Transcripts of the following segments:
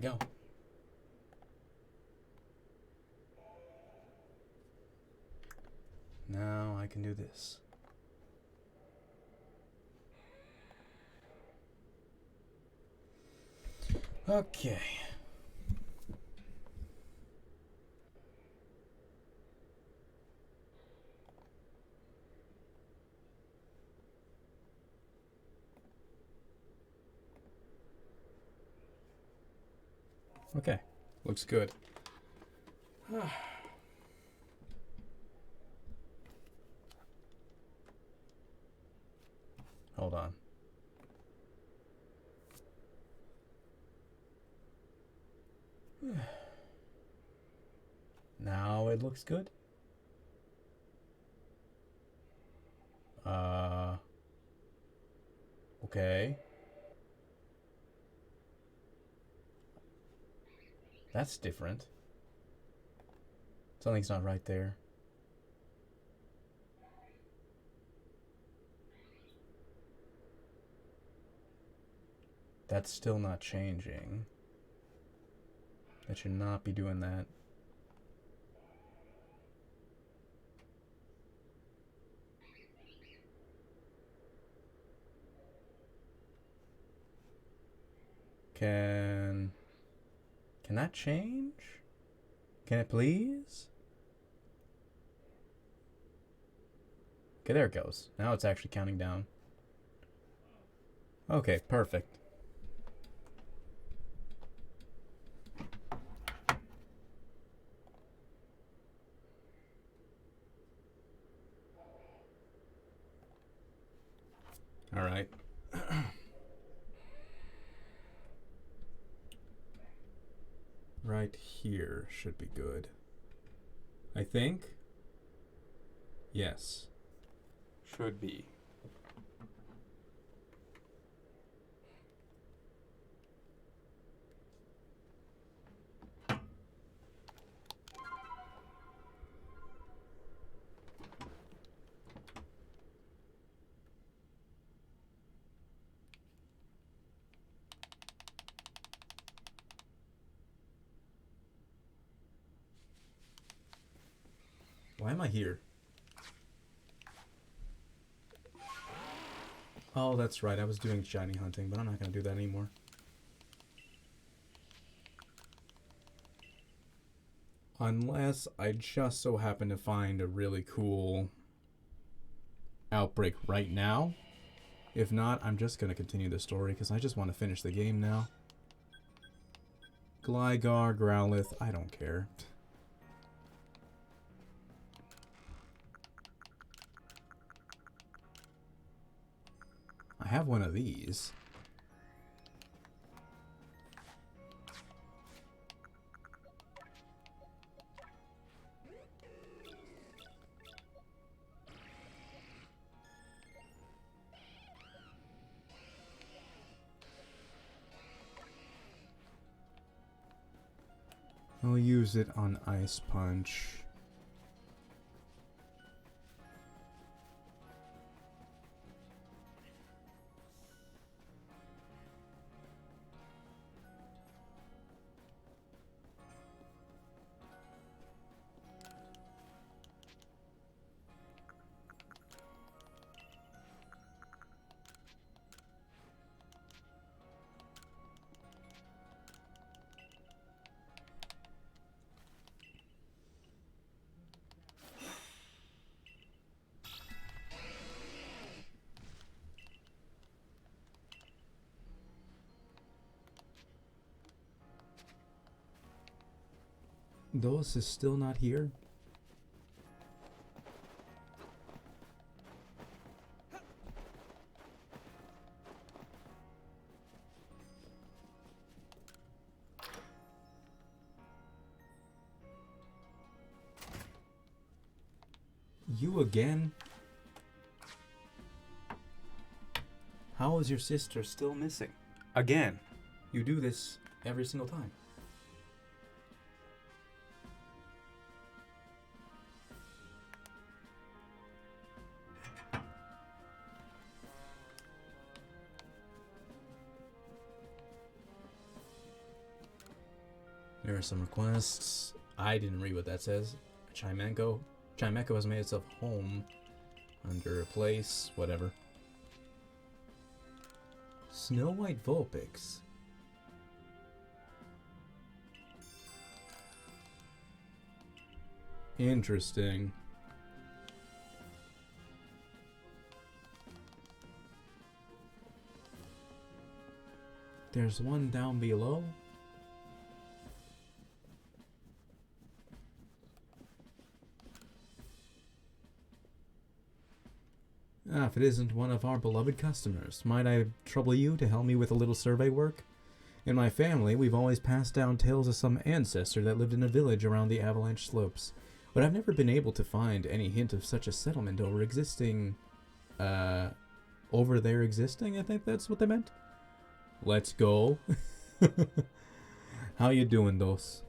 we go. Now I can do this. Okay. Okay, looks good. Hold on. Now it looks good. Okay. That's different. Something's not right there. That's still not changing. That should not be doing that. Can that change? Can it please? Okay, there it goes. Now it's actually counting down. Okay, perfect. All right. Right here should be good. I think. Yes. Should be. Why am I here? Oh, that's right. I was doing shiny hunting, but I'm not going to do that anymore. Unless I just so happen to find a really cool outbreak right now. If not, I'm just going to continue the story because I just want to finish the game now. Gligar, Growlithe, I don't care. I have one of these. I'll use it on Ice Punch. Those is still not here. You again? How is your sister still missing? Again. You do this every single time. There are some requests. I didn't read what that says. Chimecho. Chimecho has made itself home under a place, whatever. Snow White Vulpix. Interesting. There's one down below. Ah, if it isn't one of our beloved customers, might I trouble you to help me with a little survey work? In my family, we've always passed down tales of some ancestor that lived in a village around the avalanche slopes, but I've never been able to find any hint of such a settlement over there existing, I think that's what they meant. Let's go. How you doing, Dos?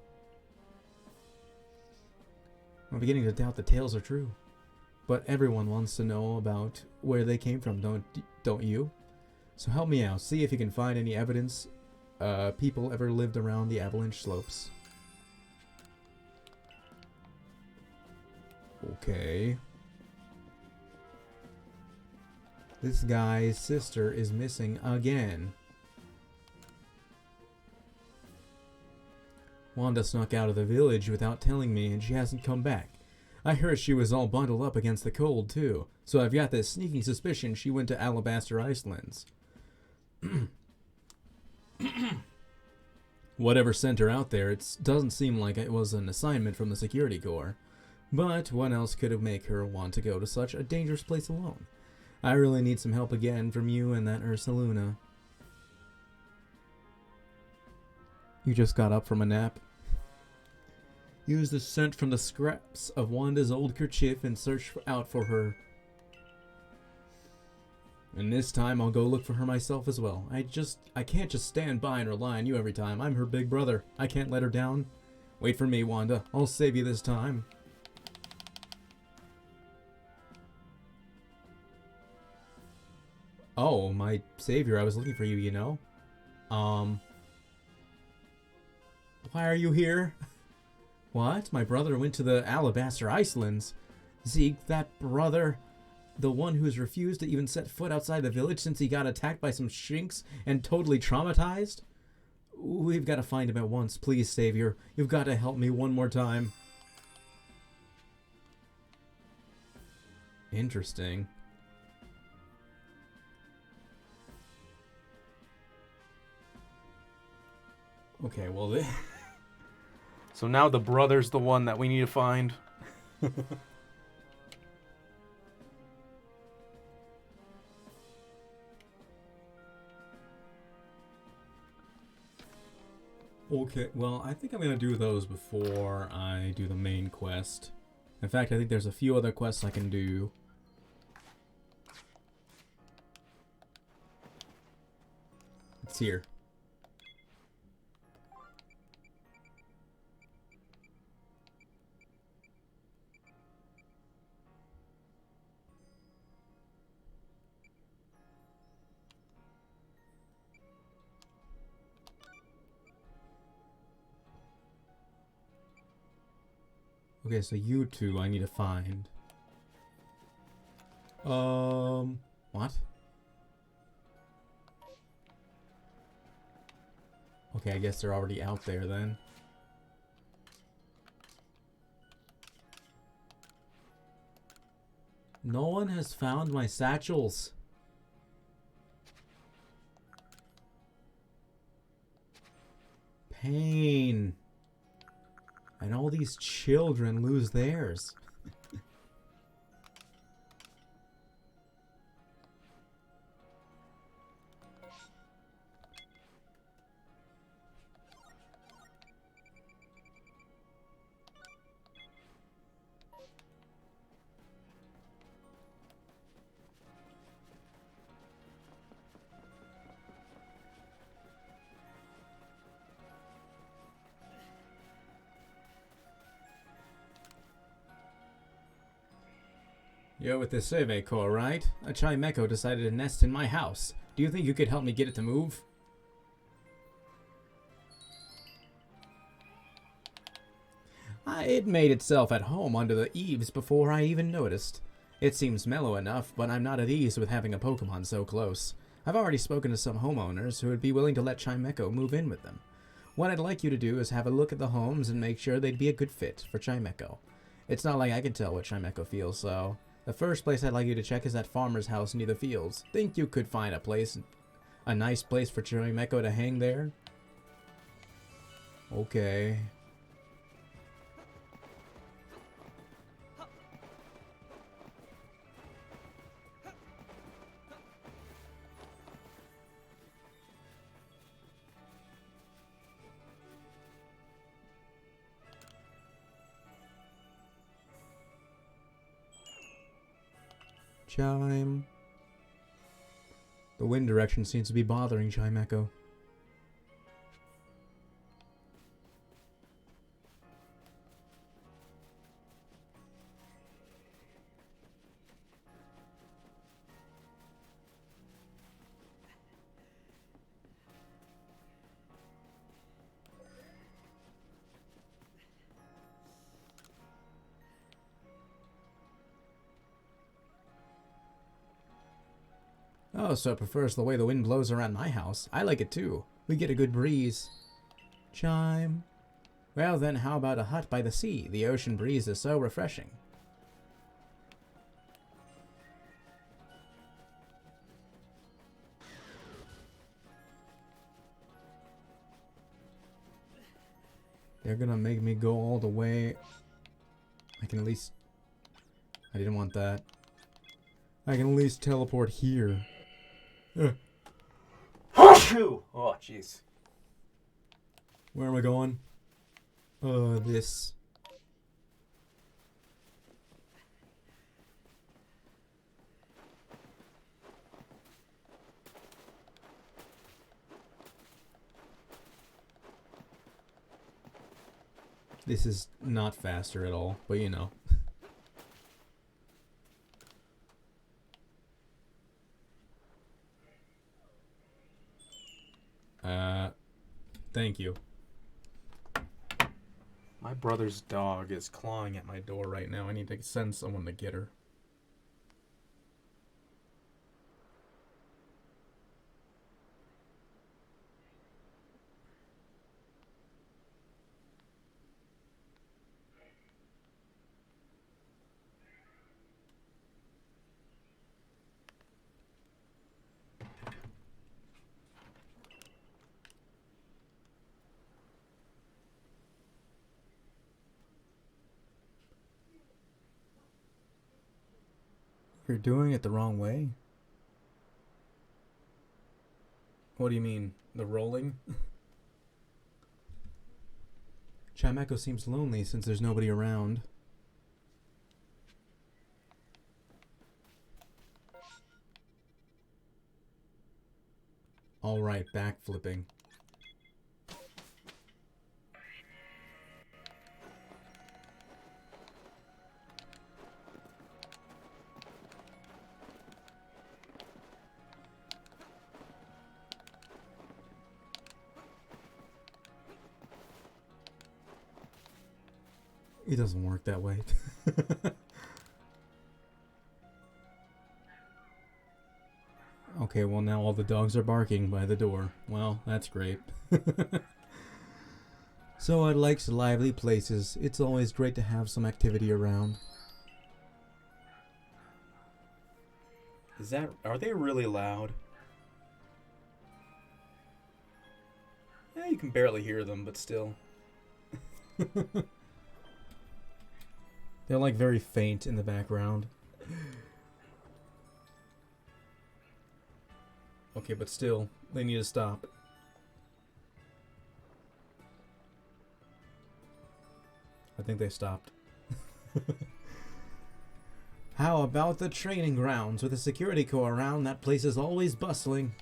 I'm beginning to doubt the tales are true. But everyone wants to know about where they came from, don't you? So help me out. See if you can find any evidence people ever lived around the avalanche slopes. Okay. This guy's sister is missing again. Wanda snuck out of the village without telling me, and she hasn't come back. I heard she was all bundled up against the cold, too, so I've got this sneaking suspicion she went to Alabaster Icelands. Whatever sent her out there, it doesn't seem like it was an assignment from the security corps. But what else could have made her want to go to such a dangerous place alone? I really need some help again from you and that Ursaluna. You just got up from a nap. Use the scent from the scraps of Wanda's old kerchief and search out for her. And this time I'll go look for her myself as well. I can't just stand by and rely on you every time. I'm her big brother. I can't let her down. Wait for me, Wanda. I'll save you this time. Oh, my savior, I was looking for you, you know. Why are you here? What? My brother went to the Alabaster Icelands. Zeke, that brother, the one who's refused to even set foot outside the village since he got attacked by some shinks and totally traumatized? We've got to find him at once. Please, Savior. You've got to help me one more time. Interesting. Okay, well, so now the brother's the one that we need to find. Okay, well, I think I'm going to do those before I do the main quest. In fact, I think there's a few other quests I can do. It's here. Okay, so you two I need to find. What? Okay, I guess they're already out there then. No one has found my satchels. Pain. And all these children lose theirs. You're with the Survey Corps, right? A Chimecho decided to nest in my house. Do you think you could help me get it to move? It made itself at home under the eaves before I even noticed. It seems mellow enough, but I'm not at ease with having a Pokemon so close. I've already spoken to some homeowners who would be willing to let Chimecho move in with them. What I'd like you to do is have a look at the homes and make sure they'd be a good fit for Chimecho. It's not like I can tell what Chimecho feels, so the first place I'd like you to check is that farmer's house near the fields. Think you could find a nice place for Chimecho to hang there? Okay. Chime. The wind direction seems to be bothering Chimecho. Oh, so it prefers the way the wind blows around my house. I like it too. We get a good breeze. Chime. Well then, how about a hut by the sea? The ocean breeze is so refreshing. They're gonna make me go all the way. I can at least... I didn't want that. I can at least teleport here. Oh, jeez. Where am I going? This. This is not faster at all, but you know. Thank you. My brother's dog is clawing at my door right now. I need to send someone to get her. You're doing it the wrong way? What do you mean? The rolling? Chimecho seems lonely since there's nobody around. Alright, backflipping. It doesn't work that way. Okay, well now all the dogs are barking by the door. Well, that's great. So I like lively places. It's always great to have some activity around. Are they really loud? Yeah, you can barely hear them, but still. They're like very faint in the background. Okay, but still, they need to stop. I think they stopped. How about the training grounds? With a security corps around, that place is always bustling.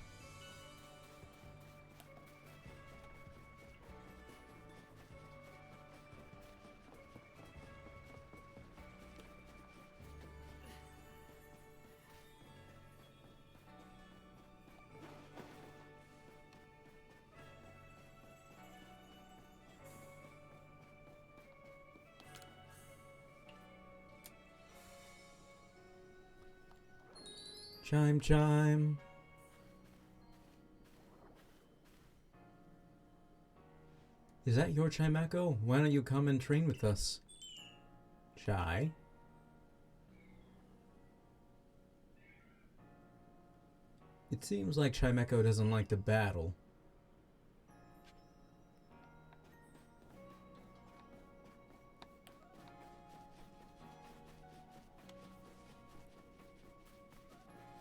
Chime, chime. Is that your Chimecho? Why don't you come and train with us? Chai? It seems like Chimecho doesn't like to battle.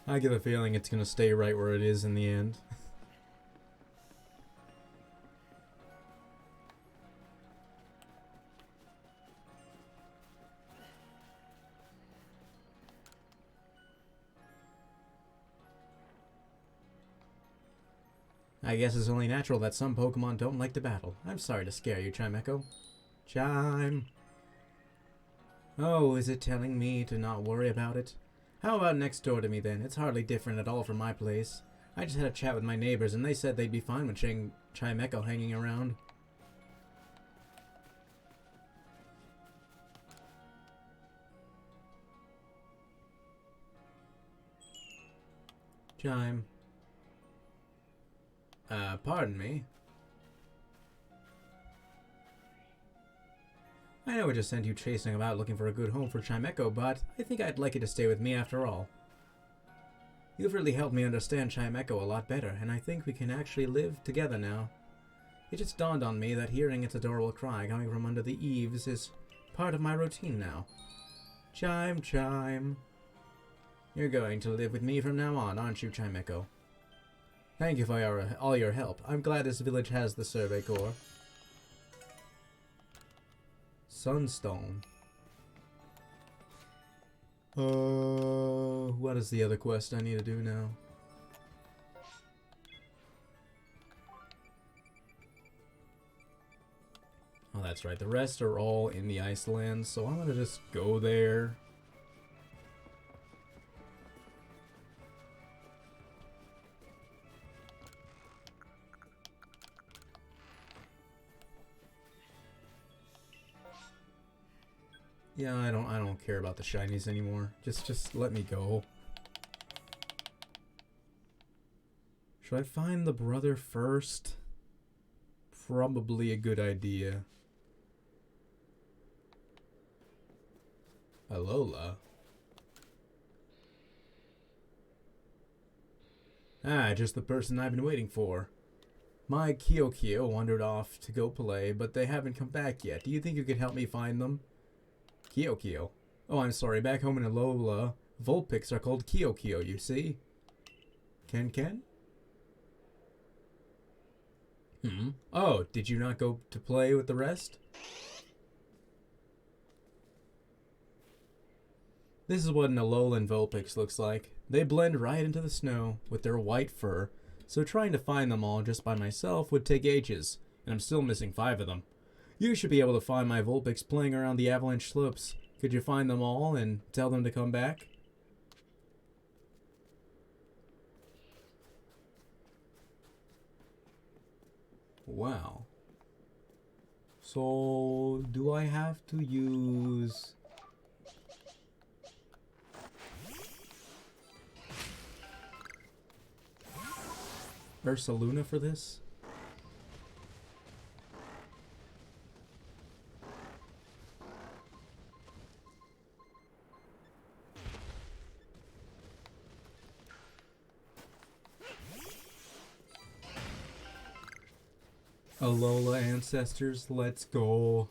I get a feeling it's gonna stay right where it is in the end. I guess it's only natural that some Pokemon don't like to battle. I'm sorry to scare you, Chimecho. Chime. Oh, is it telling me to not worry about it? How about next door to me then? It's hardly different at all from my place. I just had a chat with my neighbors and they said they'd be fine with Chimecho hanging around. Chime. Pardon me. I know I just sent you chasing about looking for a good home for Chimecho, but I think I'd like you to stay with me after all. You've really helped me understand Chimecho a lot better, and I think we can actually live together now. It just dawned on me that hearing its adorable cry coming from under the eaves is part of my routine now. Chime, chime. You're going to live with me from now on, aren't you, Chimecho? Thank you for all your help. I'm glad this village has the Survey Corps. Sunstone. What is the other quest I need to do now? Oh, that's right. The rest are all in the Iceland, so I'm gonna just go there. Yeah, I don't care about the shinies anymore. Just let me go. Should I find the brother first? Probably a good idea. Alola. Ah, just the person I've been waiting for. My Kyo wandered off to go play, but they haven't come back yet. Do you think you could help me find them? Kyo. Oh, I'm sorry. Back home in Alola, Vulpix are called Kyo, you see? Ken? Oh, did you not go to play with the rest? This is what an Alolan Vulpix looks like. They blend right into the snow with their white fur, so trying to find them all just by myself would take ages, and I'm still missing 5 of them. You should be able to find my Vulpix playing around the avalanche slopes. Could you find them all and tell them to come back? Wow. So, do I have to use... Ursaluna for this? Alola ancestors, let's go.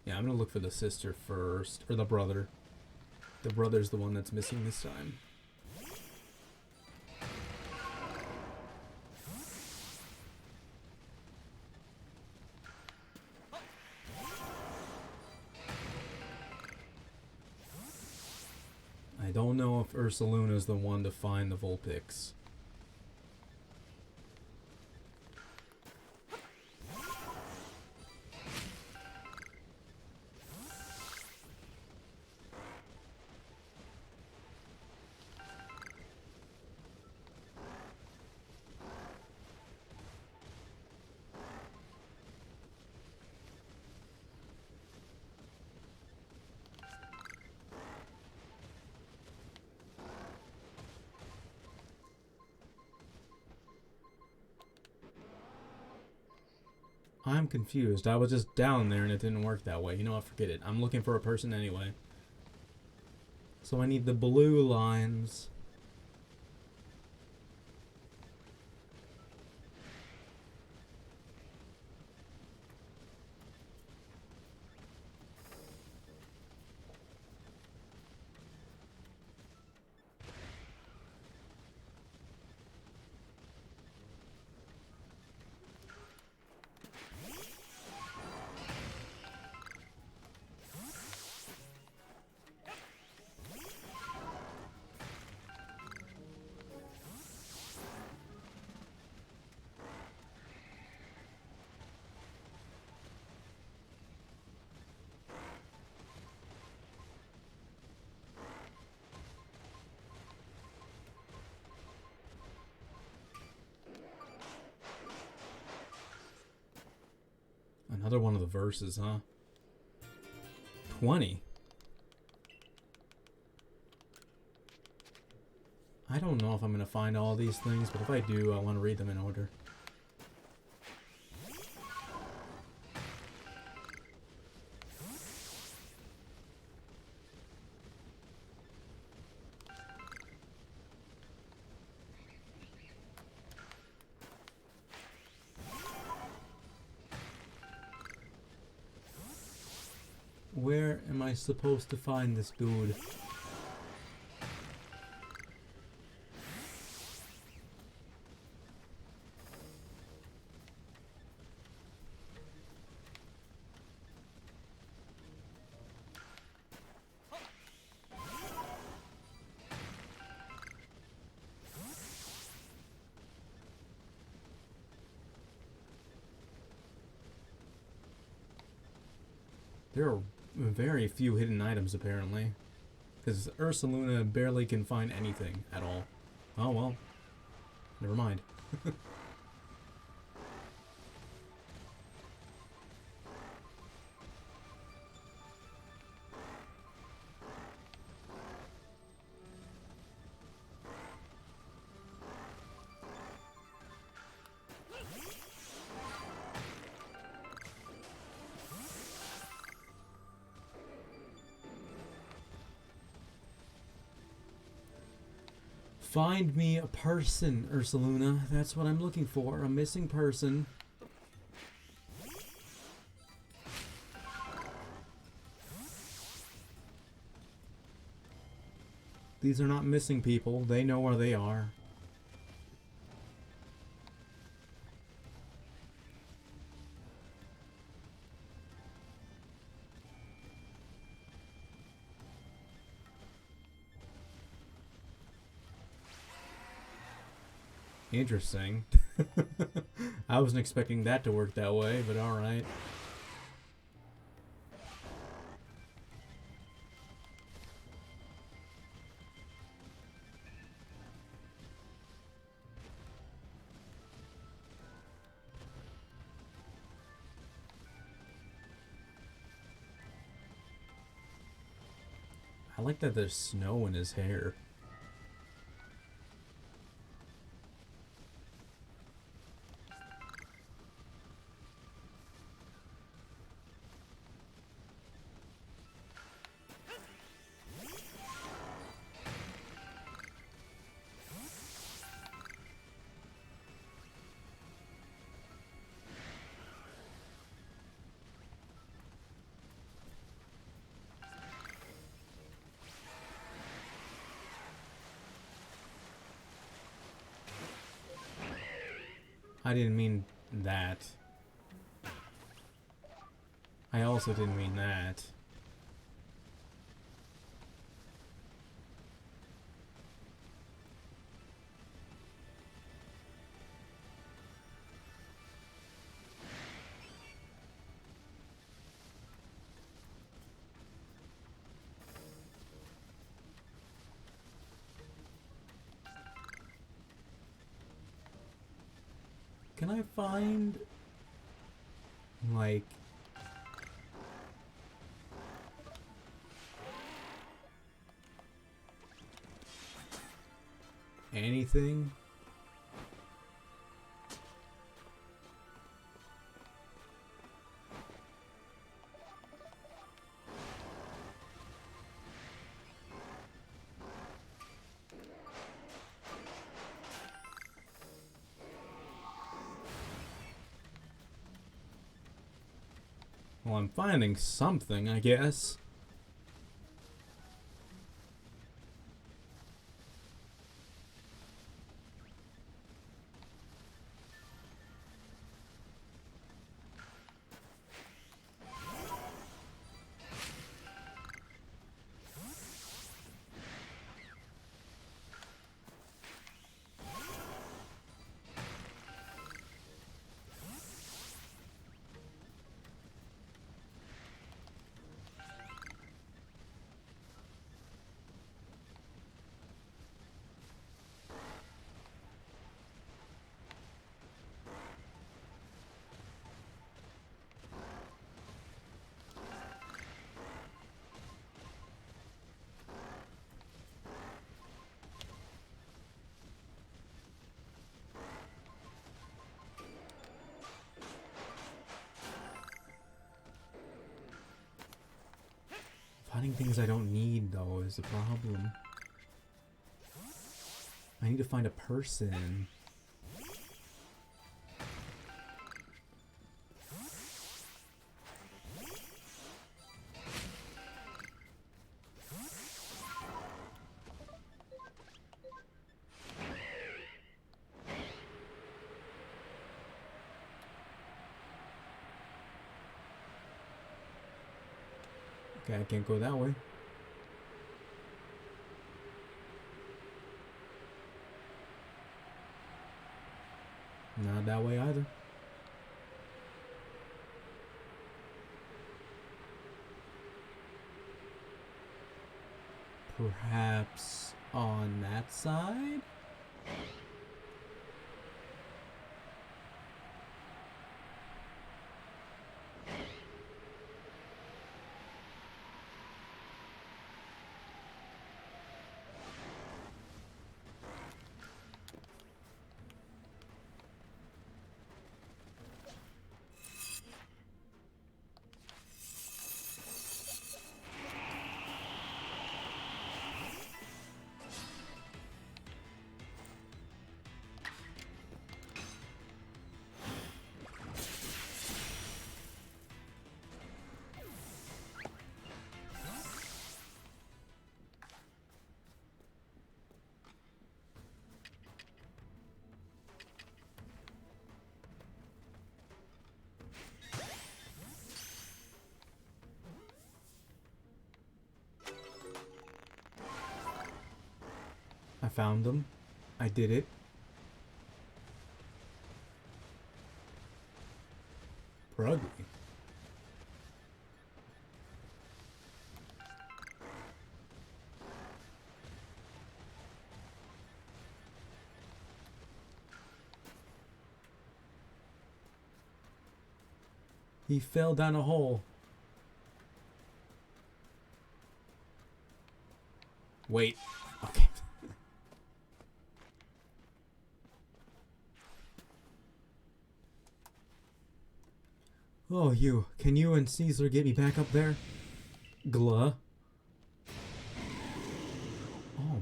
Yeah, I'm gonna look for the sister first, or the brother. The brother's the one that's missing this time. I don't know if Ursaluna is the one to find the Vulpix. I'm confused. I was just down there and it didn't work that way. You know what? Forget it. I'm looking for a person anyway. So I need the blue lines. Another one of the verses, huh? 20. I don't know if I'm going to find all these things, but if I do, I want to read them in order. Where am I supposed to find this dude? There are very few hidden items, apparently. Because Ursaluna barely can find anything at all. Oh, well. Never mind. Find me a person, Ursaluna. That's what I'm looking for. A missing person. These are not missing people. They know where they are. Interesting. I wasn't expecting that to work that way, but alright. I like that there's snow in his hair. I didn't mean that. I also didn't mean that. Can I find, like, anything? Well, I'm finding something, I guess. Finding things I don't need, though, is the problem. I need to find a person. Okay, I can't go that way. Not that way either. Perhaps on that side? I found them. I did it. We're ugly. He fell down a hole. Wait. Okay. Oh, you. Can you and Caesar get me back up there? Glah. Oh.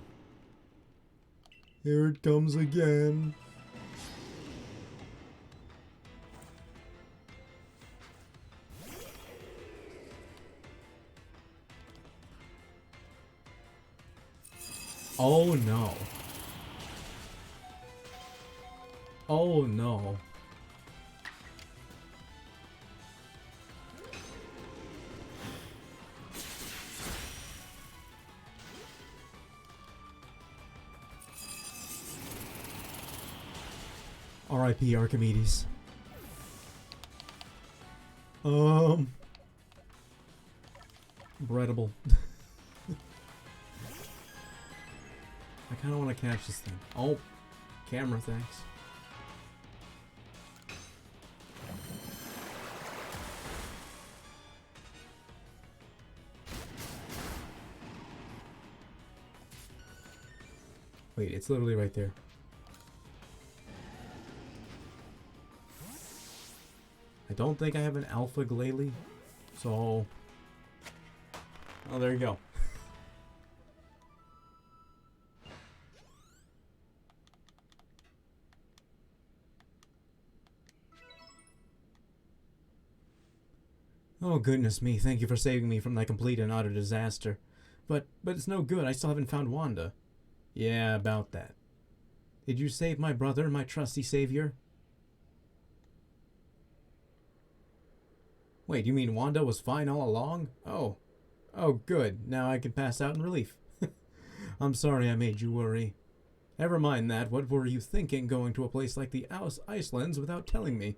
Here it comes again. Oh no. Oh no. R.I.P. Archimedes. Breadable. I kind of want to catch this thing. Oh, camera, thanks. Wait, it's literally right there. I don't think I have an alpha glalie, so... Oh, there you go. Oh, goodness me, thank you for saving me from that complete and utter disaster. But it's no good, I still haven't found Wanda. Yeah, about that. Did you save my brother, my trusty savior? Wait, you mean Wanda was fine all along? Oh, good. Now I can pass out in relief. I'm sorry I made you worry. Never mind that. What were you thinking going to a place like the Icelands without telling me?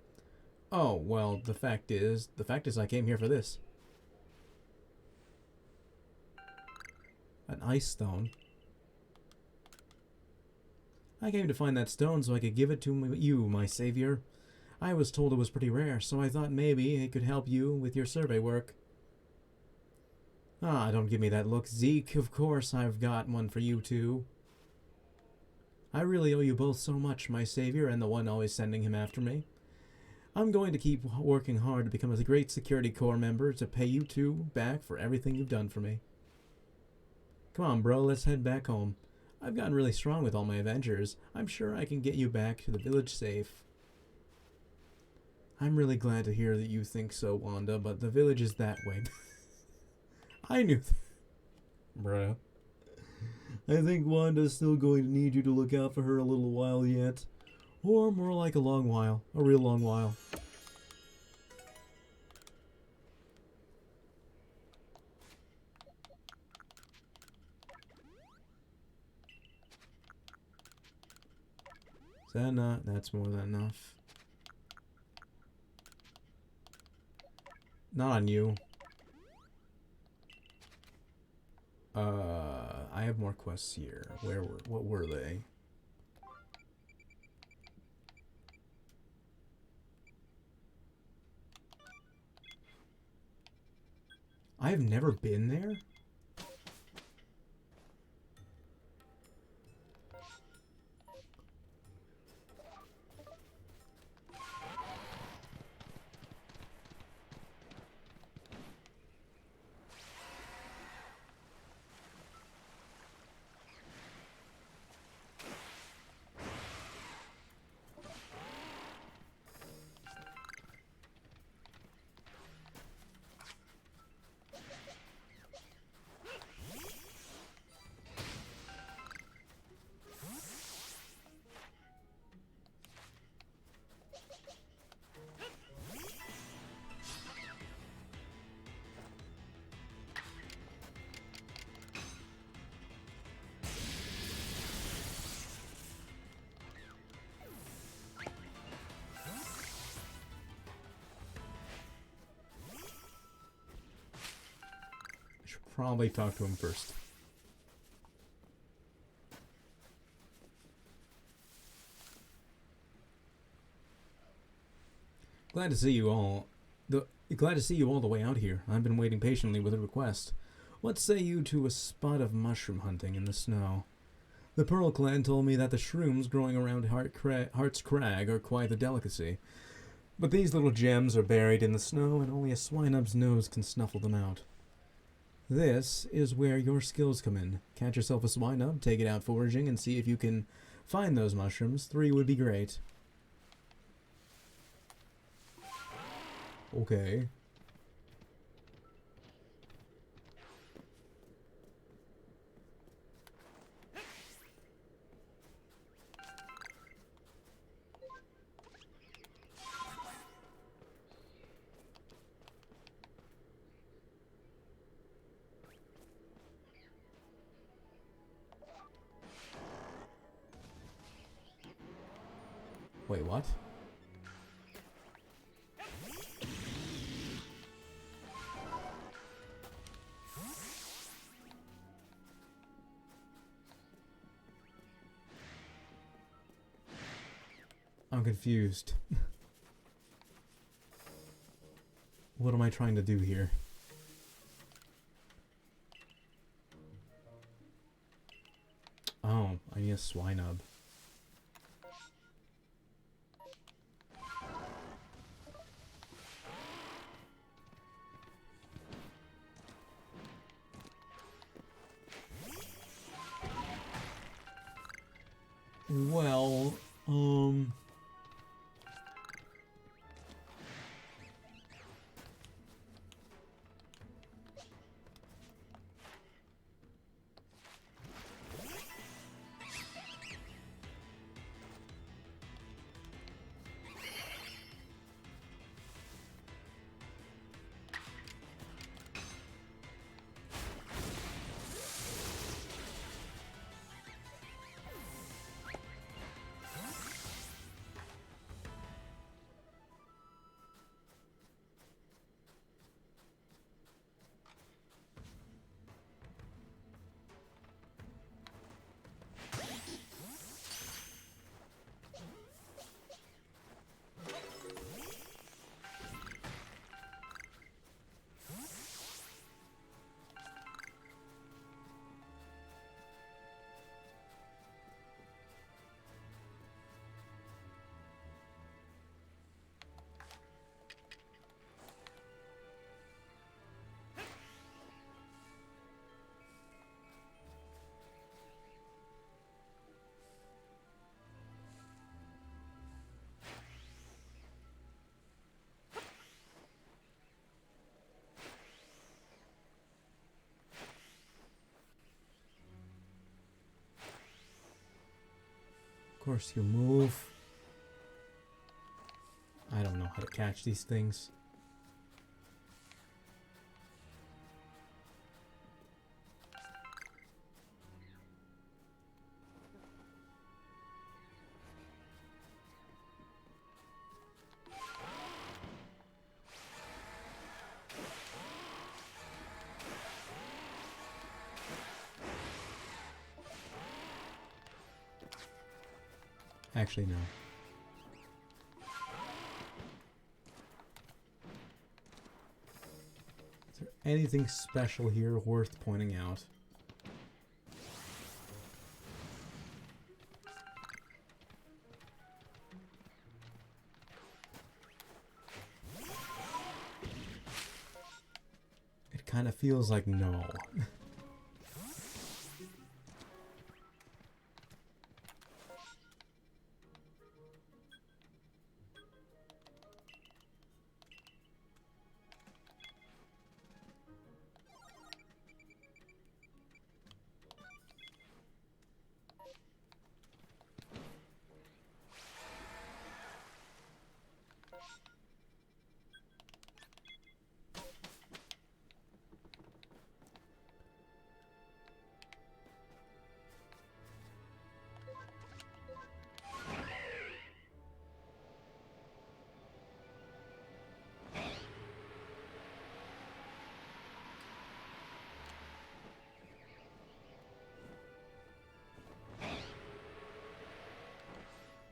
Oh, well, the fact is I came here for this. An ice stone. I came to find that stone so I could give it to you, my savior. I was told it was pretty rare, so I thought maybe it could help you with your survey work. Ah, don't give me that look, Zeke. Of course I've got one for you, too. I really owe you both so much, my savior and the one always sending him after me. I'm going to keep working hard to become a great security corps member to pay you two back for everything you've done for me. Come on, bro, let's head back home. I've gotten really strong with all my adventures. I'm sure I can get you back to the village safe. I'm really glad to hear that you think so, Wanda, but the village is that way. I knew Bruh. I think Wanda's still going to need you to look out for her a little while yet. Or more like a long while. A real long while. Is that not? That's more than enough. Not on you. I have more quests here. What were they? I've never been there? Probably talk to him first. Glad to see you all. Glad to see you all the way out here. I've been waiting patiently with a request. What say you to a spot of mushroom hunting in the snow? The Pearl Clan told me that the shrooms growing around Heart's Crag are quite a delicacy. But these little gems are buried in the snow, and only a swinub's nose can snuffle them out. This is where your skills come in. Catch yourself a swinub, take it out foraging, and see if you can find those mushrooms. 3 would be great. Okay. Wait, what? I'm confused. What am I trying to do here? Oh, I need a swinub. Well, course you move. I don't know how to catch these things. Actually, no. Is there anything special here worth pointing out? It kind of feels like no.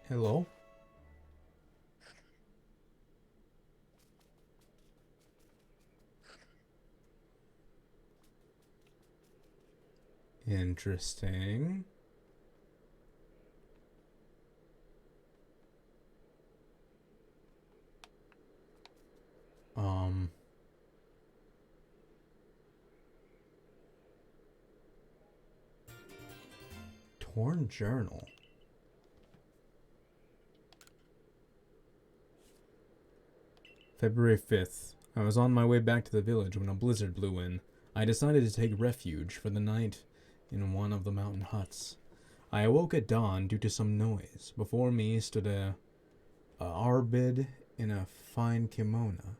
Hello? Interesting. Torn journal. February 5th. I was on my way back to the village when a blizzard blew in. I decided to take refuge for the night in one of the mountain huts. I awoke at dawn due to some noise. Before me stood a arbid in a fine kimono.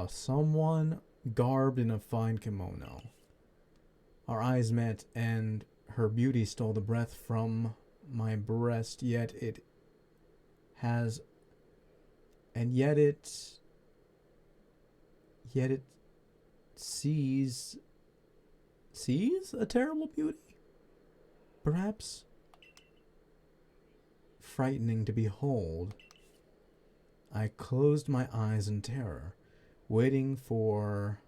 Someone garbed in a fine kimono. Our eyes met, and her beauty stole the breath from my breast, yet it sees a terrible beauty, perhaps frightening to behold. I closed my eyes in terror, waiting for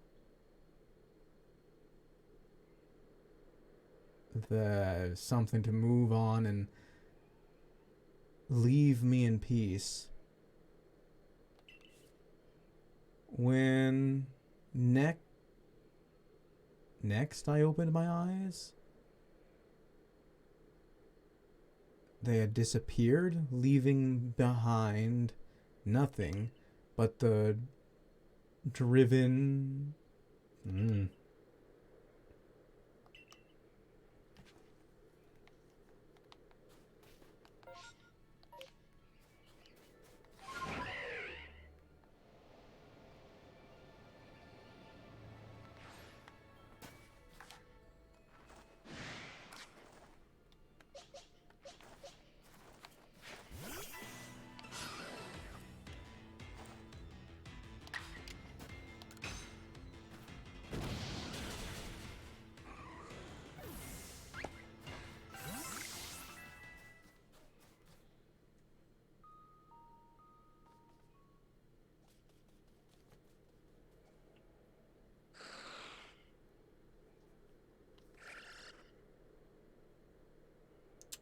something to move on and leave me in peace. When next I opened my eyes, they had disappeared, leaving behind nothing but the driven...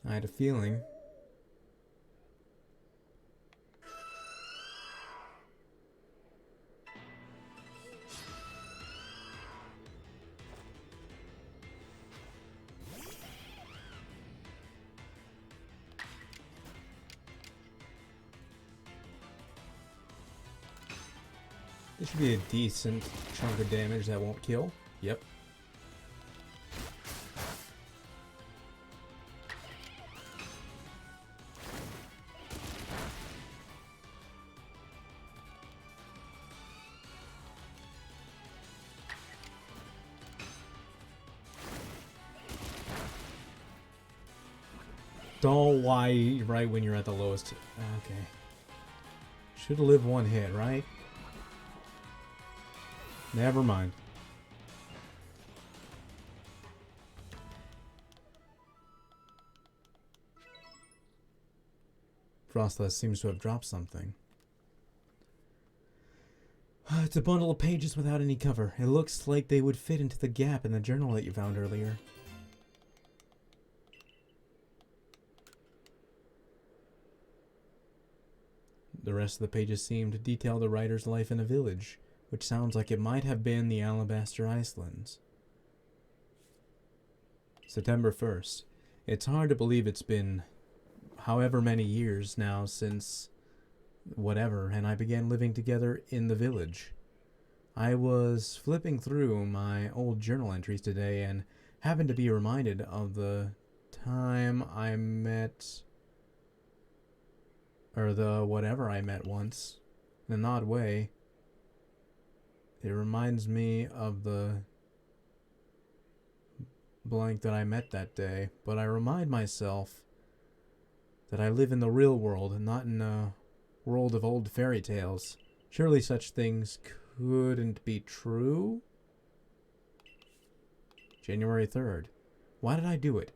I had a feeling. This should be a decent chunk of damage that won't kill. Yep. Stall Y right when you're at the lowest. Okay. Should have lived one hit, right? Never mind. Frostless seems to have dropped something. It's a bundle of pages without any cover. It looks like they would fit into the gap in the journal that you found earlier. The rest of the pages seem to detail the writer's life in a village, which sounds like it might have been the Alabaster Islands. September 1st. It's hard to believe it's been however many years now since whatever, and I began living together in the village. I was flipping through my old journal entries today and happened to be reminded of the time I met, or the whatever I met once, in an odd way. It reminds me of the blank that I met that day, but I remind myself that I live in the real world and not in a world of old fairy tales. Surely such things couldn't be true? January 3rd. Why did I do it?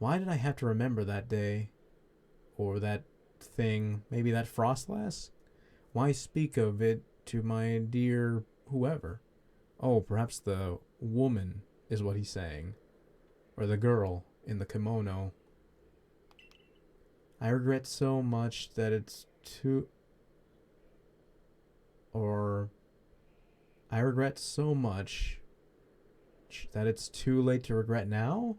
Why did I have to remember that day? Or that thing, maybe that Frostlass? Why speak of it to my dear whoever? Oh, perhaps the woman is what he's saying. Or the girl in the kimono. I regret so much that it's too... Or... I regret so much that it's too late to regret now?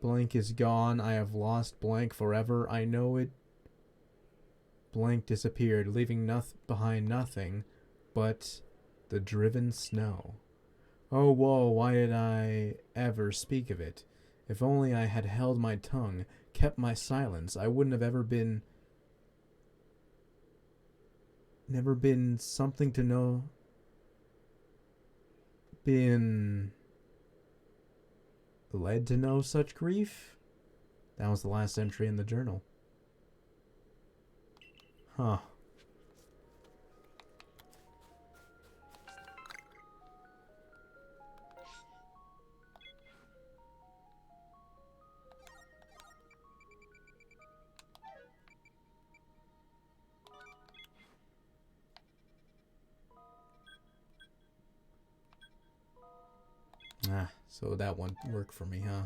Blank is gone. I have lost blank forever. I know it. Blank disappeared, leaving behind nothing but the driven snow. Oh, whoa, why did I ever speak of it? If only I had held my tongue, kept my silence, I wouldn't have ever been... Never been something to know... Been... led to know such grief? That was the last entry in the journal. Huh. Ah, so that one worked for me, huh?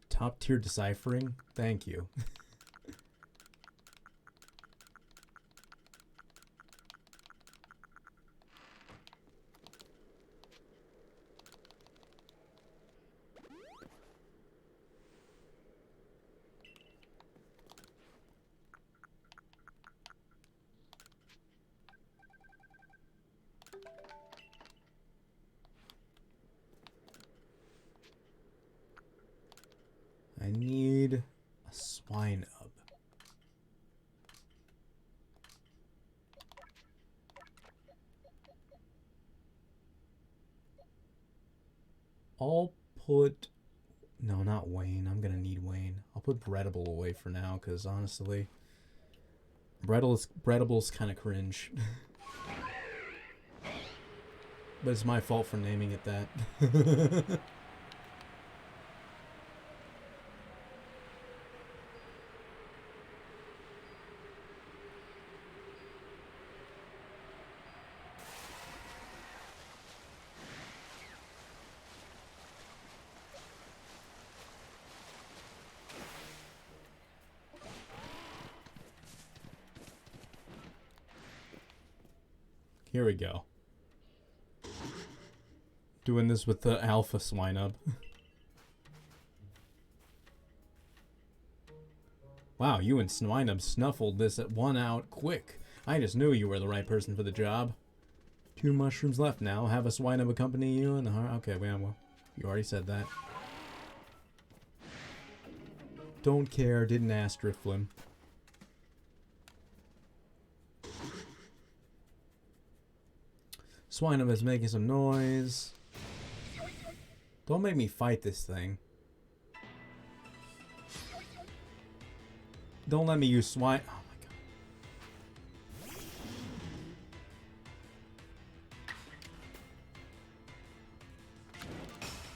Top tier deciphering? Thank you. I need a swine up. I'll put... No, not Wayne. I'm gonna need Wayne. I'll put Breadable away for now, because honestly... Breadable's kind of cringe. But it's my fault for naming it that. Here we go. Doing this with the alpha swine-up. Wow, you and Swine-up snuffled this at one out quick. I just knew you were the right person for the job. 2 mushrooms left now. Have a swine of accompany you in the heart. Okay, well, you already said that. Don't care, didn't ask, Drifloon. Swineham is making some noise. Don't make me fight this thing. Don't let me use swine. Oh my god.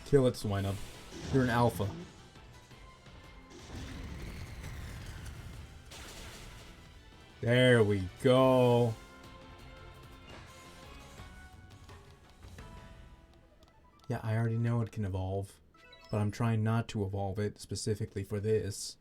Kill it, Swineham. You're an alpha. There we go. Yeah, I already know it can evolve, but I'm trying not to evolve it specifically for this.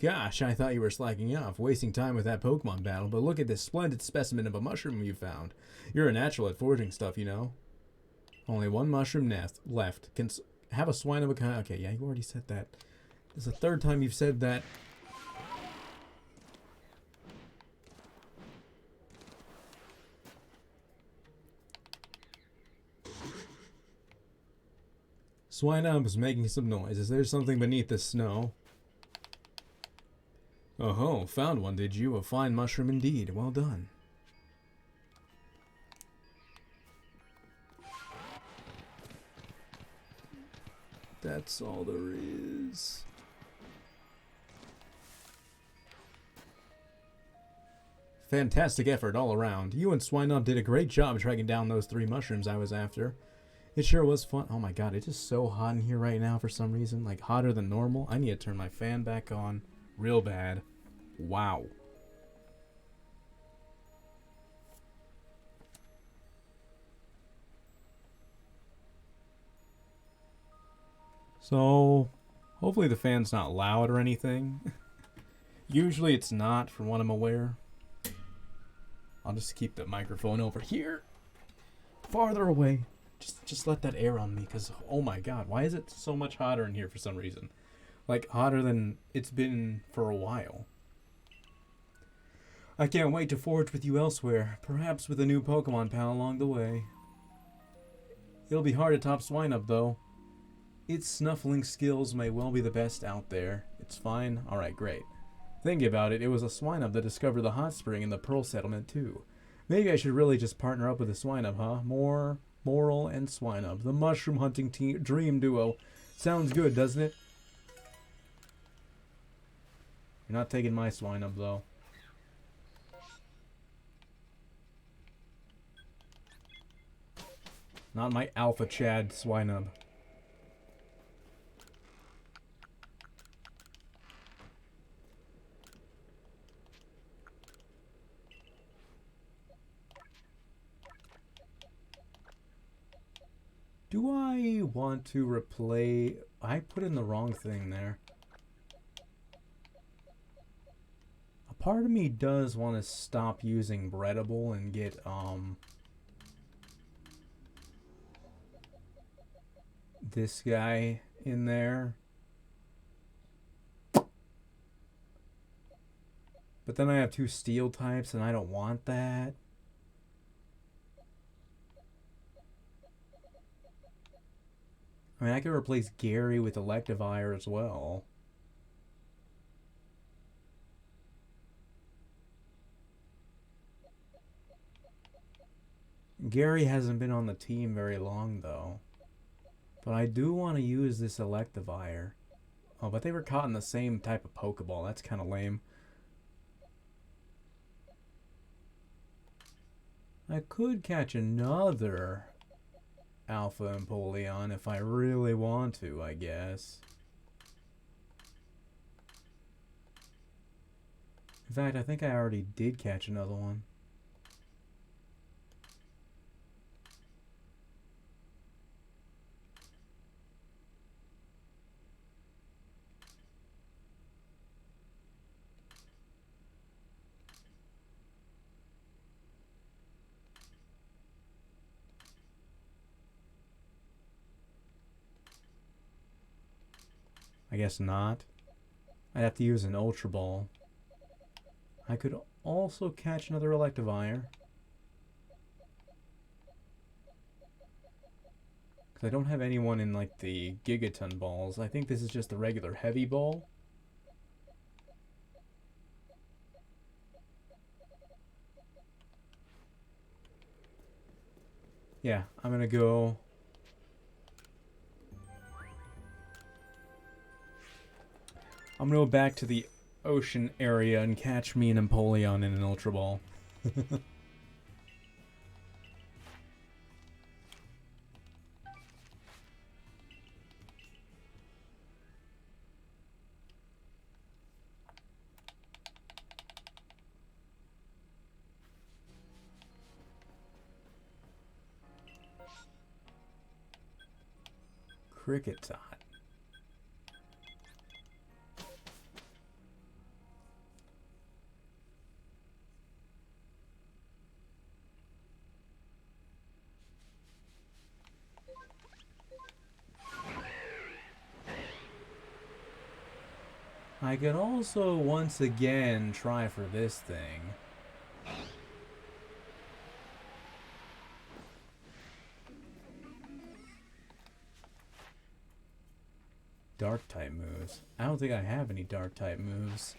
Gosh, I thought you were slacking off, wasting time with that Pokemon battle, but look at this splendid specimen of a mushroom you found. You're a natural at foraging stuff, you know. Only 1 mushroom nest left. Can have a swine of a kind. Okay, yeah, you already said that. This is the 3rd time you've said that. Swineham is making some noise. Is there something beneath the snow? Oh ho, found one, did you? A fine mushroom indeed. Well done. That's all there is. Fantastic effort all around. You and Swineham did a great job tracking down those 3 mushrooms I was after. It sure was fun. Oh my god, it's just so hot in here right now for some reason. Like, hotter than normal. I need to turn my fan back on real bad. Wow. So, hopefully the fan's not loud or anything. Usually it's not, from what I'm aware. I'll just keep the microphone over here. Farther away. Just let that air on me, because, oh my god, why is it so much hotter in here for some reason? Like, hotter than it's been for a while. I can't wait to forage with you elsewhere, perhaps with a new Pokemon pal along the way. It'll be hard to top Swineham, though. Its snuffling skills may well be the best out there. It's fine? Alright, great. Thinking about it, it was a Swineham that discovered the hot spring in the Pearl Settlement, too. Maybe I should really just partner up with a Swineham, huh? Moral and Swineham. The mushroom hunting dream duo. Sounds good, doesn't it? You're not taking my Swineham, though. Not my Alpha Chad Swineham. Do I want to replay... I put in the wrong thing there. A part of me does want to stop using Breadable and get, this guy in there. But then I have 2 steel types and I don't want that. I mean, I could replace Gary with Electivire as well. Gary hasn't been on the team very long, though. But I do want to use this Electivire. Oh, but they were caught in the same type of Pokeball. That's kind of lame. I could catch another Alpha Empoleon if I really want to, I guess. In fact, I think I already did catch another one. I I guess not. I'd have to use an Ultra Ball. I could also catch another Electivire. Because I don't have anyone in, like, the Gigaton balls. I think this is just the regular heavy ball. Yeah, I'm gonna go... I'm gonna go back to the ocean area and catch me an Empoleon in an Ultra Ball. Cricket Tot. I could also once again try for this thing. Dark type moves. I don't think I have any dark type moves.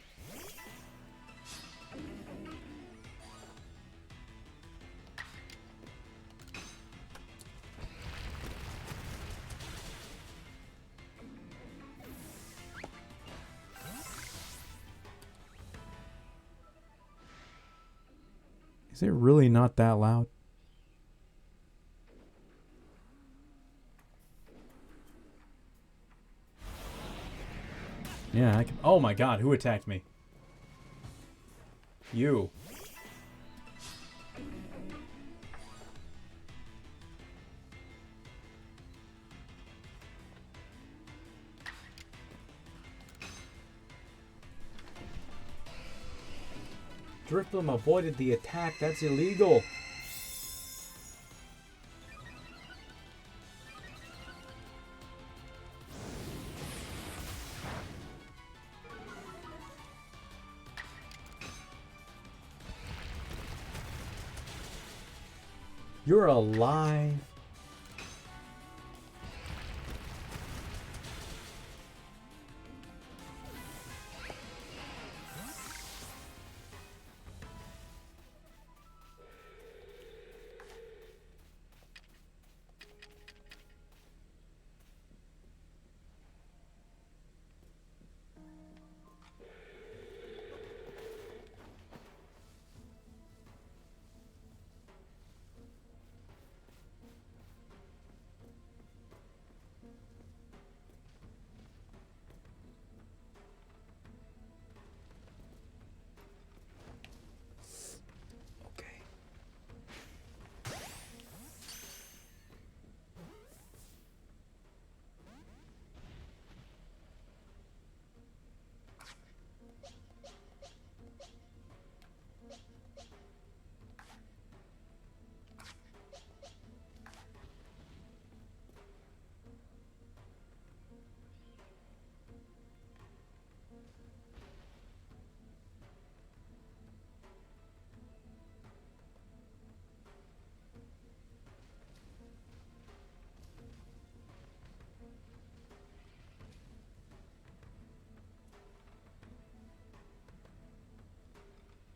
Is it really not that loud? Yeah, I can... Oh my god, who attacked me? You. Drifloon avoided the attack. That's illegal. You're alive.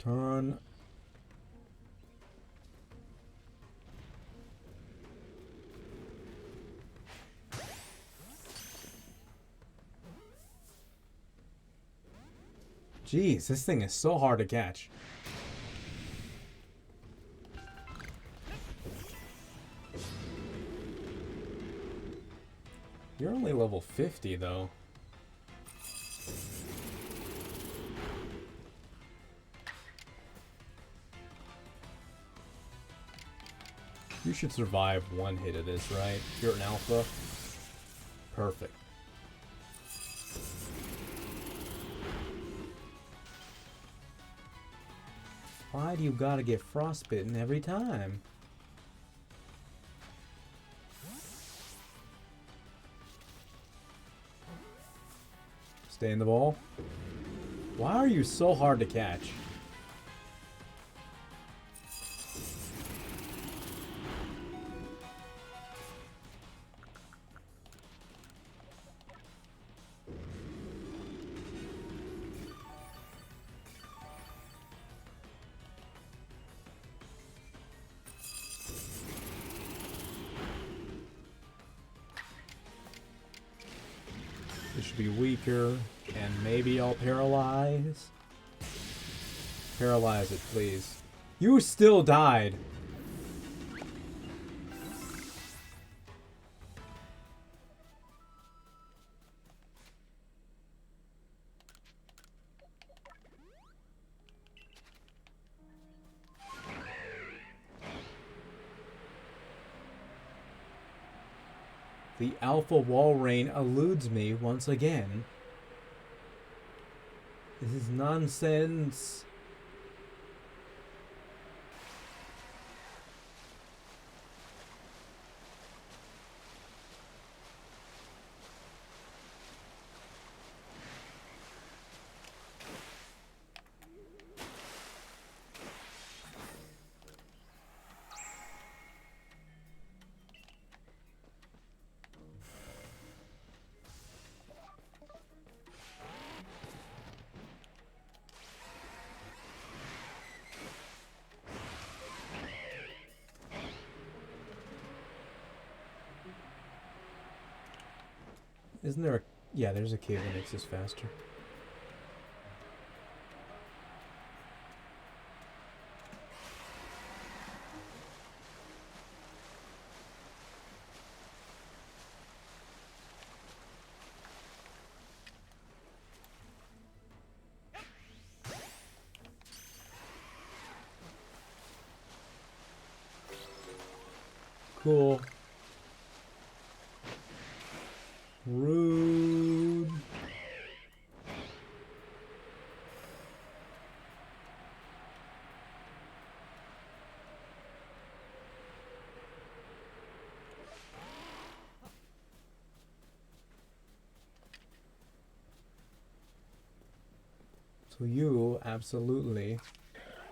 Turn. Jeez, this thing is so hard to catch. You're only level 50 though. You should survive one hit of this, right? You're an alpha. Perfect. Why do you gotta get frostbitten every time? Stay in the ball. Why are you so hard to catch? This should be weaker, and maybe I'll paralyze. Paralyze it, please. You still died. The Alpha Wall Rain eludes me once again. This is nonsense. Isn't there a... Yeah, there's a cave that makes this faster. Cool. Rude. So you absolutely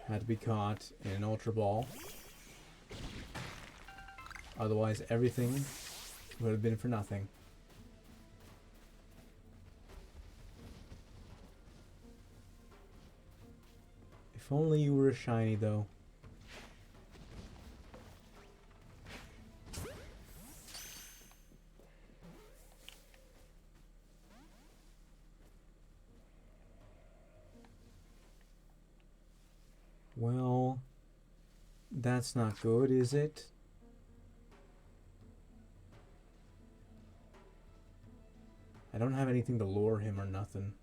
had to be caught in an Ultra Ball. Otherwise, everything would have been for nothing. If only you were a shiny, though. Well, that's not good, is it? I don't have anything to lure him or nothing.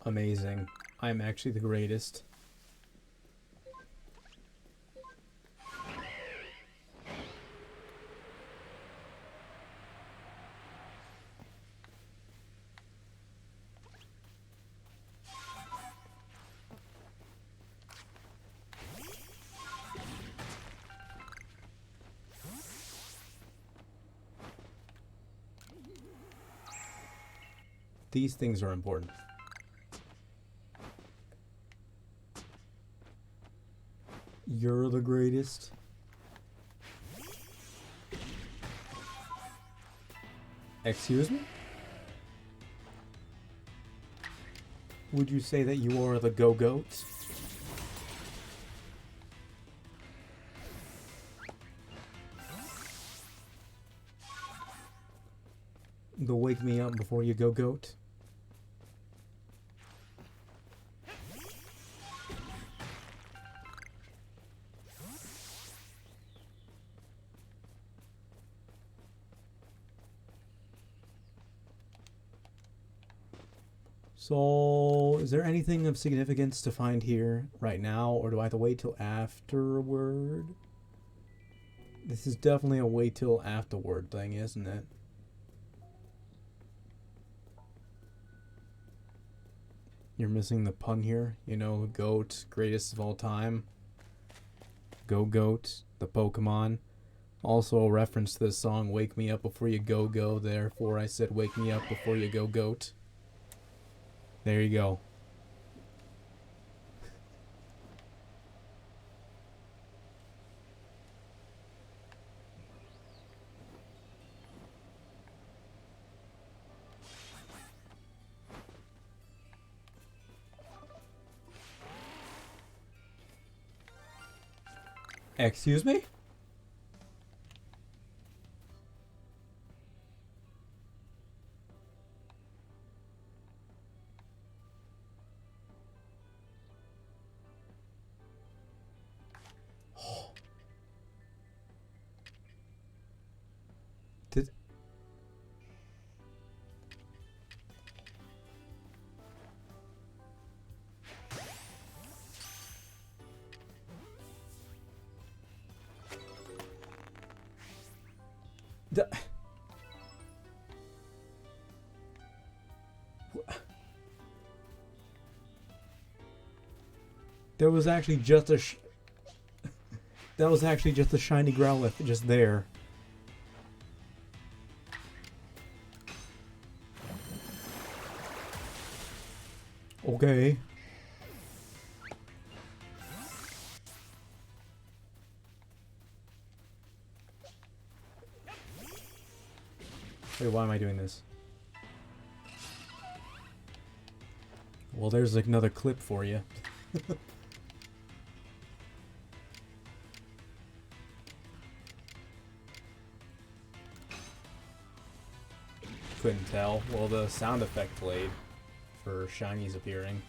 Amazing. I'm actually the greatest. These things are important. You're the greatest. Excuse me? Would you say that you are the Go-Goat? The wake me up before you go goat. So, is there anything of significance to find here right now, or do I have to wait till afterward? This is definitely a wait till afterward thing, isn't it? You're missing the pun here. You know, goat, greatest of all time. Go Goat, the Pokemon. Also a reference to the song Wake Me Up Before You Go Go, therefore I said Wake Me Up Before You Go Goat. There you go. Excuse me? Did... There was actually just a that was actually just a shiny Growlithe just there. Okay. Wait, why am I doing this? Well, there's like another clip for you. Couldn't tell. Well, the sound effect played for shinies appearing.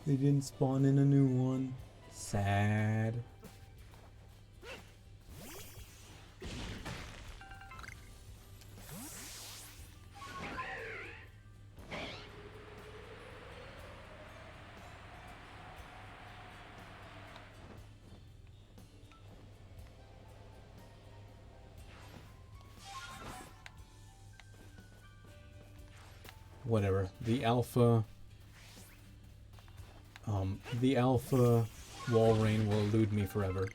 They didn't spawn in a new one. Sad. Whatever. The alpha Walrein will elude me forever.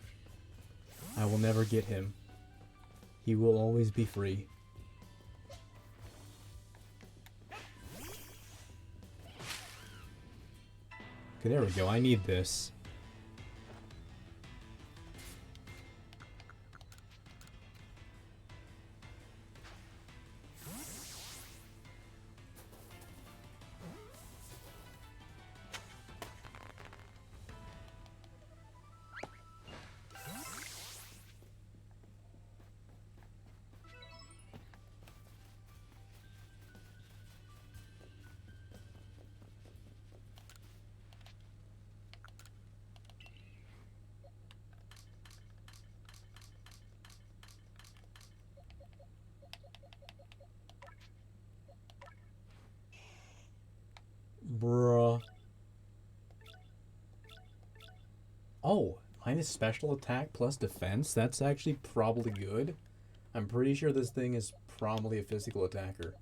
I will never get him. He will always be free. Okay, there we go. I need this. Oh, minus special attack plus defense? That's actually probably good. I'm pretty sure this thing is probably a physical attacker.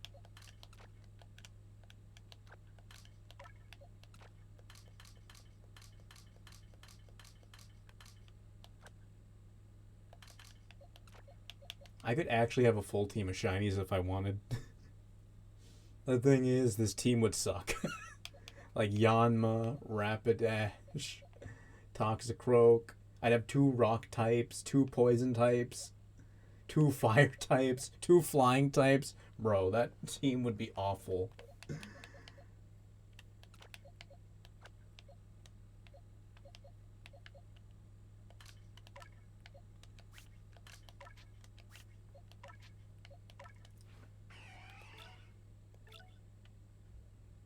I could actually have a full team of shinies if I wanted. The thing is, this team would suck. Like Yanma, Rapidash, Toxicroak. I'd have 2 rock types, 2 poison types, 2 fire types, 2 flying types. Bro, that team would be awful.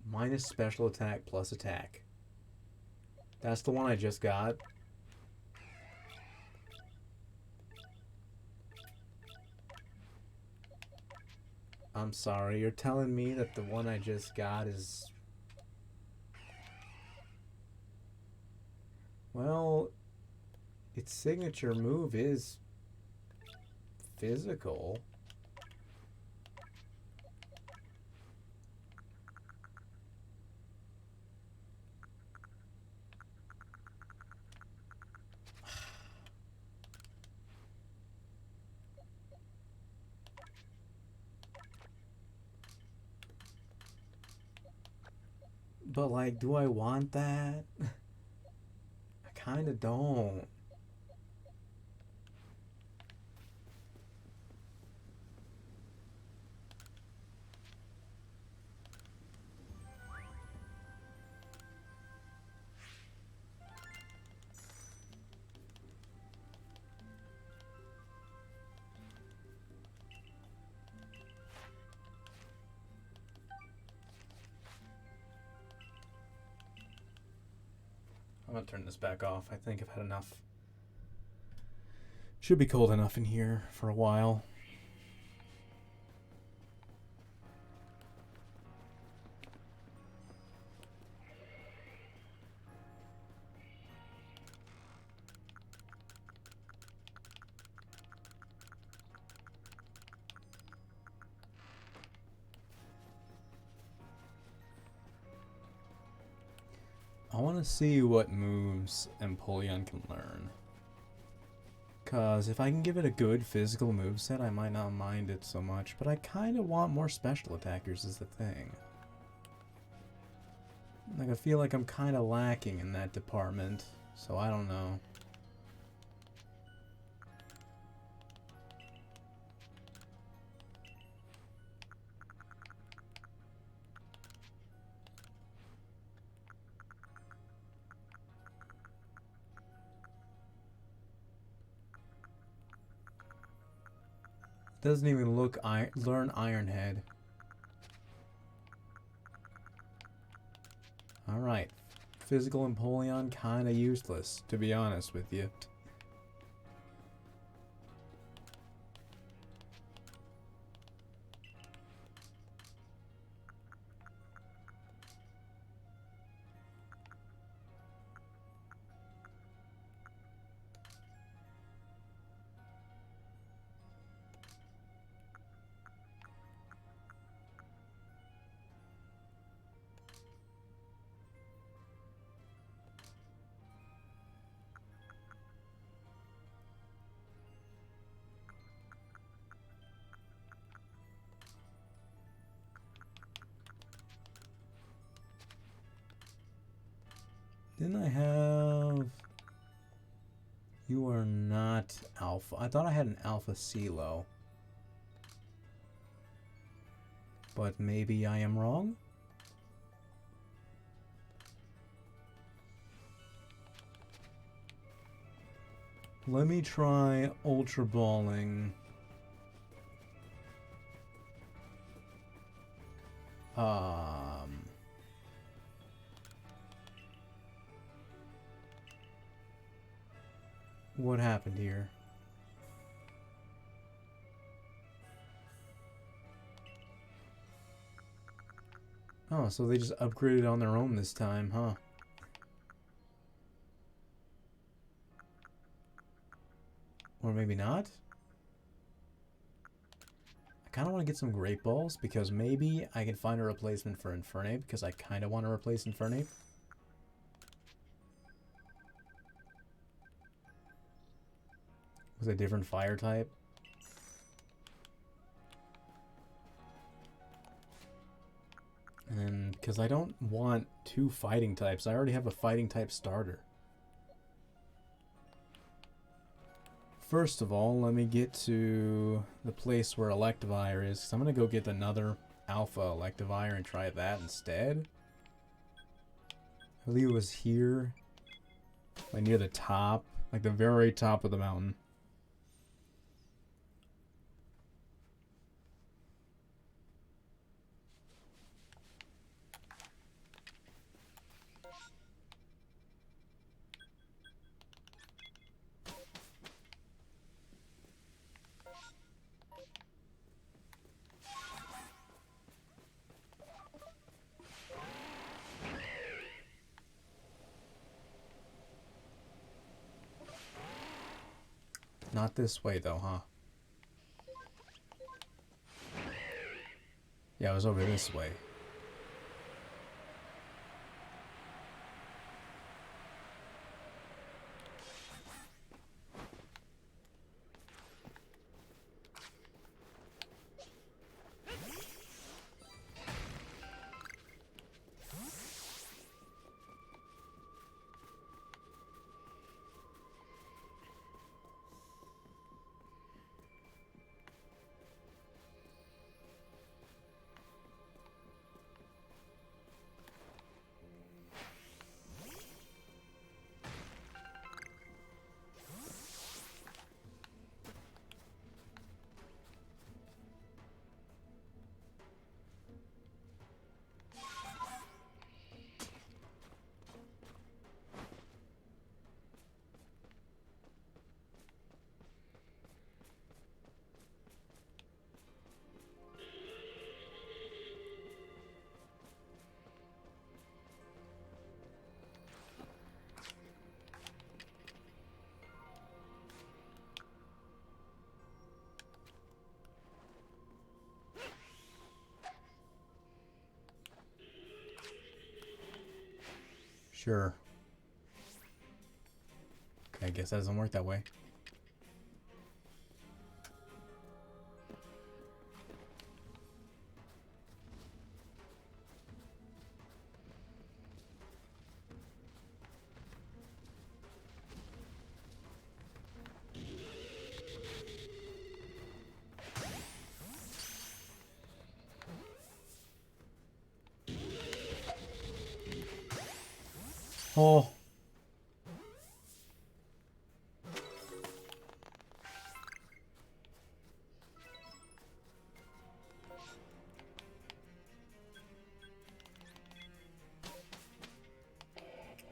Minus special attack plus attack. That's the one I just got. I'm sorry, you're telling me that the one I just got is... Well, its signature move is physical. But, like, do I want that? I kind of don't. I'm gonna turn this back off. I think I've had enough. Should be cold enough in here for a while. I want to see what moves Empoleon can learn. Because if I can give it a good physical moveset, I might not mind it so much. But I kind of want more special attackers is the thing. Like, I feel like I'm kind of lacking in that department. So I don't know. Doesn't even look learn Iron Head. Alright. Physical Empoleon kinda useless, to be honest with you. Didn't I have... You are not Alpha. I thought I had an Alpha CeeLo. But maybe I am wrong? Let me try Ultra Balling. What happened here? Oh, so they just upgraded on their own this time, huh? Or maybe not. I kind of want to get some Great Balls because maybe I can find a replacement for Infernape because I kind of want to replace Infernape. With a different fire type. And because I don't want two fighting types, I already have a fighting type starter. First of all, let me get to the place where Electivire is, because I'm going to go get another Alpha Electivire and try that instead. I believe it was here, like near the top, like the very top of the mountain. Not this way, though, huh? Yeah, it was over this way. Sure. I guess that doesn't work that way. Oh.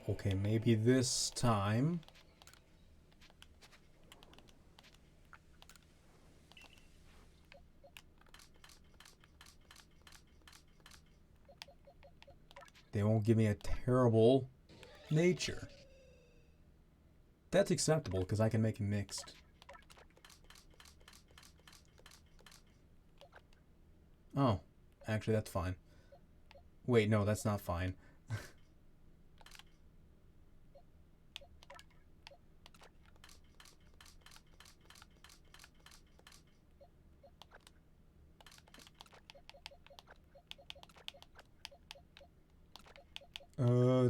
Okay, maybe this time. They won't give me a terrible nature. That's acceptable because I can make it mixed. Oh, actually that's fine. Wait, no, that's not fine.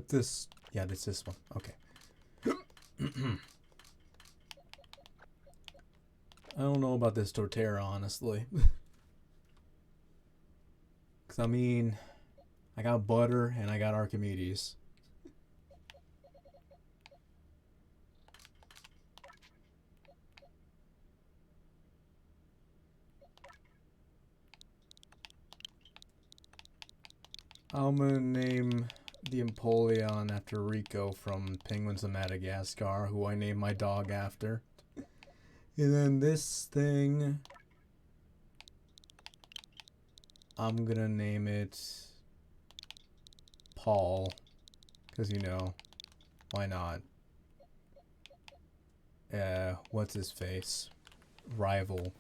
This, yeah, this one. Okay. I don't know about this Torterra, honestly. Because, I mean, I got Butter and I got Archimedes. I'm gonna name the Empoleon after Rico from Penguins of Madagascar, who I named my dog after. And then this thing, I'm gonna name it Paul, because, you know, why not? what's his face? Rival.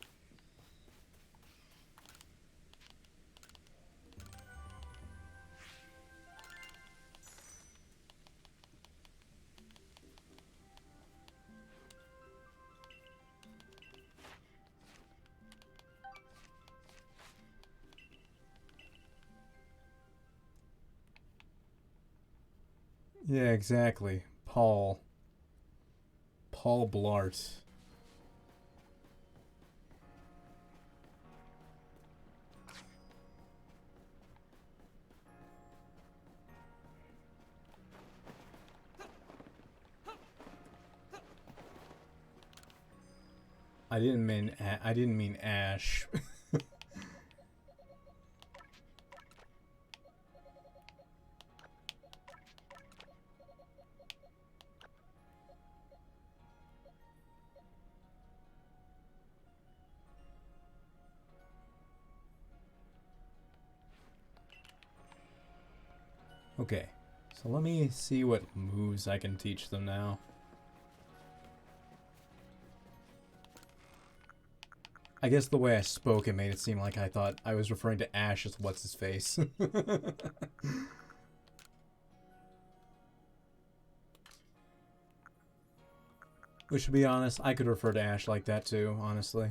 Yeah, exactly. Paul Blart. I didn't mean Ash. Okay, so let me see what moves I can teach them now. I guess the way I spoke, it made it seem like I thought I was referring to Ash as what's-his-face. Which, to be honest, I could refer to Ash like that too, honestly.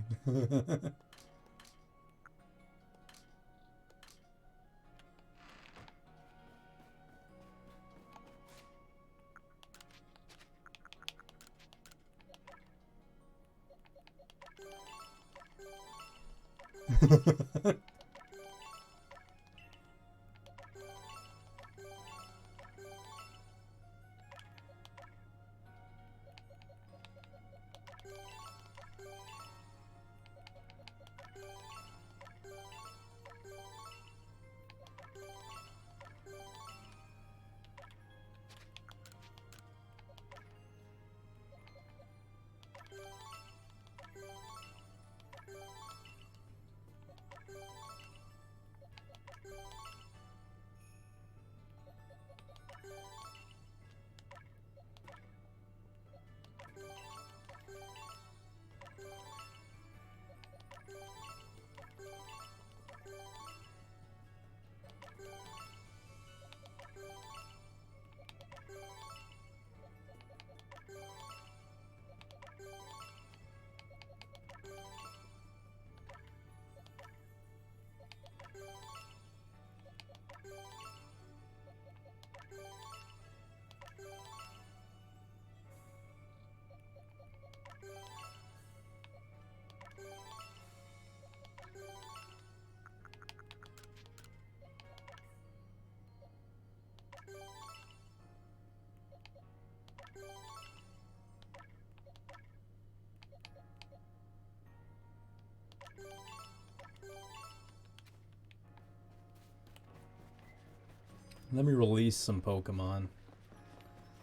Let me release some Pokemon.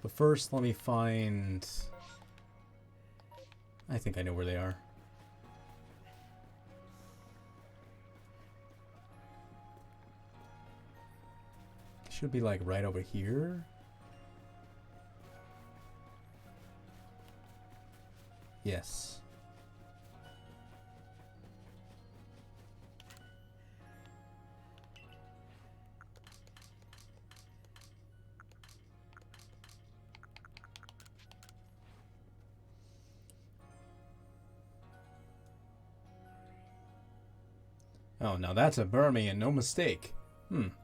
But first, let me find... I think I know where they are. Should be like right over here. Yes. Oh, now that's a Burmy and no mistake.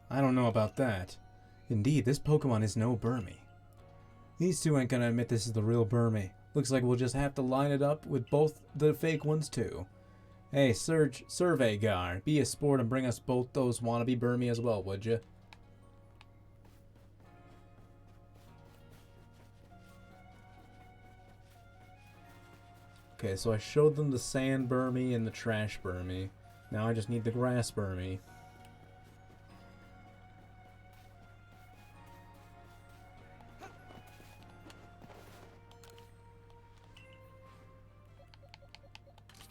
I don't know about that. Indeed, this Pokemon is no Burmy. These two ain't gonna admit this is the real Burmy. Looks like we'll just have to line it up with both the fake ones too. Hey, Survey Gar, be a sport and bring us both those wannabe Burmy as well, would ya? Okay, so I showed them the Sand Burmy and the Trash Burmy. Now I just need the Grass Burmy.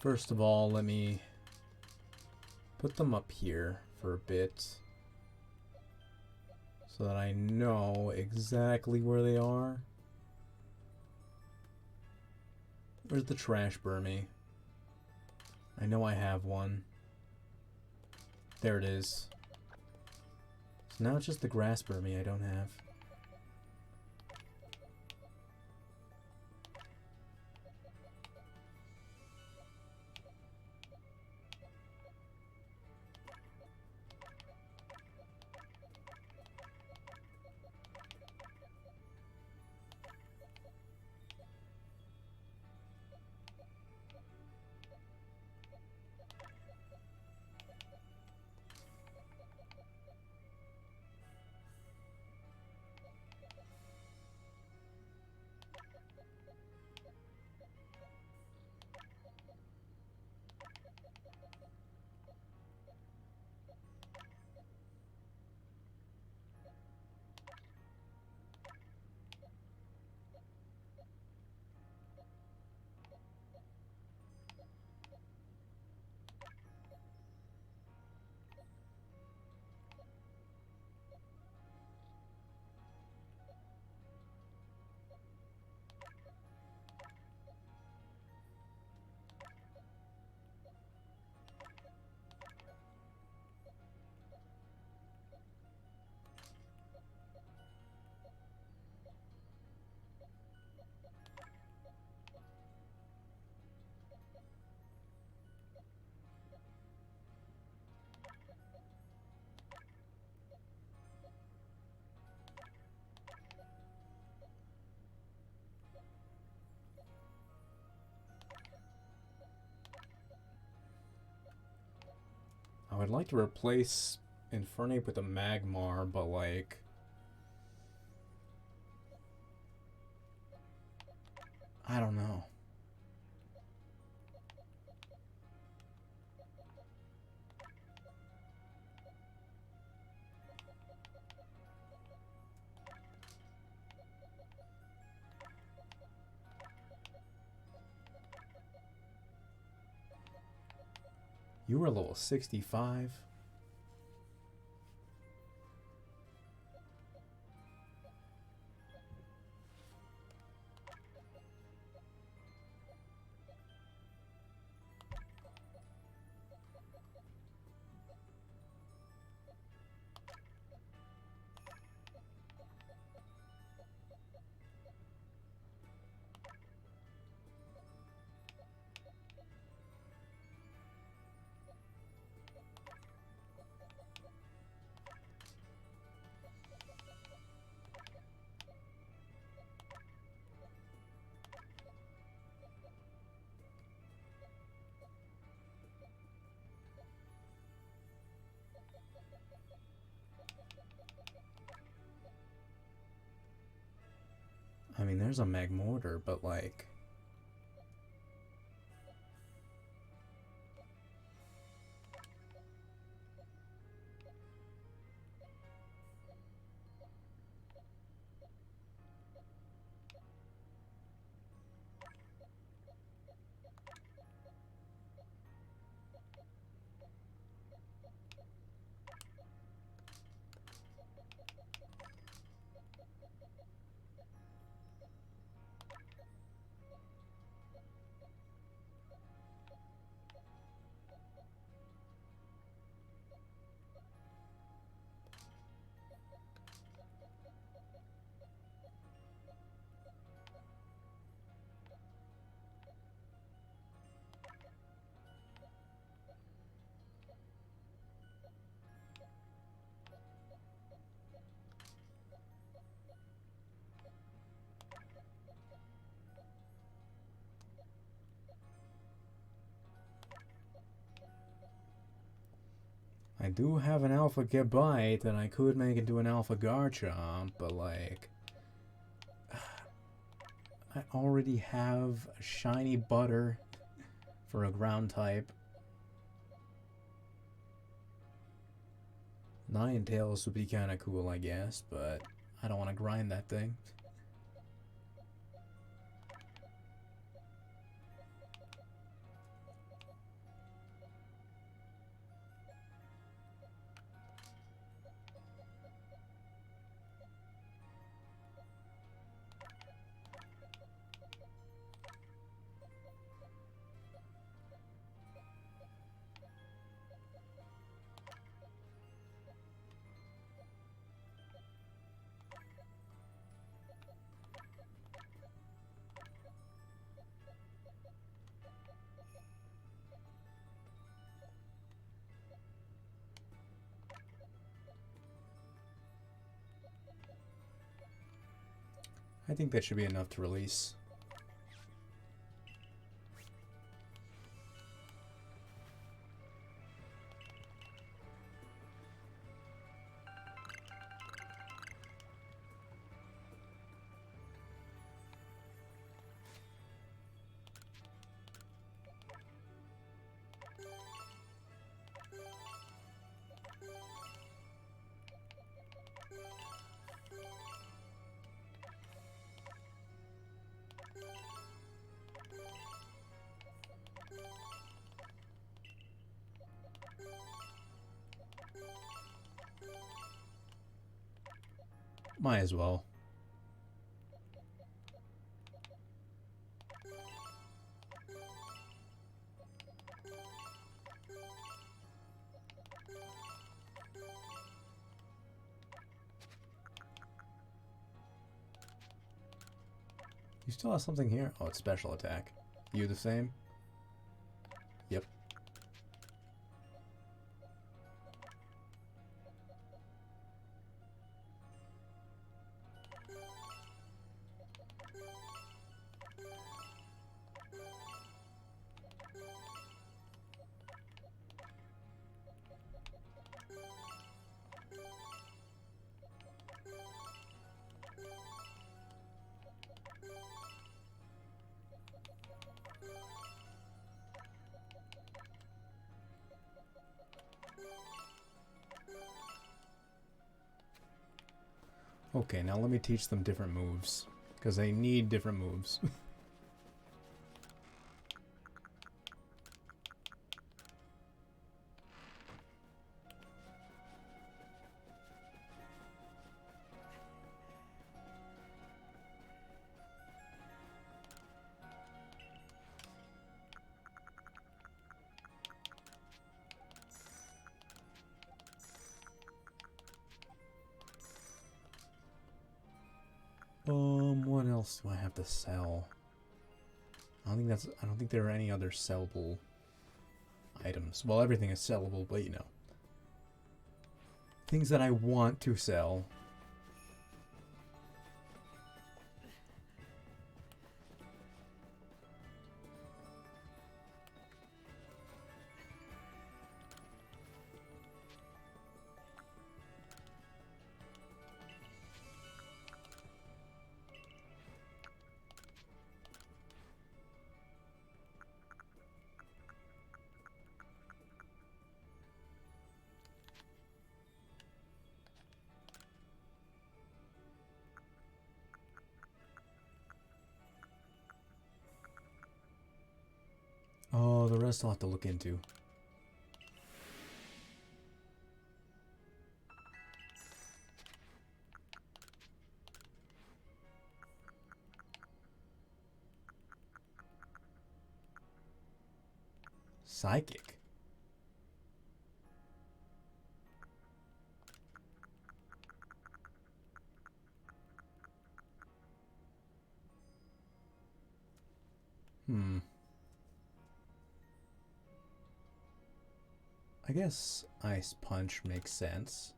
First of all, let me put them up here for a bit so that I know exactly where they are. Where's the trash Burmy? I know I have one. There it is. So now it's just the grass Burmy I don't have. I would like to replace Infernape with a Magmar, but like... I don't know. You were level 65. I mean, there's a Magmortar, but like... I do have an Alpha Gabite that I could make into an Alpha Garchomp, but like... I already have a shiny Butter for a ground type. Ninetales would be kind of cool, I guess, but I don't want to grind that thing. I think that should be enough to release. Might as well. You still have something here? Oh, it's special attack. You the same? Yep. Okay, now let me teach them different moves. Because they need different moves. What else do I have to sell? I don't think there are any other sellable items. Well, everything is sellable, but you know. Things that I want to sell. Oh, the rest I'll have to look into. Psychic? I guess Ice Punch makes sense.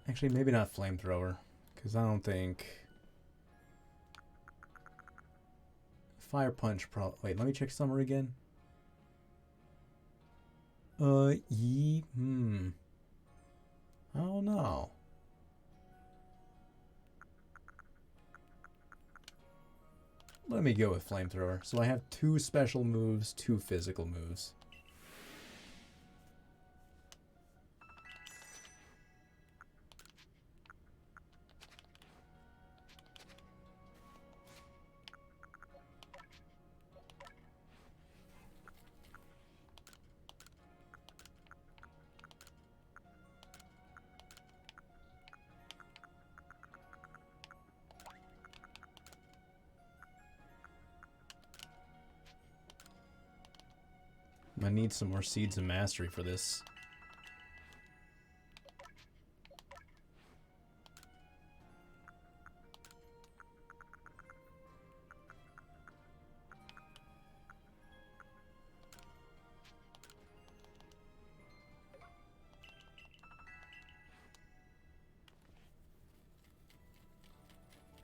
Actually, maybe not Flamethrower, because I don't think... Fire Punch Wait, let me check summary again. I don't know. Let me go with Flamethrower. So I have 2 special moves, 2 physical moves. I need some more Seeds of Mastery for this.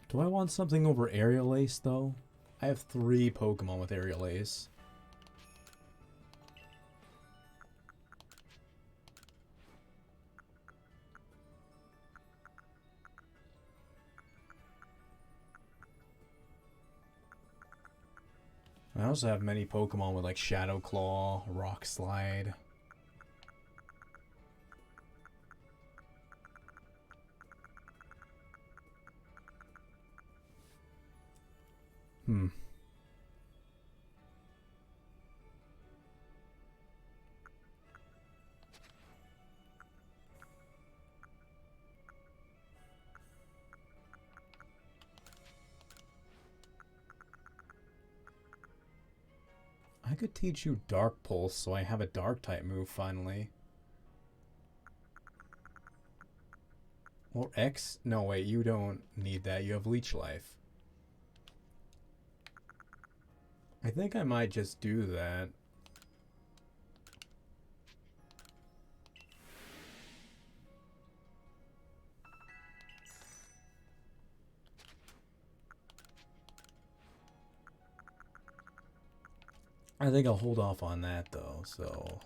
Do I want something over Aerial Ace, though? I have 3 Pokemon with Aerial Ace. I also have many Pokemon with like Shadow Claw, Rock Slide. I could teach you Dark Pulse so I have a Dark type move finally. Or X? No, wait, you don't need that. You have Leech Life. I think I might just do that. I think I'll hold off on that though, so...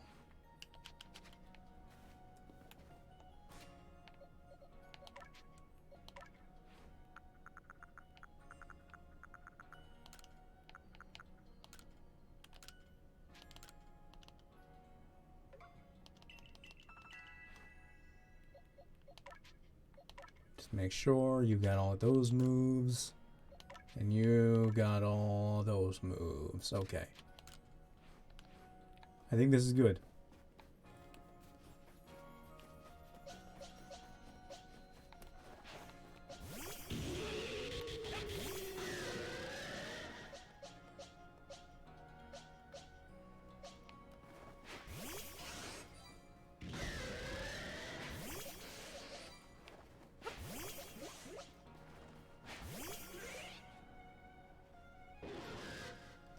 Just make sure you got all those moves. And you got all those moves. Okay. I think this is good.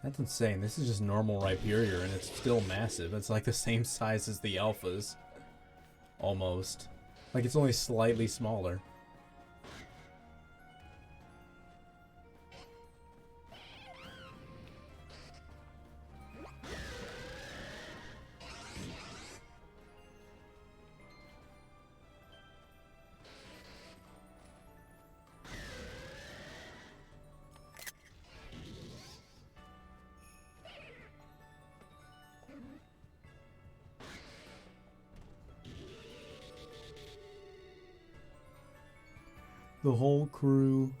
That's insane. This is just normal Rhyperior and it's still massive. It's like the same size as the alphas. Almost. Like it's only slightly smaller. The whole crew.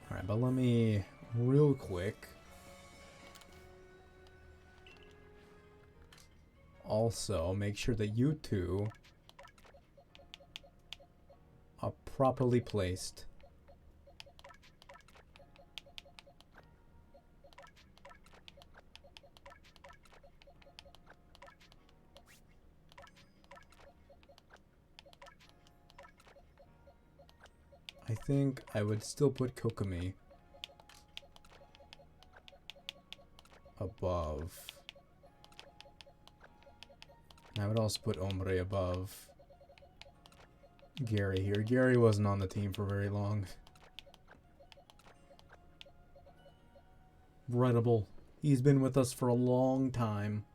Alright, but let me real quick also make sure that you two are properly placed. I think I would still put Kokomi above. I would also put Ombre above Gary here. Gary wasn't on the team for very long. Readable. He's been with us for a long time.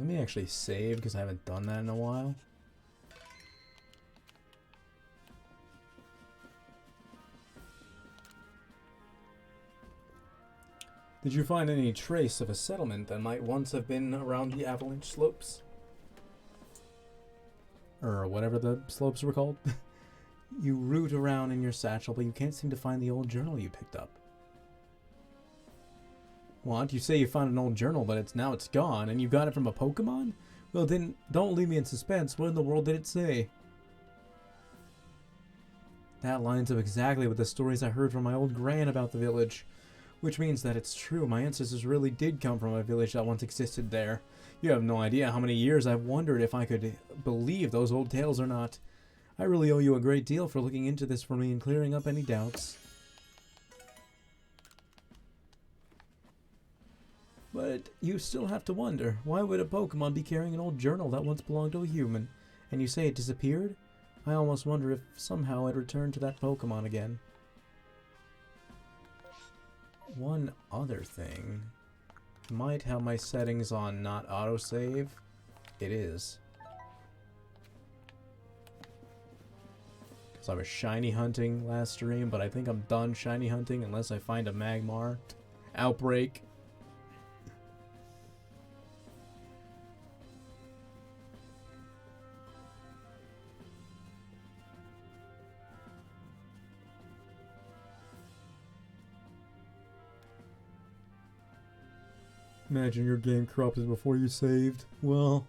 Let me actually save, because I haven't done that in a while. Did you find any trace of a settlement that might once have been around the avalanche slopes? Or whatever the slopes were called? You root around in your satchel, but you can't seem to find the old journal you picked up. What? You say you found an old journal, but it's gone, and you got it from a Pokemon? Well then, don't leave me in suspense. What in the world did it say? That lines up exactly with the stories I heard from my old gran about the village. Which means that it's true, my ancestors really did come from a village that once existed there. You have no idea how many years I've wondered if I could believe those old tales or not. I really owe you a great deal for looking into this for me and clearing up any doubts. But you still have to wonder, why would a Pokemon be carrying an old journal that once belonged to a human? And you say it disappeared? I almost wonder if somehow it returned to that Pokemon again. One other thing. Might have my settings on not autosave. It is. Because I was shiny hunting last stream, but I think I'm done shiny hunting unless I find a Magmar outbreak. Imagine your game corrupted before you saved. Well,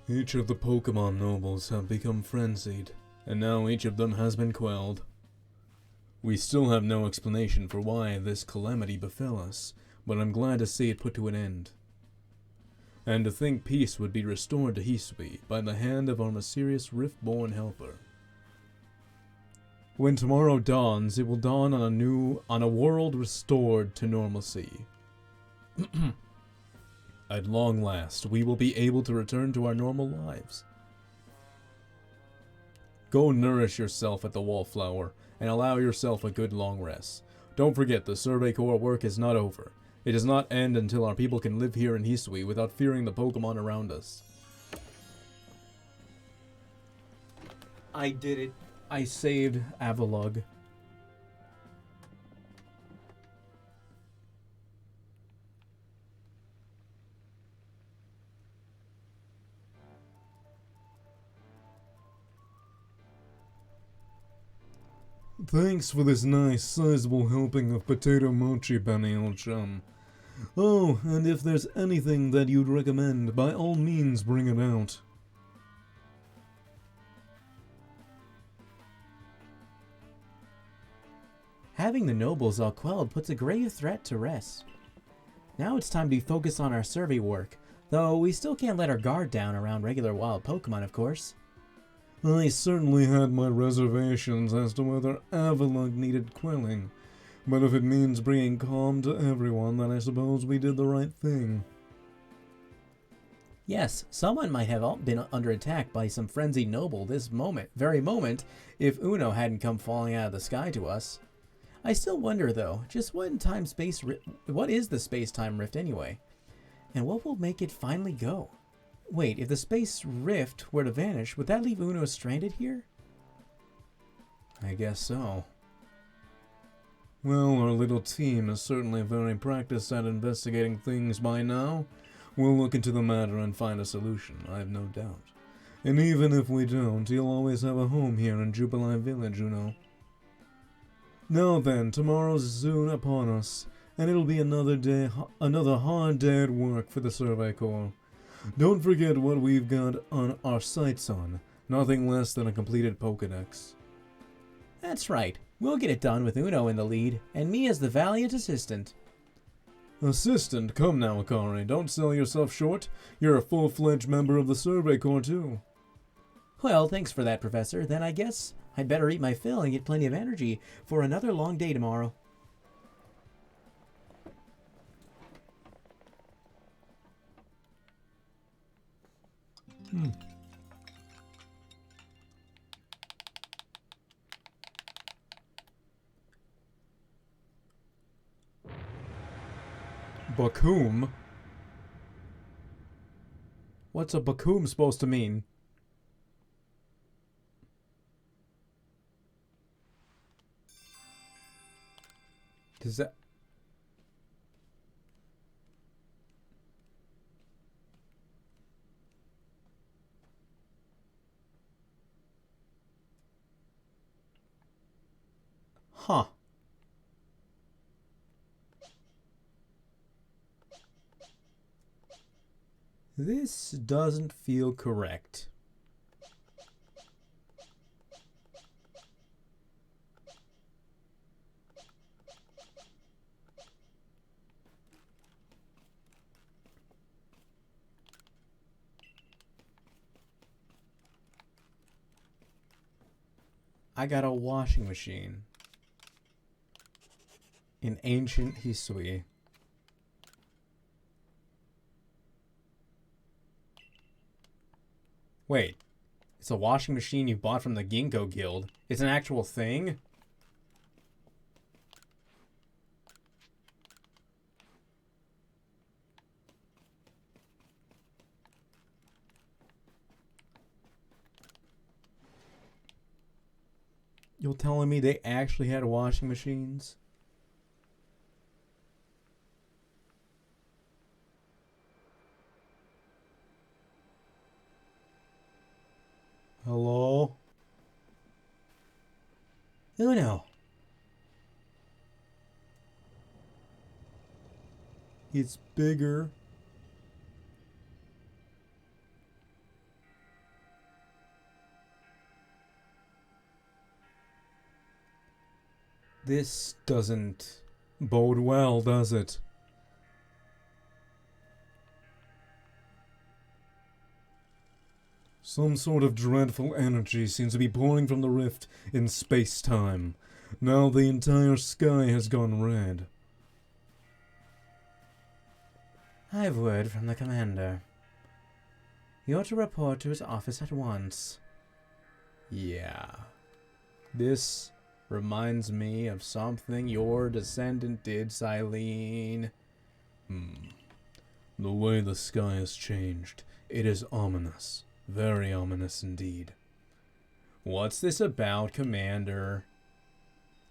each of the Pokemon nobles have become frenzied, and now each of them has been quelled. We still have no explanation for why this calamity befell us, but I'm glad to see it put to an end. And to think peace would be restored to Hisui by the hand of our mysterious Rift-born helper. When tomorrow dawns, it will dawn on a world restored to normalcy. At long last, we will be able to return to our normal lives. Go nourish yourself at the Wallflower, and allow yourself a good long rest. Don't forget, the Survey Corps work is not over. It does not end until our people can live here in Hisui without fearing the Pokemon around us. I did it. I saved Avalugg. Thanks for this nice, sizable helping of potato mochi, Benny, old chum. Oh, and if there's anything that you'd recommend, by all means bring it out. Having the nobles all quelled puts a grave threat to rest. Now it's time to be focused on our survey work, though we still can't let our guard down around regular wild Pokemon, of course. I certainly had my reservations as to whether Avalugg needed quelling, but if it means bringing calm to everyone, then I suppose we did the right thing. Yes, someone might have been under attack by some frenzied noble this very moment, if Uno hadn't come falling out of the sky to us. I still wonder, though, just what is the space-time rift anyway? And what will make it finally go? Wait, if the space rift were to vanish, would that leave Uno stranded here? I guess so. Well, our little team is certainly very practiced at investigating things by now. We'll look into the matter and find a solution, I have no doubt. And even if we don't, you'll always have a home here in Jubilee Village, Uno. Now then, tomorrow's soon upon us, and it'll be another hard day at work for the Survey Corps. Don't forget what we've got on our sights on. Nothing less than a completed Pokédex. That's right. We'll get it done with Uno in the lead, and me as the valiant assistant. Assistant? Come now, Akari. Don't sell yourself short. You're a full-fledged member of the Survey Corps, too. Well, thanks for that, Professor. Then I guess I'd better eat my fill and get plenty of energy for another long day tomorrow. Bakum? What's a Bakum supposed to mean? Does that... Huh. This doesn't feel correct. I got a washing machine in ancient history. Wait, it's a washing machine you bought from the Ginkgo Guild. It's an actual thing? You're telling me they actually had washing machines? Hello? Uno. It's bigger. This doesn't bode well, does it? Some sort of dreadful energy seems to be pouring from the rift in space-time. Now the entire sky has gone red. I've word from the commander. You're to report to his office at once. Yeah. This reminds me of something your descendant did, Silene. The way the sky has changed. It is ominous. Very ominous indeed. What's this about, Commander?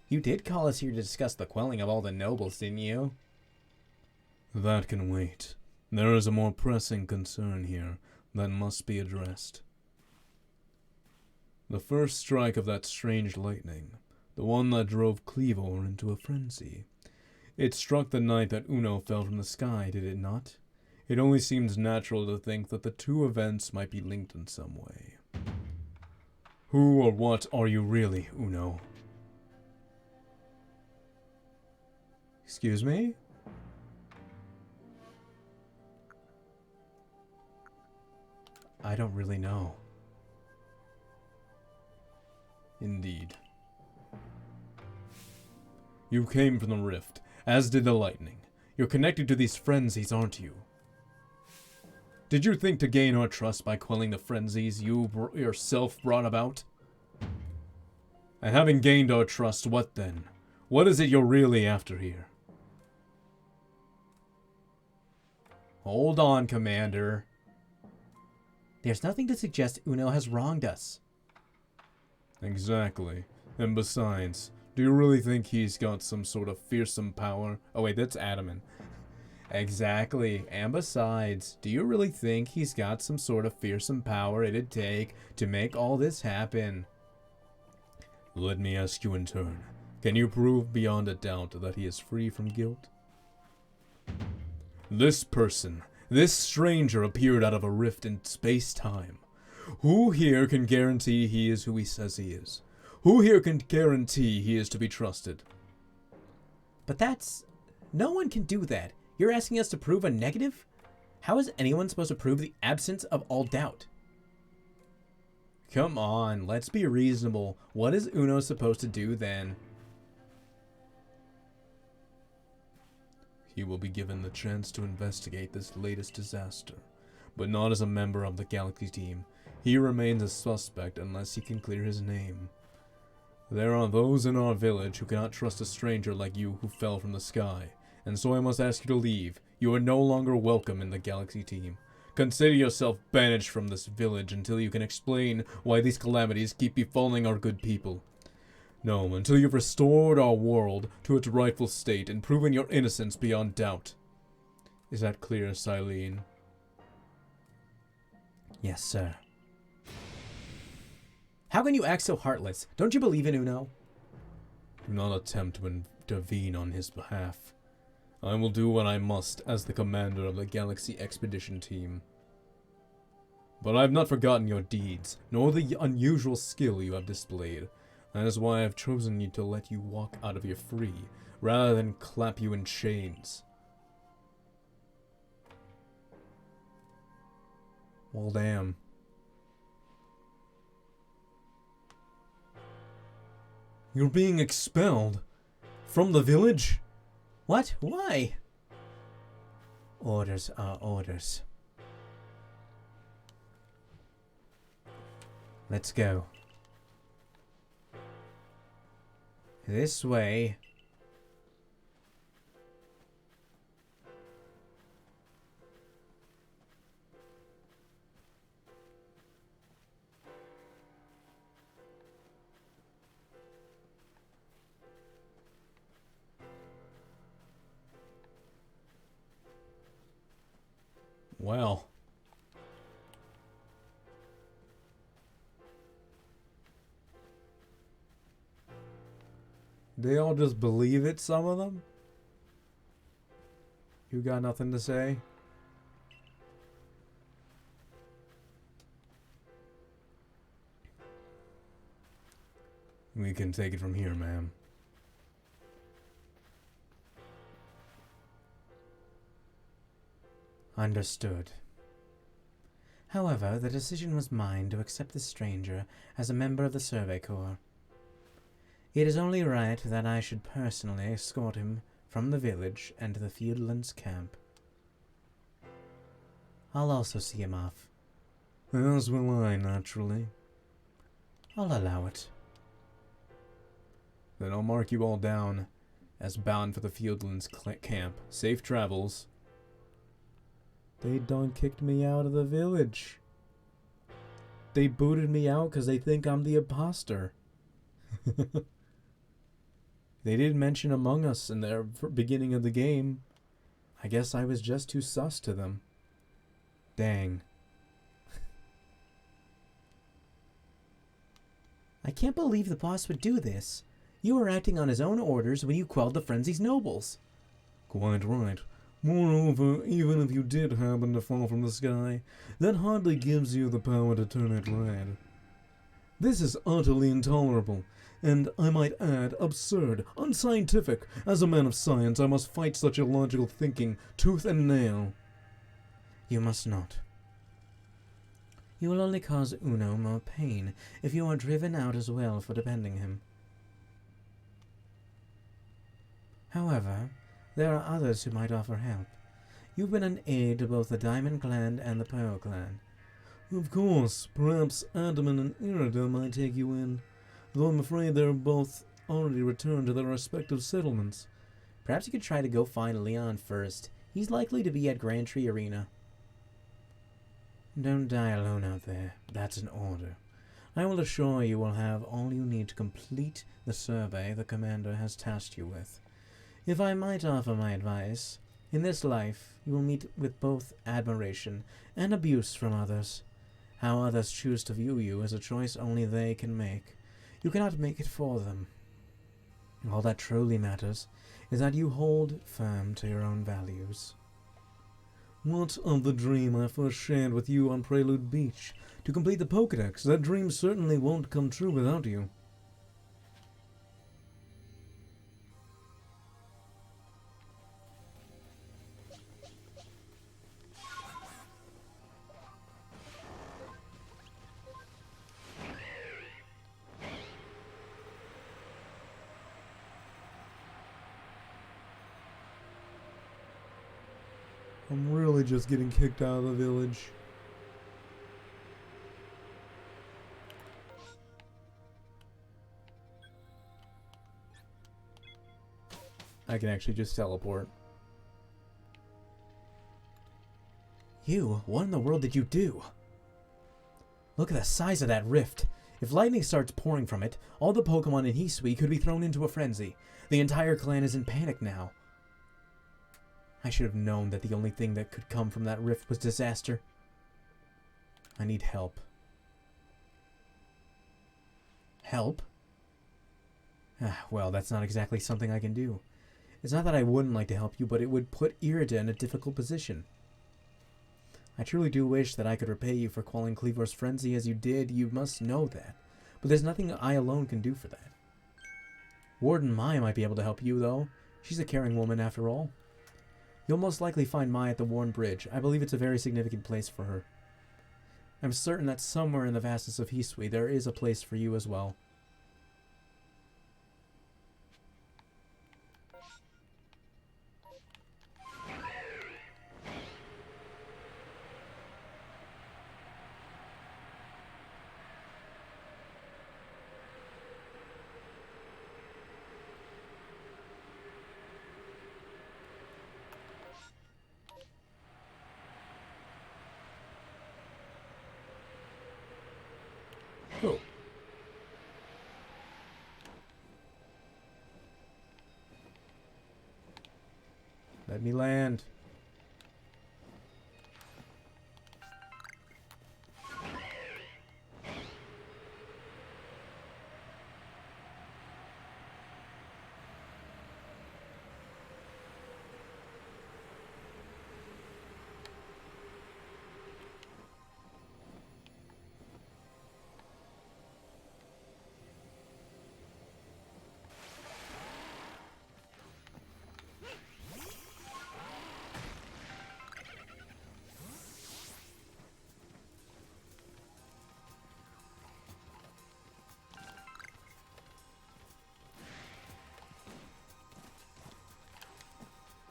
You did call us here to discuss the quelling of all the nobles, didn't you? That can wait. There is a more pressing concern here that must be addressed. The first strike of that strange lightning, the one that drove Cleavor into a frenzy. It struck the night that Uno fell from the sky, did it not? It only seems natural to think that the two events might be linked in some way. Who or what are you really, Uno? Excuse me? I don't really know. Indeed. You came from the rift, as did the lightning. You're connected to these frenzies, aren't you? Did you think to gain our trust by quelling the frenzies you yourself brought about? And having gained our trust, what then? What is it you're really after here? Hold on, Commander. There's nothing to suggest Uno has wronged us. Exactly. And besides, do you really think he's got some sort of fearsome power? Oh wait, that's Adamant. Exactly. And besides, do you really think he's got some sort of fearsome power it'd take to make all this happen? Let me ask you in turn. Can you prove beyond a doubt that he is free from guilt? This person, this stranger appeared out of a rift in space-time. Who here can guarantee he is who he says he is? Who here can guarantee he is to be trusted? But that's... No one can do that. You're asking us to prove a negative? How is anyone supposed to prove the absence of all doubt? Come on, let's be reasonable. What is Uno supposed to do then? He will be given the chance to investigate this latest disaster, but not as a member of the Galaxy team. He remains a suspect unless he can clear his name. There are those in our village who cannot trust a stranger like you who fell from the sky, and so I must ask you to leave. You are no longer welcome in the Galaxy team. Consider yourself banished from this village until you can explain why these calamities keep befalling our good people. No, until you've restored our world to its rightful state and proven your innocence beyond doubt. Is that clear, Silene? Yes, sir. How can you act so heartless? Don't you believe in Uno? Do not attempt to intervene on his behalf. I will do what I must as the commander of the Galaxy Expedition Team. But I have not forgotten your deeds, nor the unusual skill you have displayed. That is why I have chosen you to let you walk out of here free, rather than clap you in chains. Well, damn. You're being expelled from the village? What? Why? Orders are orders. Let's go. This way. Well. They all just believe it, some of them? You got nothing to say? We can take it from here, ma'am. Understood. However, the decision was mine to accept this stranger as a member of the Survey Corps. It is only right that I should personally escort him from the village and to the Fieldlands camp. I'll also see him off. As will I, naturally. I'll allow it. Then I'll mark you all down as bound for the Fieldlands camp. Safe travels. They done kicked me out of the village. They booted me out because they think I'm the imposter. They did mention Among Us in the beginning of the game. I guess I was just too sus to them. Dang. I can't believe the boss would do this. You were acting on his own orders when you quelled the Frenzy's nobles. Quite right. Moreover, even if you did happen to fall from the sky, that hardly gives you the power to turn it red. This is utterly intolerable, and I might add, absurd, unscientific. As a man of science, I must fight such illogical thinking, tooth and nail. You must not. You will only cause Uno more pain if you are driven out as well for defending him. However, there are others who might offer help. You've been an aid to both the Diamond Clan and the Pearl Clan. Of course, perhaps Adaman and Irida might take you in, though I'm afraid they're both already returned to their respective settlements. Perhaps you could try to go find Leon first. He's likely to be at Grand Tree Arena. Don't die alone out there. That's an order. I will assure you will have all you need to complete the survey the commander has tasked you with. If I might offer my advice, in this life you will meet with both admiration and abuse from others. How others choose to view you is a choice only they can make. You cannot make it for them. All that truly matters is that you hold firm to your own values. What of the dream I first shared with you on Prelude Beach? To complete the Pokédex, that dream certainly won't come true without you. I'm really just getting kicked out of the village. I can actually just teleport. You? What in the world did you do? Look at the size of that rift. If lightning starts pouring from it, all the Pokemon in Hisui could be thrown into a frenzy. The entire clan is in panic now. I should have known that the only thing that could come from that rift was disaster. I need help. Help? Well, that's not exactly something I can do. It's not that I wouldn't like to help you, but it would put Irida in a difficult position. I truly do wish that I could repay you for quelling Kleavor's frenzy as you did, you must know that. But there's nothing I alone can do for that. Warden Mai might be able to help you, though. She's a caring woman, after all. You'll most likely find Mai at the Worn Bridge. I believe it's a very significant place for her. I'm certain that somewhere in the vastness of Hisui there is a place for you as well. Oh. Let me land.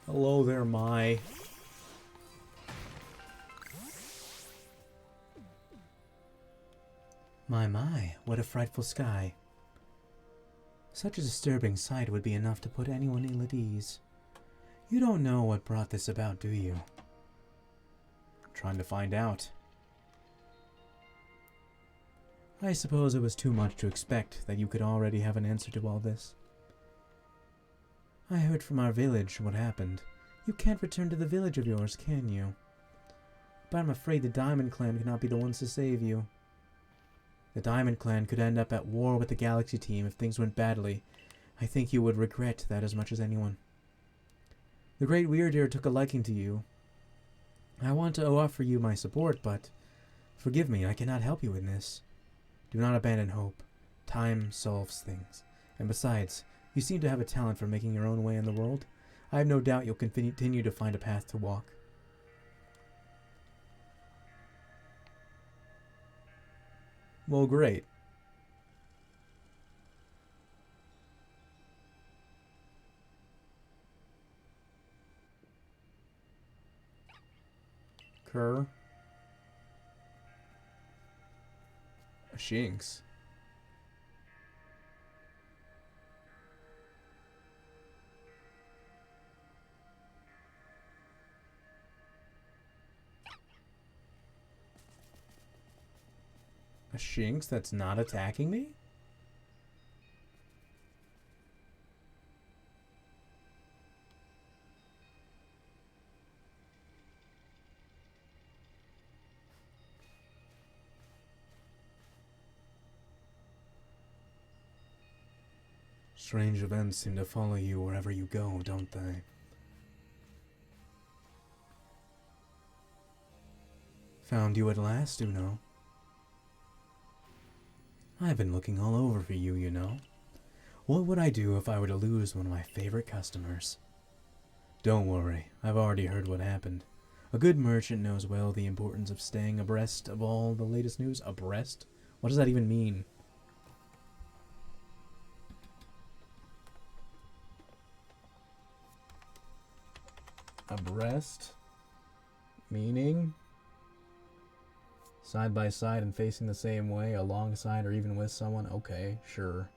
Hello there, Mai. My, what a frightful sky. Such a disturbing sight would be enough to put anyone ill at ease. You don't know what brought this about, do you? I'm trying to find out. I suppose it was too much to expect that you could already have an answer to all this. I heard from our village what happened. You can't return to the village of yours, can you? But I'm afraid the Diamond Clan cannot be the ones to save you. The Diamond Clan could end up at war with the Galaxy Team if things went badly. I think you would regret that as much as anyone. The Great Weirdeer took a liking to you. I want to offer you my support, but forgive me, I cannot help you in this. Do not abandon hope. Time solves things. And besides, you seem to have a talent for making your own way in the world. I have no doubt you'll continue to find a path to walk. Well, great. Kerr. A Shinx. A Shinx that's not attacking me? Strange events seem to follow you wherever you go, don't they? Found you at last, Uno. I've been looking all over for you, you know. What would I do if I were to lose one of my favorite customers? Don't worry, I've already heard what happened. A good merchant knows well the importance of staying abreast of all the latest news. Abreast? What does that even mean? Abreast? Meaning? Side by side and facing the same way, alongside or even with someone? Okay, sure.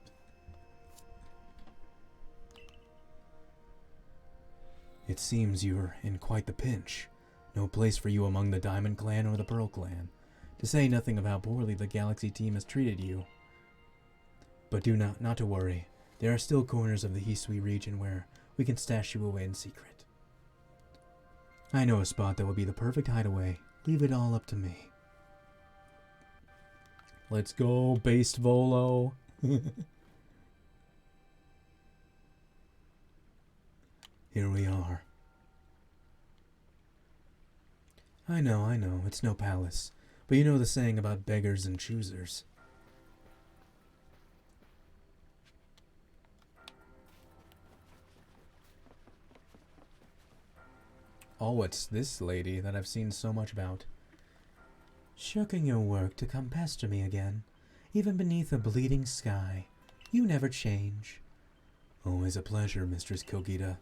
It seems you're in quite the pinch. No place for you among the Diamond Clan or the Pearl Clan, to say nothing of how poorly the Galaxy team has treated you. But do not to worry. There are still corners of the Hisui region where we can stash you away in secret. I know a spot that will be the perfect hideaway. Leave it all up to me. Let's go, based Volo. Here we are. I know, it's no palace. But you know the saying about beggars and choosers. Oh, it's this lady that I've seen so much about. Shirking your work to come pester me again, even beneath a bleeding sky. You never change. Always a pleasure, Mistress Kogita.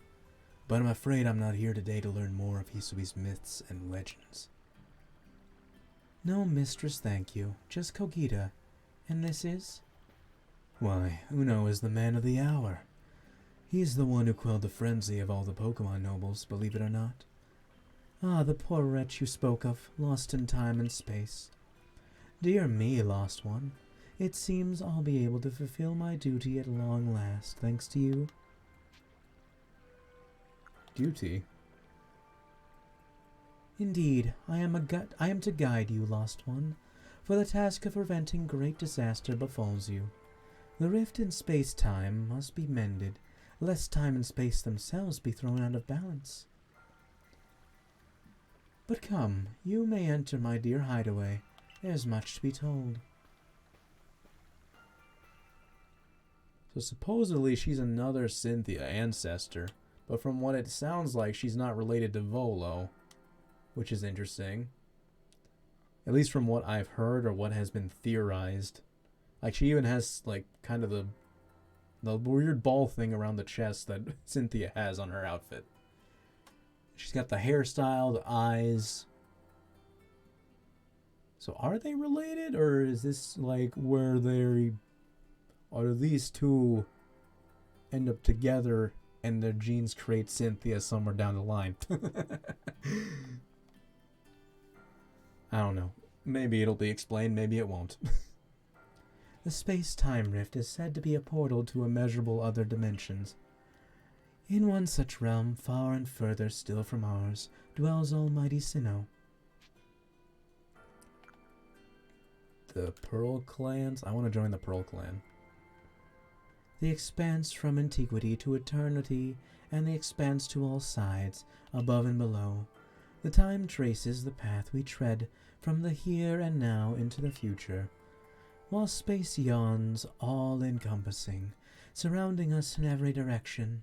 But I'm afraid I'm not here today to learn more of Hisui's myths and legends. No, mistress, thank you. Just Kogita. And this is? Why, Uno is the man of the hour. He's the one who quelled the frenzy of all the Pokémon nobles, believe it or not. Ah, the poor wretch you spoke of, lost in time and space. Dear me, lost one. It seems I'll be able to fulfill my duty at long last, thanks to you. Duty? Indeed, I am to guide you, lost one, for the task of preventing great disaster befalls you. The rift in space-time must be mended, lest time and space themselves be thrown out of balance. But come, you may enter my dear hideaway. There's much to be told. So supposedly she's another Cynthia ancestor, but from what it sounds like, she's not related to Volo, which is interesting. At least from what I've heard or what has been theorized. Like, she even has, like, kind of the weird ball thing around the chest that Cynthia has on her outfit. She's got the hairstyle, the eyes. So are they related, or is this, like, where or these two end up together and their genes create Cynthia somewhere down the line? I don't know. Maybe it'll be explained, maybe it won't. The space-time rift is said to be a portal to immeasurable other dimensions. In one such realm, far and further still from ours, dwells almighty Sinnoh. The Pearl Clans? I want to join the Pearl Clan. The expanse from antiquity to eternity, and the expanse to all sides, above and below. The time traces the path we tread from the here and now into the future, while space yawns all-encompassing, surrounding us in every direction.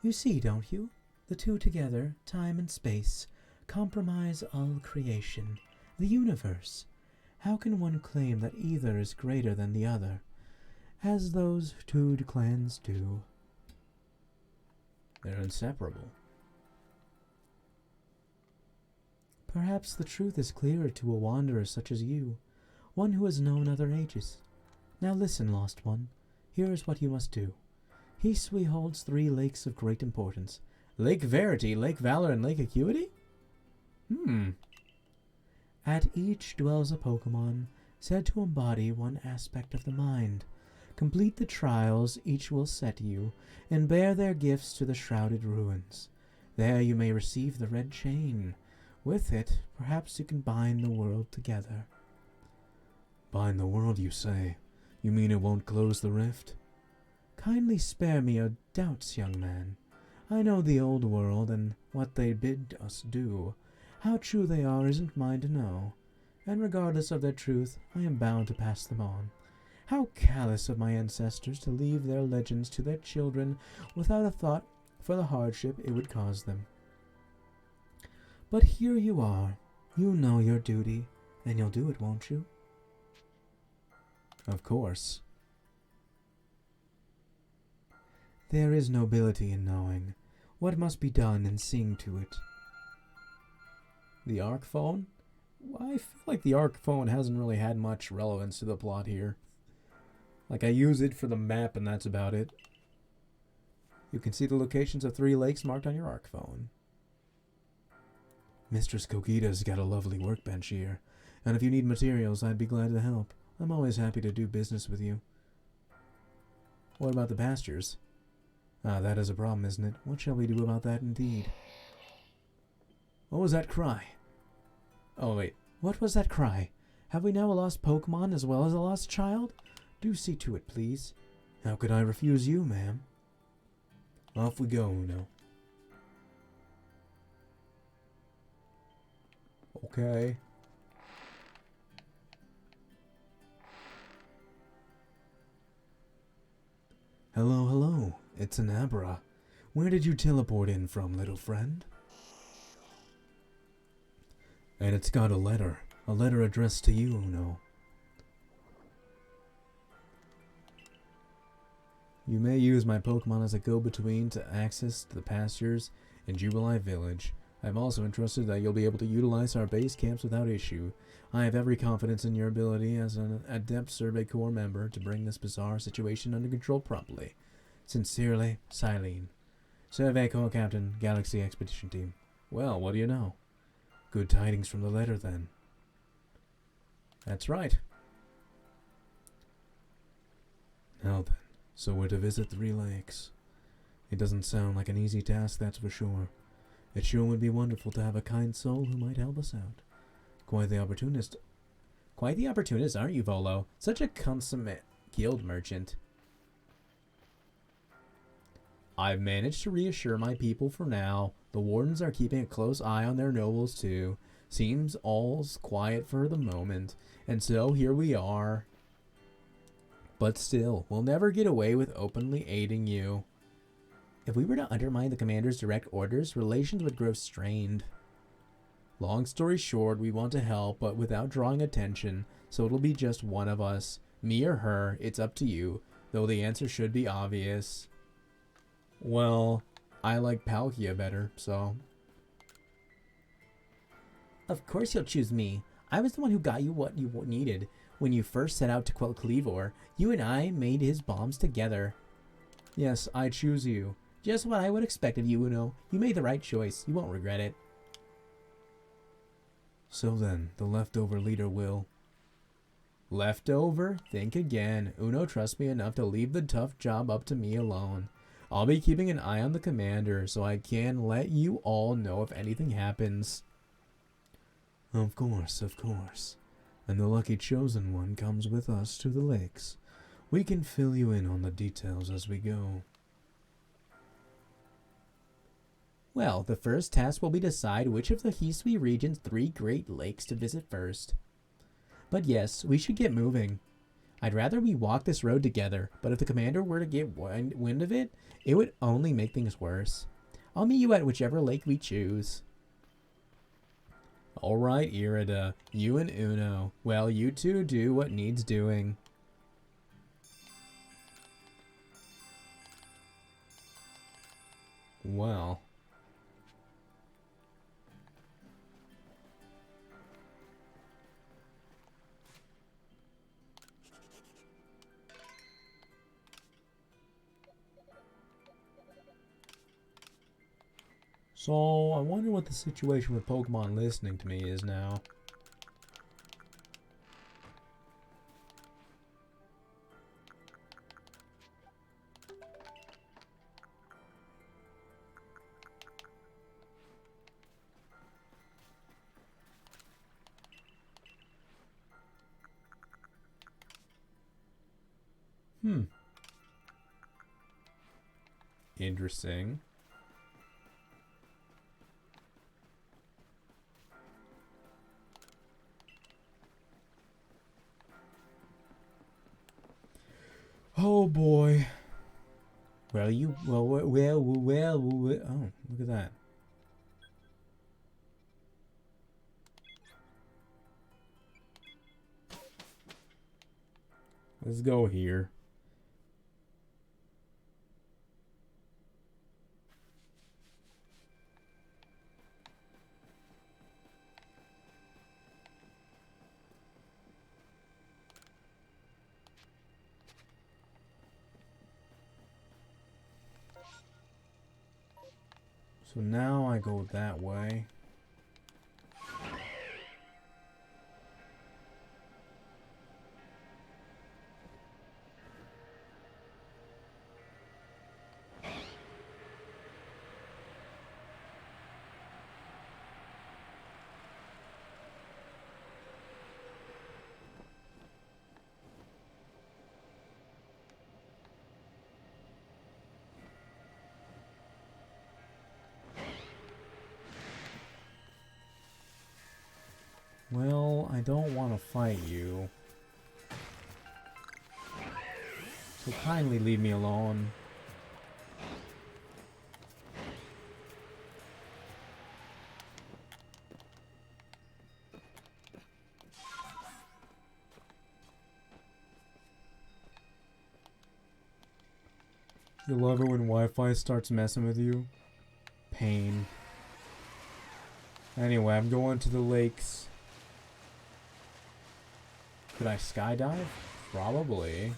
You see, don't you? The two together, time and space, comprise all creation, the universe. How can one claim that either is greater than the other, as those two clans do? They're inseparable. Perhaps the truth is clearer to a wanderer such as you, one who has known other ages. Now listen, lost one. Here is what you must do. Hisui holds 3 lakes of great importance. Lake Verity, Lake Valor, and Lake Acuity? At each dwells a Pokémon said to embody one aspect of the mind. Complete the trials each will set you, and bear their gifts to the shrouded ruins. There you may receive the red chain. With it, perhaps you can bind the world together. Bind the world, you say? You mean it won't close the rift? Kindly spare me your doubts, young man. I know the old world and what they bid us do. How true they are isn't mine to know, and regardless of their truth, I am bound to pass them on. How callous of my ancestors to leave their legends to their children without a thought for the hardship it would cause them. But here you are. You know your duty, and you'll do it, won't you? Of course. There is nobility in knowing what must be done and seeing to it. The Arc Phone? Well, I feel like the Arc Phone hasn't really had much relevance to the plot here. Like, I use it for the map and that's about it. You can see the locations of 3 lakes marked on your Arc Phone. Mistress Kogita's got a lovely workbench here, and if you need materials, I'd be glad to help. I'm always happy to do business with you. What about the pastures? Ah, that is a problem, isn't it? What shall we do about that indeed? What was that cry? Oh, wait. What was that cry? Have we now a lost Pokemon as well as a lost child? Do see to it, please. How could I refuse you, ma'am? Off we go, Uno. Okay. Hello, hello. It's an Abra. Where did you teleport in from, little friend? And it's got a letter addressed to you, Uno. You may use my Pokemon as a go-between to access the pastures in Jubilee Village. I'm also entrusted that you'll be able to utilize our base camps without issue. I have every confidence in your ability as an adept Survey Corps member to bring this bizarre situation under control promptly. Sincerely, Silene. Survey Corps Captain, Galaxy Expedition Team. Well, what do you know? Good tidings from the letter, then. That's right. Now then, so we're to visit 3 lakes. It doesn't sound like an easy task, that's for sure. It sure would be wonderful to have a kind soul who might help us out. Quite the opportunist. Quite the opportunist, aren't you, Volo? Such a consummate guild merchant. I've managed to reassure my people for now. The wardens are keeping a close eye on their nobles too. Seems all's quiet for the moment. And so here we are. But still, we'll never get away with openly aiding you. If we were to undermine the commander's direct orders, relations would grow strained. Long story short, we want to help, but without drawing attention, so it'll be just one of us. Me or her, it's up to you, though the answer should be obvious. Well, I like Palkia better, so... Of course you'll choose me. I was the one who got you what you needed. When you first set out to quell Cleavor, you and I made his bombs together. Yes, I choose you. Just what I would expect of you, Uno. You made the right choice. You won't regret it. So then, the leftover leader will... Leftover? Think again. Uno trusts me enough to leave the tough job up to me alone. I'll be keeping an eye on the commander, so I can let you all know if anything happens. Of course, of course. And the lucky chosen one comes with us to the lakes. We can fill you in on the details as we go. Well, the first task will be to decide which of the Hisui region's 3 Great Lakes to visit first. But yes, we should get moving. I'd rather we walk this road together, but if the commander were to get wind of it, it would only make things worse. I'll meet you at whichever lake we choose. Alright, Irida, you and Uno. Well, you two do what needs doing. Well... So, I wonder what the situation with Pokemon listening to me is now. Interesting. Oh boy. Well, oh, look at that. Let's go here. So now I go that way. don't want to fight you. So kindly leave me alone. You love it when Wi-Fi starts messing with you? Pain. Anyway, I'm going to the lakes. Could I skydive? Probably.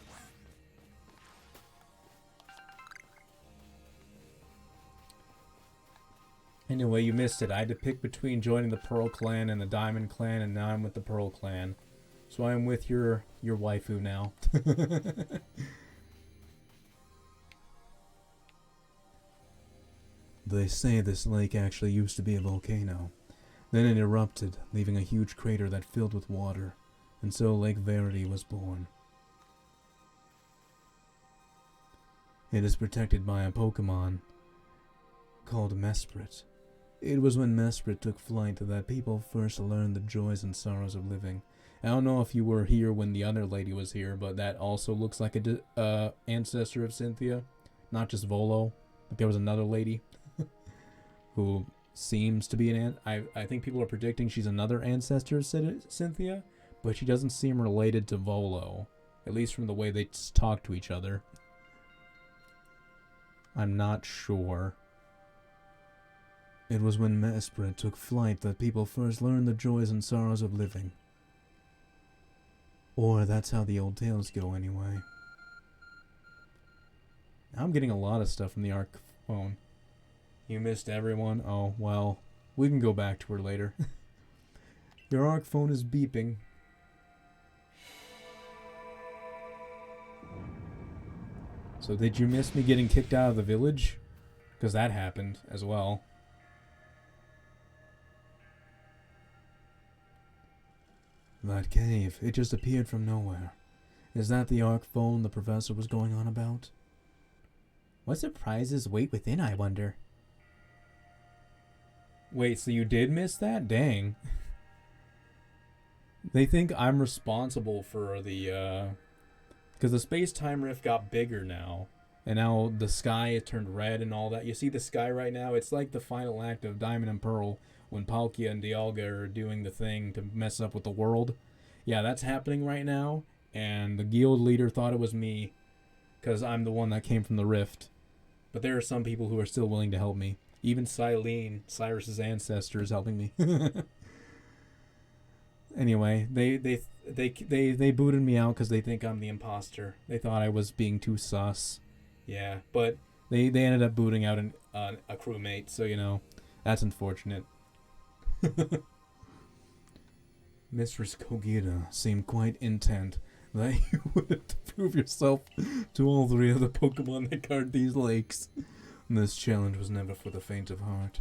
Anyway, you missed it. I had to pick between joining the Pearl Clan and the Diamond Clan, and now I'm with the Pearl Clan. So I'm with your waifu now. They say this lake actually used to be a volcano. Then it erupted, leaving a huge crater that filled with water, and so Lake Verity was born. It is protected by a Pokémon called Mespritz. It was when Mespritz took flight that people first learned the joys and sorrows of living. I don't know if you were here when the other lady was here, but that also looks like a ancestor of Cynthia, not just Volo. Like there was another lady who seems to be an I think people are predicting she's another ancestor of Cynthia, but she doesn't seem related to Volo, at least from the way they talk to each other. I'm not sure. It was when Mespritz took flight that people first learned the joys and sorrows of living. Or that's how the old tales go anyway. Now I'm getting a lot of stuff from the Arc phone. You missed everyone? Oh, well, we can go back to her later. Your Arc phone is beeping. So did you miss me getting kicked out of the village? Because that happened as well. That cave, it just appeared from nowhere. Is that the Arc phone the professor was going on about? What surprises wait within, I wonder? Wait, so you did miss that? Dang. They think I'm responsible for the, because the space-time rift got bigger now. And now the sky has turned red and all that. You see the sky right now? It's like the final act of Diamond and Pearl when Palkia and Dialga are doing the thing to mess up with the world. Yeah, that's happening right now. And the guild leader thought it was me because I'm the one that came from the rift. But there are some people who are still willing to help me. Even Silene, Cyrus's ancestor, is helping me. Anyway, they booted me out because they think I'm the imposter. They thought I was being too sus. Yeah, but they ended up booting out a crewmate, so you know, that's unfortunate. Mistress Kogita seemed quite intent that you would prove yourself to all three of the Pokemon that guard these lakes. This challenge was never for the faint of heart.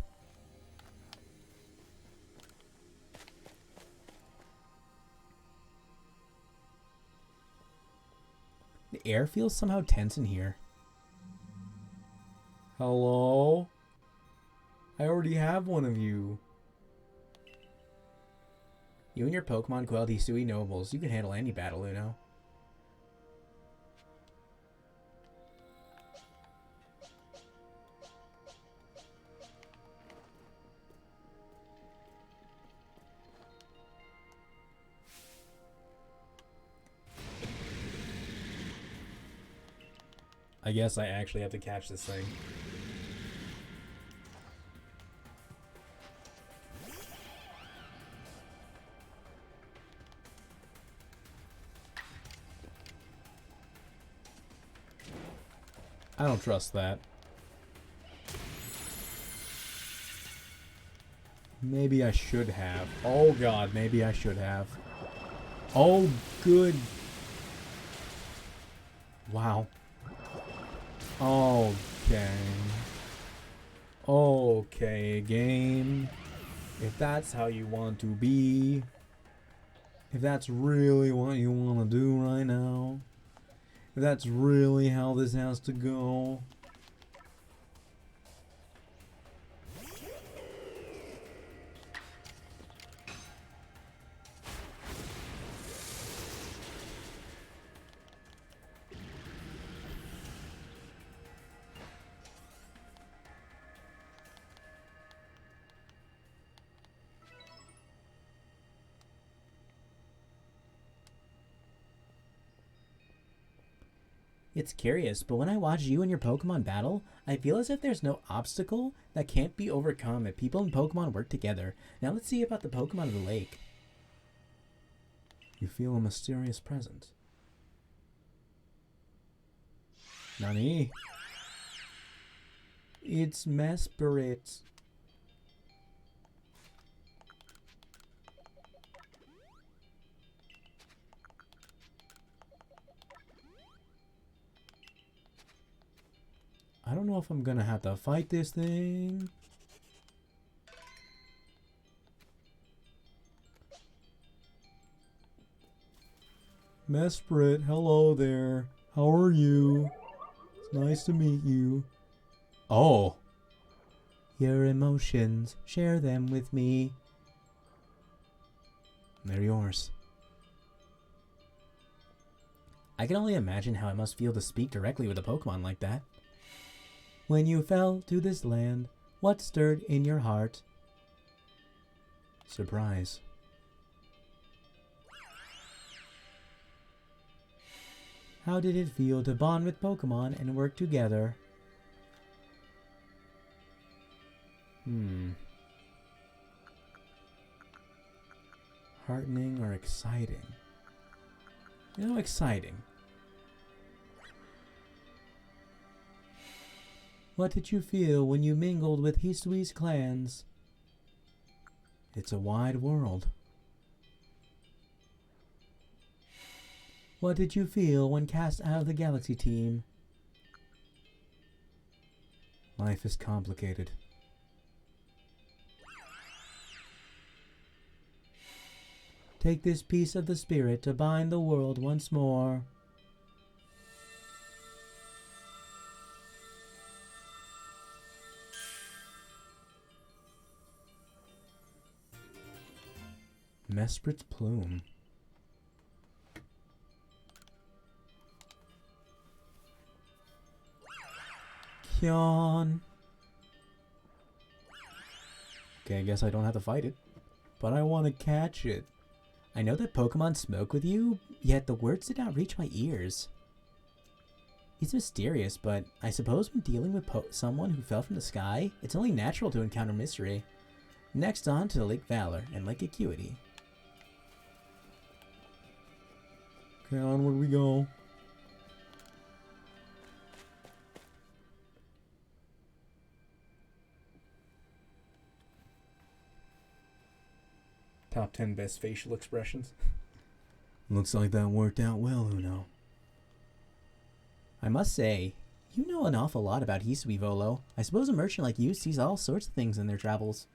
The air feels somehow tense in here. Hello? I already have one of you. You and your Pokemon quelled Hisui nobles. You can handle any battle, Uno. I guess I actually have to catch this thing. I don't trust that. Maybe I should have. Oh god, maybe I should have. Oh, good. Wow. Okay. Okay, game. If that's how you want to be. If that's really what you want to do right now. If that's really how this has to go. It's curious, but when I watch you and your Pokemon battle, I feel as if there's no obstacle that can't be overcome if people in Pokemon work together. Now let's see about the Pokemon of the lake. You feel a mysterious presence. Nani? It's Mespritz. I don't know if I'm gonna have to fight this thing. Mesprit, hello there. How are you? It's nice to meet you. Oh. Your emotions, share them with me. They're yours. I can only imagine how it must feel to speak directly with a Pokemon like that. When you fell to this land, what stirred in your heart? Surprise. How did it feel to bond with Pokemon and work together? Heartening or exciting? You know, exciting. What did you feel when you mingled with Hisui's clans? It's a wide world. What did you feel when cast out of the Galaxy team? Life is complicated. Take this piece of the spirit to bind the world once more. Mespritz Plume. Kyon. Okay, I guess I don't have to fight it. But I want to catch it. I know that Pokemon smoke with you, yet the words did not reach my ears. It's mysterious, but I suppose when dealing with someone who fell from the sky, it's only natural to encounter mystery. Next on to Lake Valor and Lake Acuity. Okay, onward we go. Top 10 best facial expressions. Looks like that worked out well, Uno. I must say, you know an awful lot about Hisui, Volo. I suppose a merchant like you sees all sorts of things in their travels.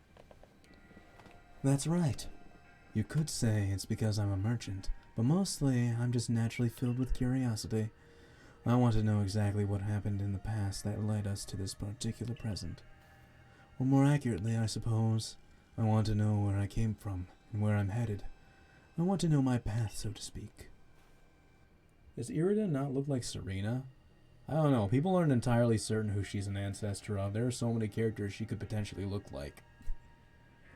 That's right. You could say it's because I'm a merchant, but mostly I'm just naturally filled with curiosity. I want to know exactly what happened in the past that led us to this particular present. Or more accurately, I suppose, I want to know where I came from and where I'm headed. I want to know my path, so to speak. Does Irida not look like Serena? I don't know. People aren't entirely certain who she's an ancestor of. There are so many characters she could potentially look like.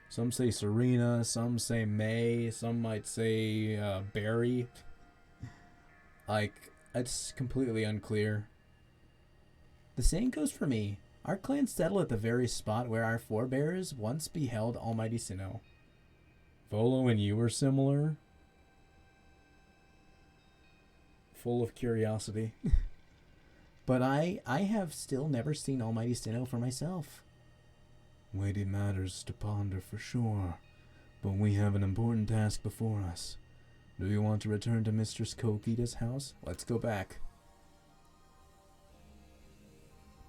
Some say Serena, some say May, some might say Barry. Like, it's completely unclear. The same goes for me. Our clan settled at the very spot where our forebears once beheld Almighty Sinnoh. Volo and you were similar? Full of curiosity. But I have still never seen Almighty Sinnoh for myself. Weighty matters to ponder for sure, but we have an important task before us. Do you want to return to Mistress Kokita's house? Let's go back.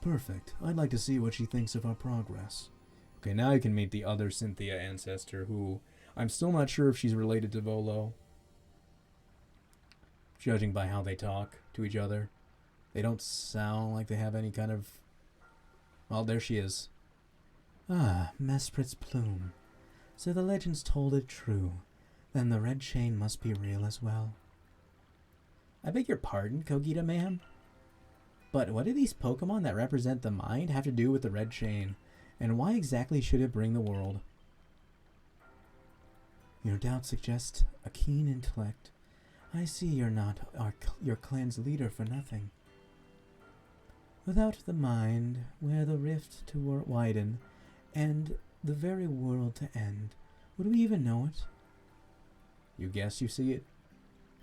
Perfect. I'd like to see what she thinks of our progress. Okay, now you can meet the other Cynthia ancestor, who I'm still not sure if she's related to Volo. Judging by how they talk to each other. They don't sound like they have any kind of... Well, there she is. Ah, Mespritz Plume. So the legends told it true. Then the red chain must be real as well. I beg your pardon, Kogita ma'am? But what do these Pokemon that represent the mind have to do with the red chain? And why exactly should it bring the world? Your doubt suggests a keen intellect. I see you're not your clan's leader for nothing. Without the mind, where the rift to widen, and the very world to end, would we even know it? You guess you see it?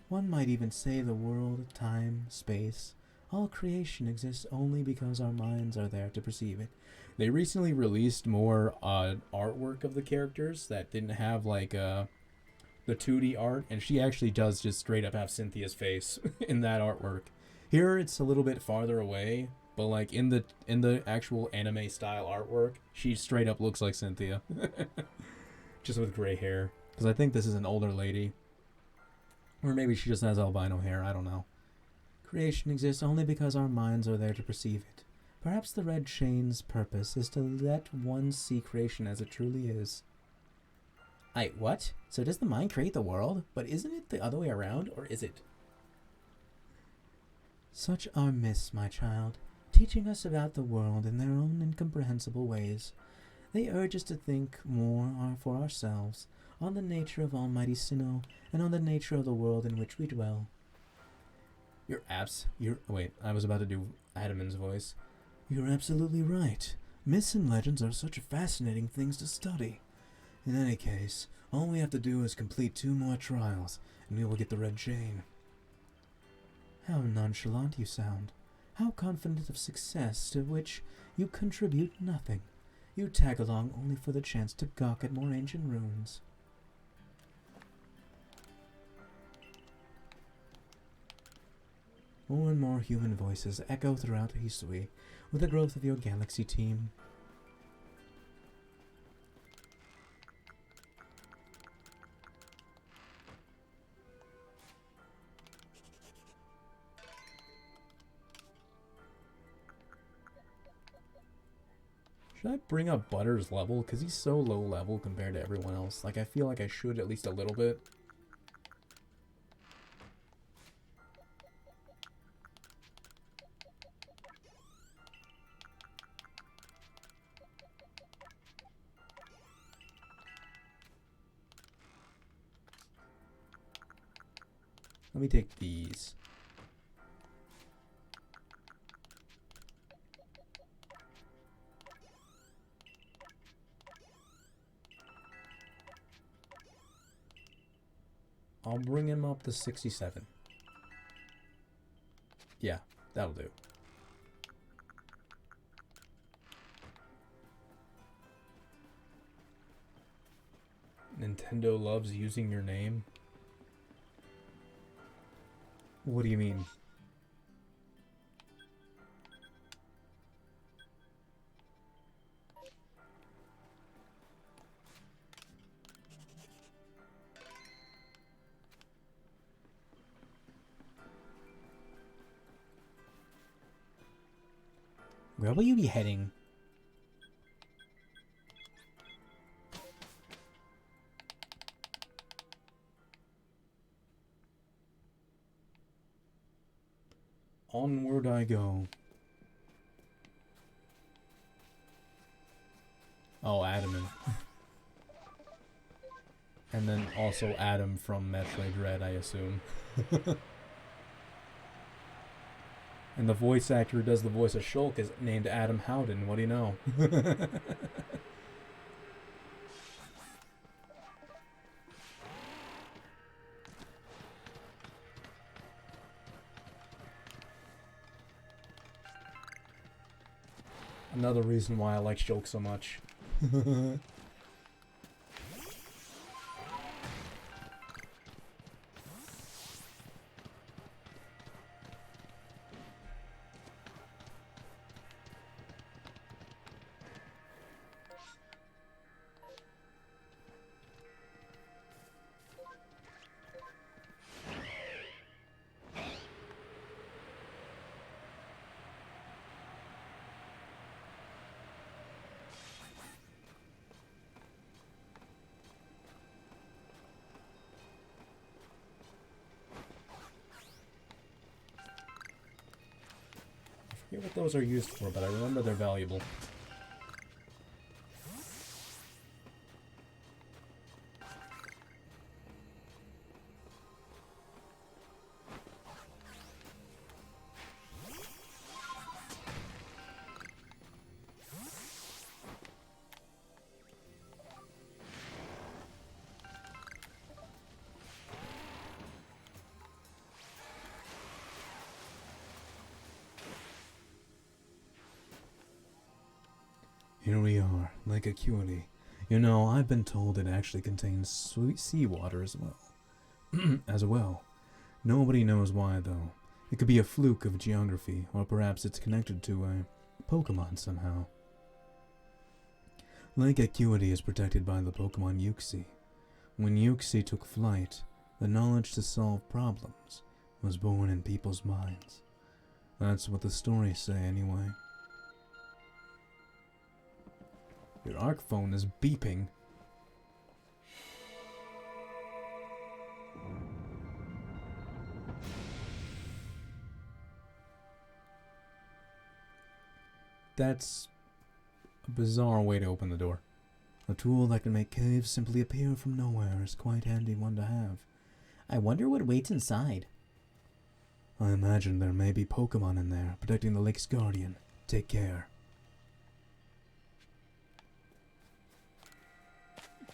One might even say the world, time, space, all creation exists only because our minds are there to perceive it. They recently released more artwork of the characters that didn't have like the 2D art, and she actually does just straight up have Cynthia's face in that artwork. Here it's a little bit farther away, but like in the actual anime style artwork, she straight up looks like Cynthia. Just with gray hair. Because I think this is an older lady. Or maybe she just has albino hair, I don't know. Creation exists only because our minds are there to perceive it. Perhaps the red chain's purpose is to let one see creation as it truly is. What? So does the mind create the world? But isn't it the other way around, or is it? Such are myths, my child, teaching us about the world in their own incomprehensible ways. They urge us to think more for ourselves, on the nature of Almighty Sinnoh, and on the nature of the world in which we dwell. Wait, I was about to do Adaman's voice. You're absolutely right. Myths and legends are such fascinating things to study. In any case, all we have to do is complete 2 more trials, and we will get the red chain. How nonchalant you sound. How confident of success, to which you contribute nothing. You tag along only for the chance to gawk at more ancient ruins. More and more human voices echo throughout Hisui with the growth of your galaxy team. Should I bring up Butter's level? Because he's so low level compared to everyone else. Like, I feel like I should at least a little bit. Let me take these. I'll bring him up to 67. Yeah, that'll do. Nintendo loves using your name. What do you mean? Where will you be heading? Onward I go. Oh, Adaman. And then also Adam from Metroid Dread, I assume. And the voice actor who does the voice of Shulk is named Adam Howden. What do you know? Another reason why I like Shulk so much. I forget what those are used for, but I remember they're valuable. Here we are, Lake Acuity. You know, I've been told it actually contains sweet seawater as well. As well. Nobody knows why, though. It could be a fluke of geography, or perhaps it's connected to a Pokémon somehow. Lake Acuity is protected by the Pokémon Uxie. When Uxie took flight, the knowledge to solve problems was born in people's minds. That's what the stories say, anyway. Your ARC phone is beeping. That's a bizarre way to open the door. A tool that can make caves simply appear from nowhere is quite handy one to have. I wonder what waits inside. I imagine there may be Pokémon in there, protecting the lake's guardian. Take care.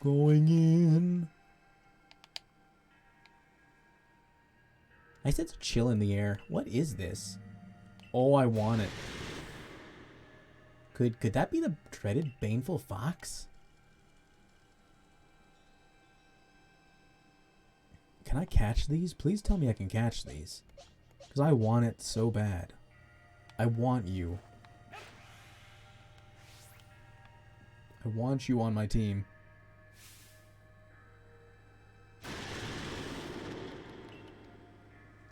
Going in. I sense a chill in the air. What is this? Oh, I want it. Could that be the dreaded baneful fox? Can I catch these? Please tell me I can catch these. Because I want it so bad. I want you. I want you on my team.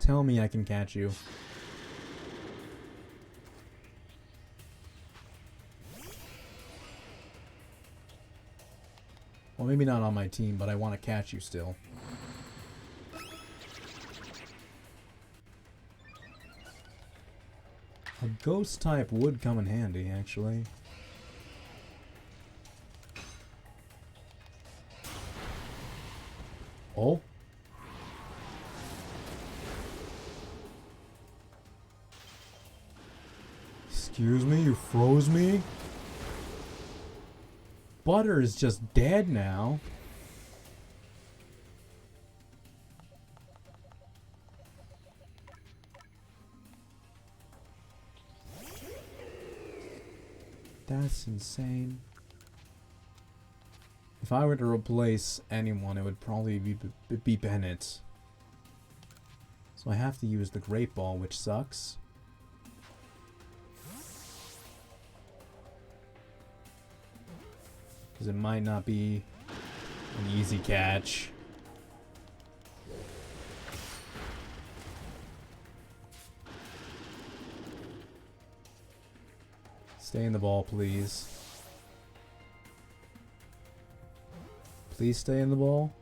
Tell me I can catch you. Well, maybe not on my team, but I want to catch you still. A ghost type would come in handy, actually. Oh? Excuse me, you froze me? Butter is just dead now. That's insane. If I were to replace anyone, it would probably be Bennett. So I have to use the Great Ball, which sucks. Because it might not be an easy catch. Stay in the ball, please. Please stay in the ball.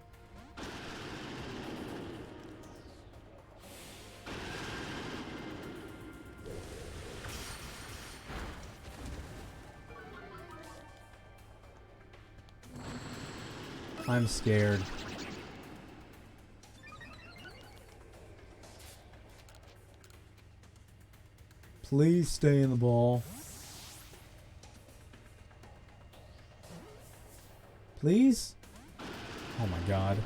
I'm scared. Please stay in the ball. Please? Oh my god.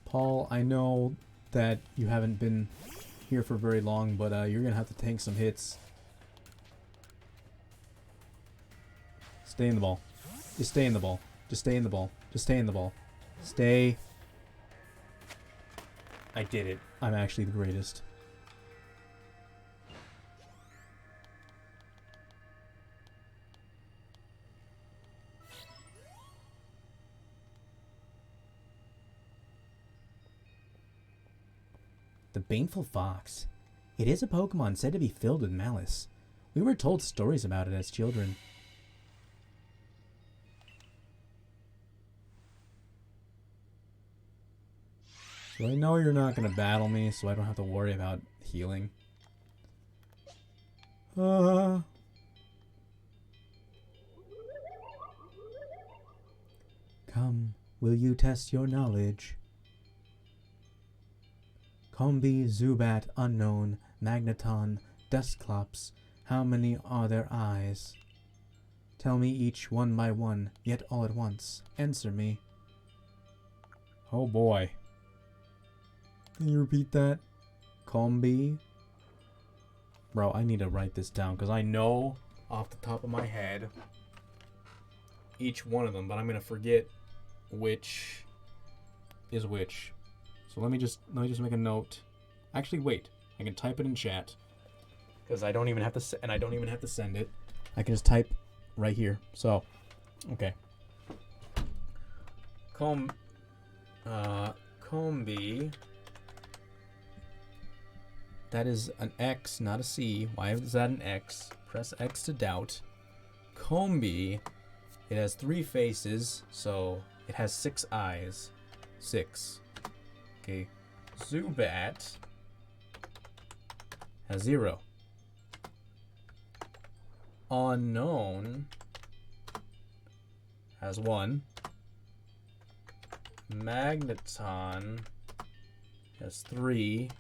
Paul, I know that you haven't been here for very long, but you're gonna have to tank some hits. Stay in the ball. Just stay in the ball. Just stay in the ball. Just stay in the ball. Stay. I did it. I'm actually the greatest. The Baneful Fox. It is a Pokemon said to be filled with malice. We were told stories about it as children. So I know you're not going to battle me, so I don't have to worry about healing. Come, will you test your knowledge? Combi, Zubat, Unknown, Magneton, Dusclops. How many are their eyes? Tell me each one by one, yet all at once. Answer me. Oh boy. Can you repeat that? Combi? Bro, I need to write this down because I know off the top of my head each one of them, but I'm gonna forget which is which. So let me just make a note. Actually, wait. I can type it in chat because I don't even have to, and I don't even have to send it. I can just type right here. So, okay. Combi. That is an X, not a C. Why is that an X? Press X to doubt. Combi. It has 3 faces, so it has 6 eyes. 6. Okay. Zubat has 0. Unknown has 1. Magneton has 3.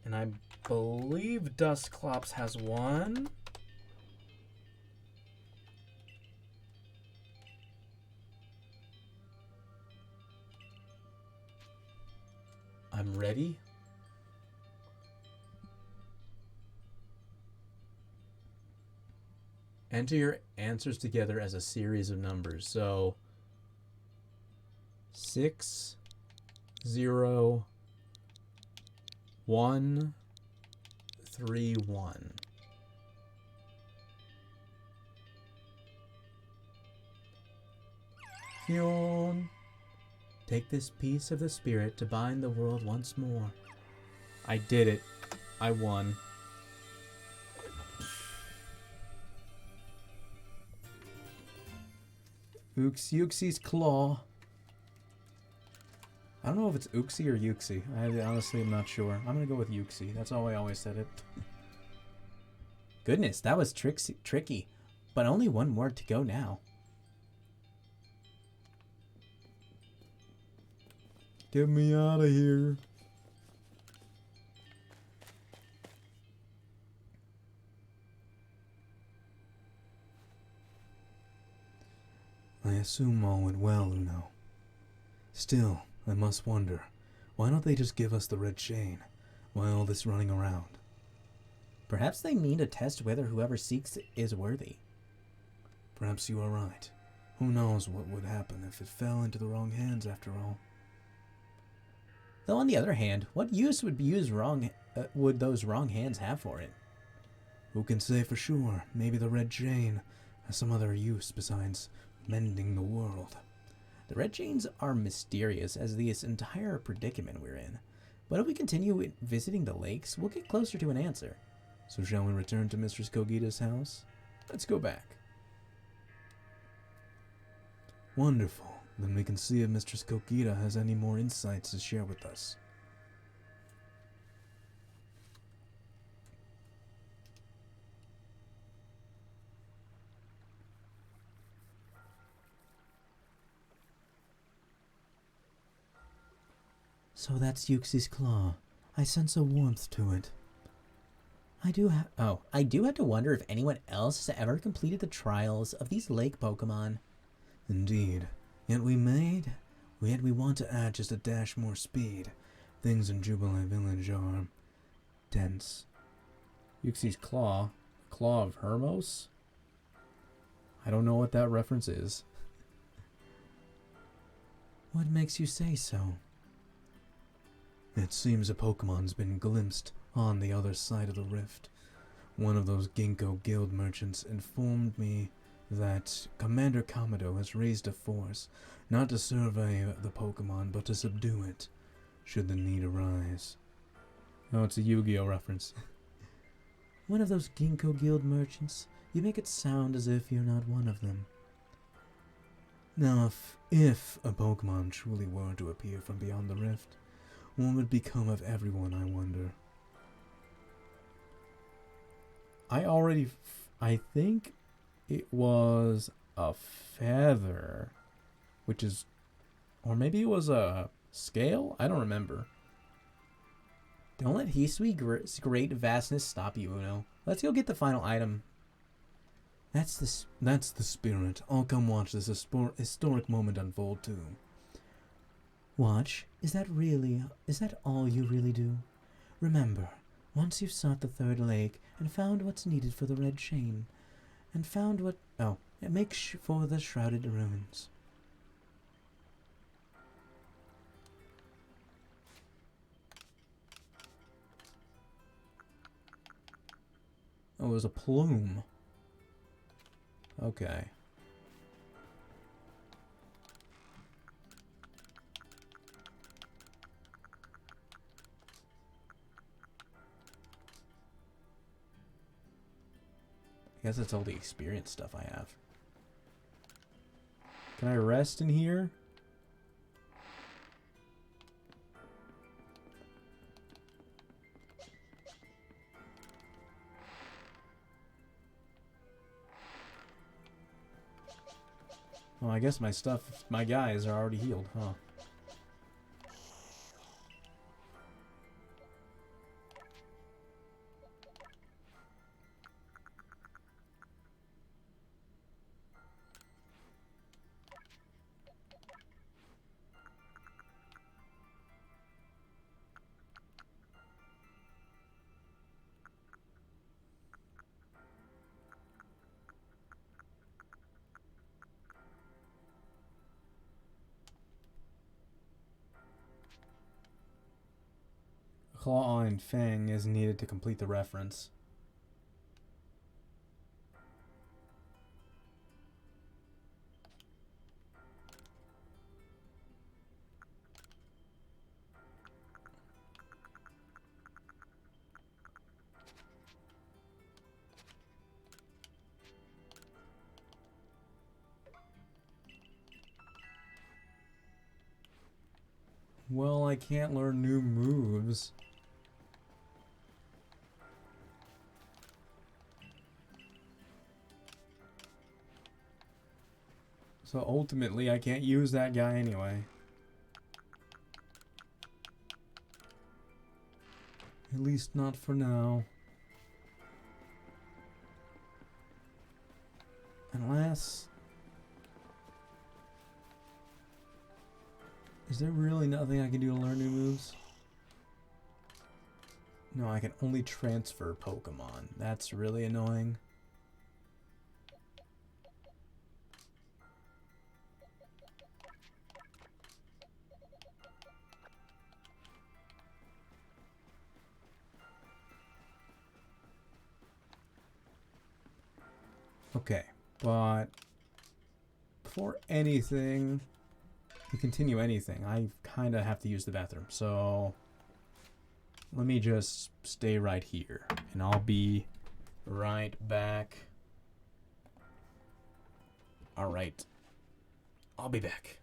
And I believe Dusclops has 1. I'm ready. Enter your answers together as a series of numbers. So 6, 0, 1, 3, 1. Fionn. Take this piece of the spirit to bind the world once more. I did it. I won. Uxie's Claw. I don't know if it's Uxie or Uxie. I honestly am not sure. I'm gonna go with Uxie. That's how I always said it. Goodness, that was tricky. But only one word to go now. Get me out of here. I assume all went well, Uno. Still, I must wonder, why don't they just give us the red chain? Why all this running around? Perhaps they mean to test whether whoever seeks it is worthy. Perhaps you are right. Who knows what would happen if it fell into the wrong hands after all? Though on the other hand, what use would those wrong hands have for it? Who can say for sure? Maybe the red chain has some other use besides mending the world. The red chains are mysterious as this entire predicament we're in. But if we continue visiting the lakes, we'll get closer to an answer. So shall we return to Mistress Kogita's house? Let's go back. Wonderful. Then we can see if Mistress Kogita has any more insights to share with us. So that's Uxie's Claw. I sense a warmth to it. I do have to wonder if anyone else has ever completed the trials of these lake Pokemon. Indeed. Yet we want to add just a dash more speed. Things in Jubilee Village are dense. Uxie's Claw? Claw of Hermos? I don't know what that reference is. What makes you say so? It seems a Pokemon's been glimpsed on the other side of the rift. One of those Ginkgo guild merchants informed me that Commander Kamado has raised a force, not to survey the Pokemon, but to subdue it, should the need arise. Oh, it's a Yu-Gi-Oh reference. One of those Ginkgo guild merchants? You make it sound as if you're not one of them. Now, if a Pokemon truly were to appear from beyond the rift, what would become of everyone, I wonder? I think it was a feather, which is, or maybe it was a scale? I don't remember. Don't let Hisui's great vastness stop you, Uno. Let's go get the final item. That's the spirit. I'll come watch this historic moment unfold too. Watch? Is that all you really do? Remember, once you've sought the third lake and found what's needed for the red chain, and found what... Oh, make for the shrouded ruins. Oh, it was a plume. Okay. I guess that's all the experience stuff I have. Can I rest in here? Well, I guess my guys are already healed, huh? Claw and Fang is needed to complete the reference. Well, I can't learn new moves. So ultimately, I can't use that guy anyway. At least not for now. Unless... Is there really nothing I can do to learn new moves? No, I can only transfer Pokemon. That's really annoying. Okay, but before anything, to continue anything, I kind of have to use the bathroom. So let me just stay right here, and I'll be right back. All right, I'll be back.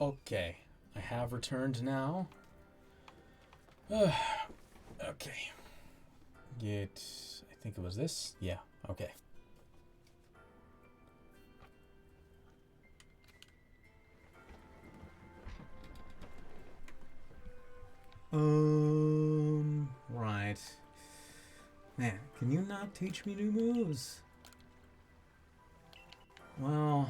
Okay, I have returned now. Okay. Get, I think it was this? Yeah, okay. Right. Man, can you not teach me new moves? Well,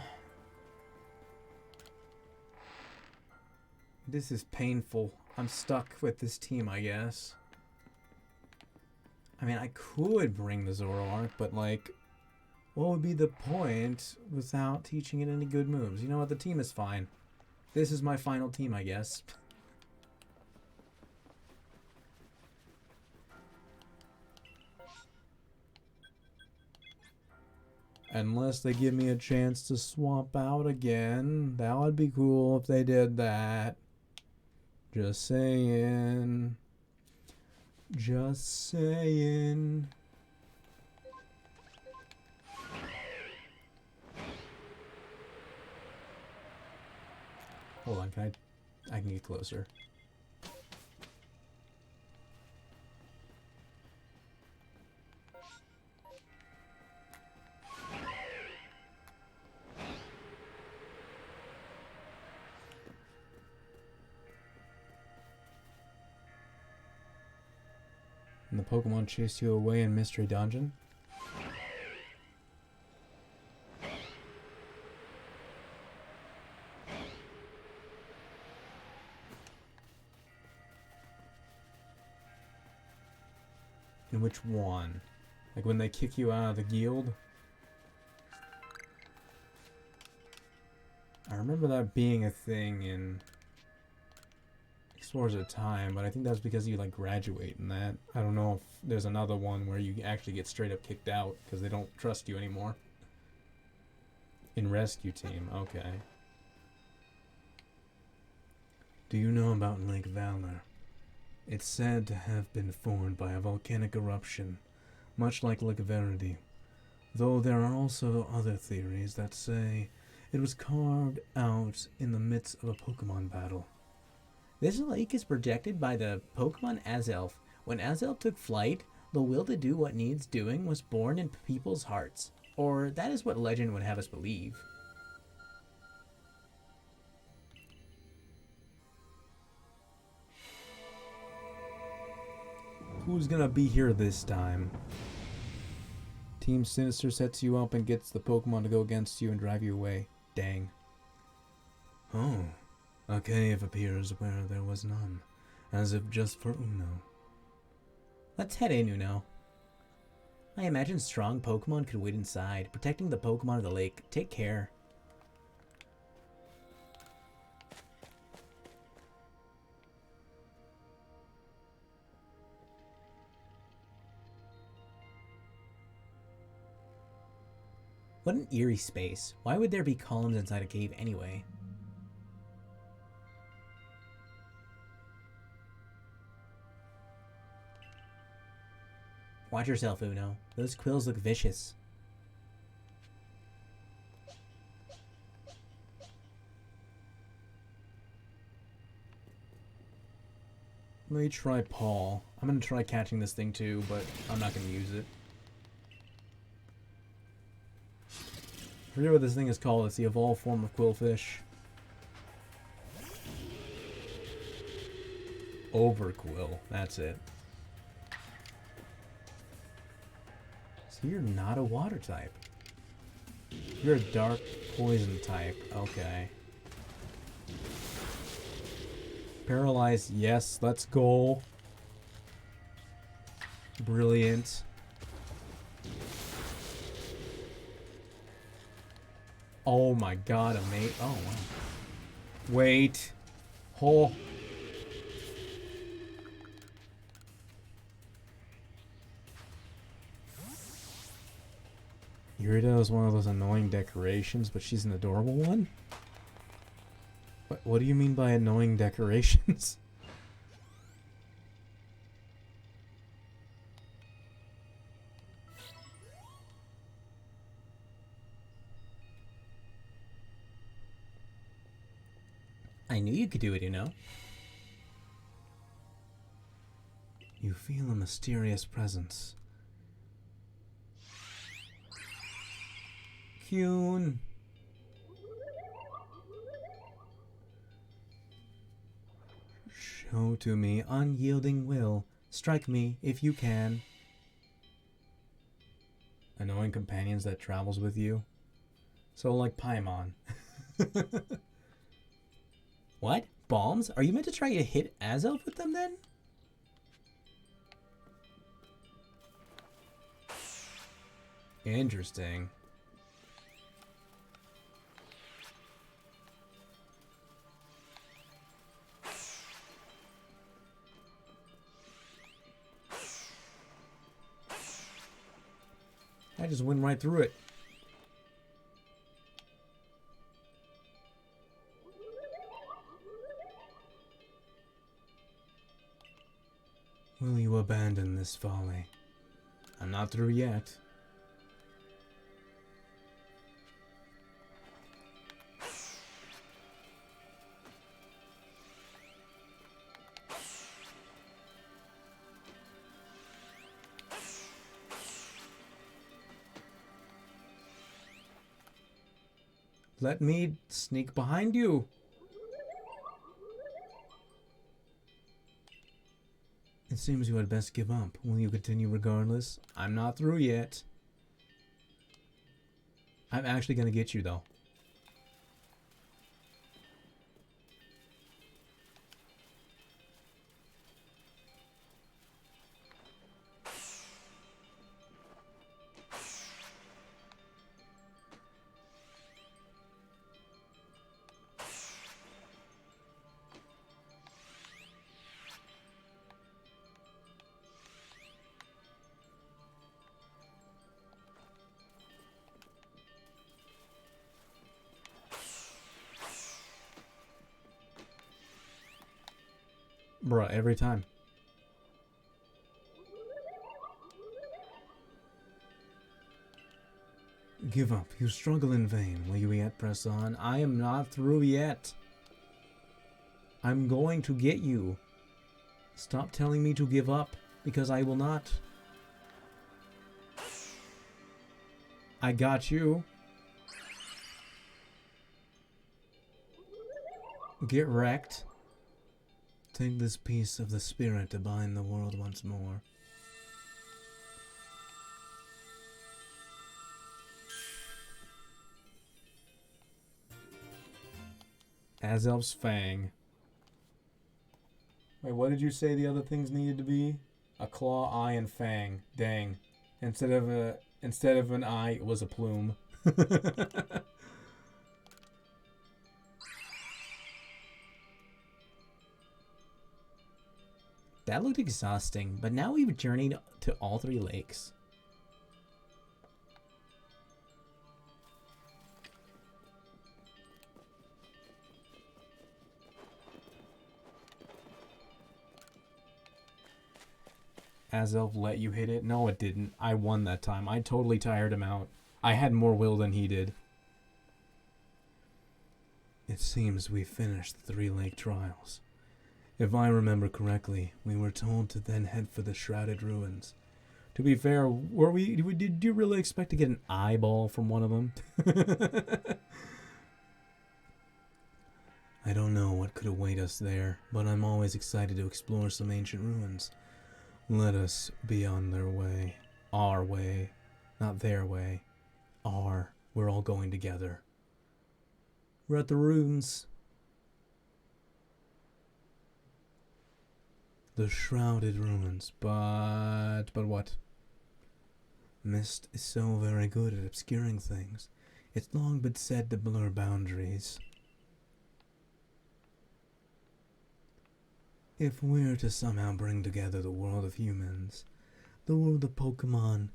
this is painful. I'm stuck with this team, I guess. I mean, I could bring the Zoroark, but like, what would be the point without teaching it any good moves? You know what? The team is fine. This is my final team, I guess. Unless they give me a chance to swap out again. That would be cool if they did that. Just saying. Just saying. Hold on, I can get closer. And the Pokemon chased you away in Mystery Dungeon? In which one? Like when they kick you out of the guild? I remember that being a thing in Explorers of Time, but I think that's because you like graduate in that. I don't know if there's another one where you actually get straight up kicked out because they don't trust you anymore. In Rescue Team, okay. Do you know about Lake Valor? It's said to have been formed by a volcanic eruption, much like Lake Verity, though there are also other theories that say it was carved out in the midst of a Pokemon battle. This lake is protected by the Pokemon Azelf. When Azelf took flight, the will to do what needs doing was born in people's hearts. Or that is what legend would have us believe. Who's gonna be here this time? Team Sinister sets you up and gets the Pokemon to go against you and drive you away. Dang. Oh. A cave appears where there was none, as if just for Uno. Let's head in, Uno. I imagine strong Pokemon could wait inside, protecting the Pokemon of the lake. Take care. What an eerie space. Why would there be columns inside a cave anyway? Watch yourself, Uno. Those quills look vicious. Let me try Paul. I'm gonna try catching this thing too, but I'm not gonna use it. I forget what this thing is called. It's the evolved form of Quillfish. Overquill. That's it. So you're not a water type. You're a dark poison type. Okay. Paralyzed. Yes, let's go. Brilliant. Oh my god, amazing. Oh, wow. Wait. Oh. Irida is one of those annoying decorations, but she's an adorable one? What do you mean by annoying decorations? I knew you could do it, you know. You feel a mysterious presence. Kyun. Show to me unyielding will. Strike me if you can. Annoying companions that travels with you. So like Paimon. What? Bombs? Are you meant to try to hit Azelf with them then? Interesting. I just went right through it. Will you abandon this folly? I'm not through yet. Let me sneak behind you. It seems you had best give up. Will you continue regardless? I'm not through yet. I'm actually going to get you, though. Bruh, every time. Give up. You struggle in vain. Will you yet press on? I am not through yet. I'm going to get you. Stop telling me to give up, because I will not. I got you. Get wrecked. Take this piece of the spirit to bind the world once more. Azelf's Fang. Wait, what did you say the other things needed to be? A claw, eye, and fang. Dang. Instead of an eye, it was a plume. That looked exhausting, but now we've journeyed to all 3 lakes. Azelf let you hit it? No, it didn't. I won that time. I totally tired him out. I had more will than he did. It seems we finished the 3 lake trials. If I remember correctly, we were told to then head for the Shrouded Ruins. To be fair, did you really expect to get an eyeball from one of them? I don't know what could await us there, but I'm always excited to explore some ancient ruins. Let us be on their way. Our way. Not their way. Our. We're all going together. We're at the ruins. The Shrouded Ruins. But what? Mist is so very good at obscuring things. It's long been said to blur boundaries. If we're to somehow bring together the world of humans, the world of Pokémon,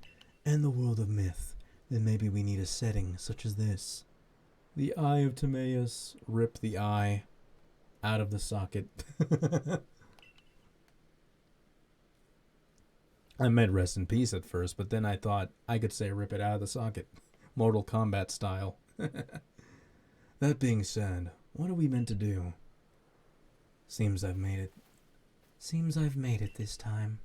and the world of myth, then maybe we need a setting such as this. The Eye of Timaeus. Rip the eye out of the socket. I meant rest in peace at first, but then I thought I could say rip it out of the socket. Mortal Kombat style. That being said, what are we meant to do? Seems I've made it. Seems I've made it this time.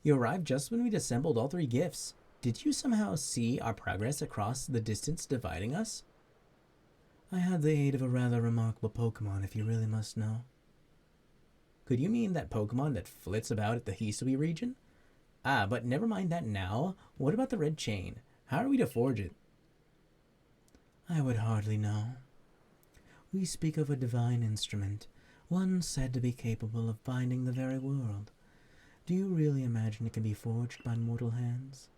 You arrived just when we'd assembled all 3 gifts. Did you somehow see our progress across the distance dividing us? I had the aid of a rather remarkable Pokémon, if you really must know. Could you mean that Pokémon that flits about at the Hisui region? Ah, but never mind that now. What about the red chain? How are we to forge it? I would hardly know. We speak of a divine instrument, one said to be capable of binding the very world. Do you really imagine it can be forged by mortal hands?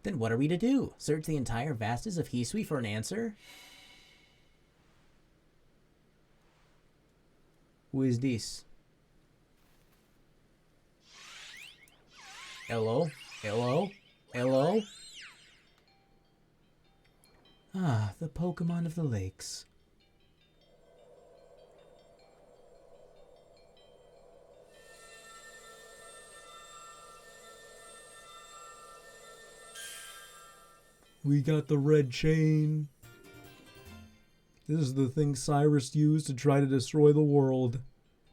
Then what are we to do? Search the entire vastness of Hisui for an answer? Who is this? Hello? Hello? Hello? Ah, the Pokemon of the lakes. We got the red chain. This is the thing Cyrus used to try to destroy the world.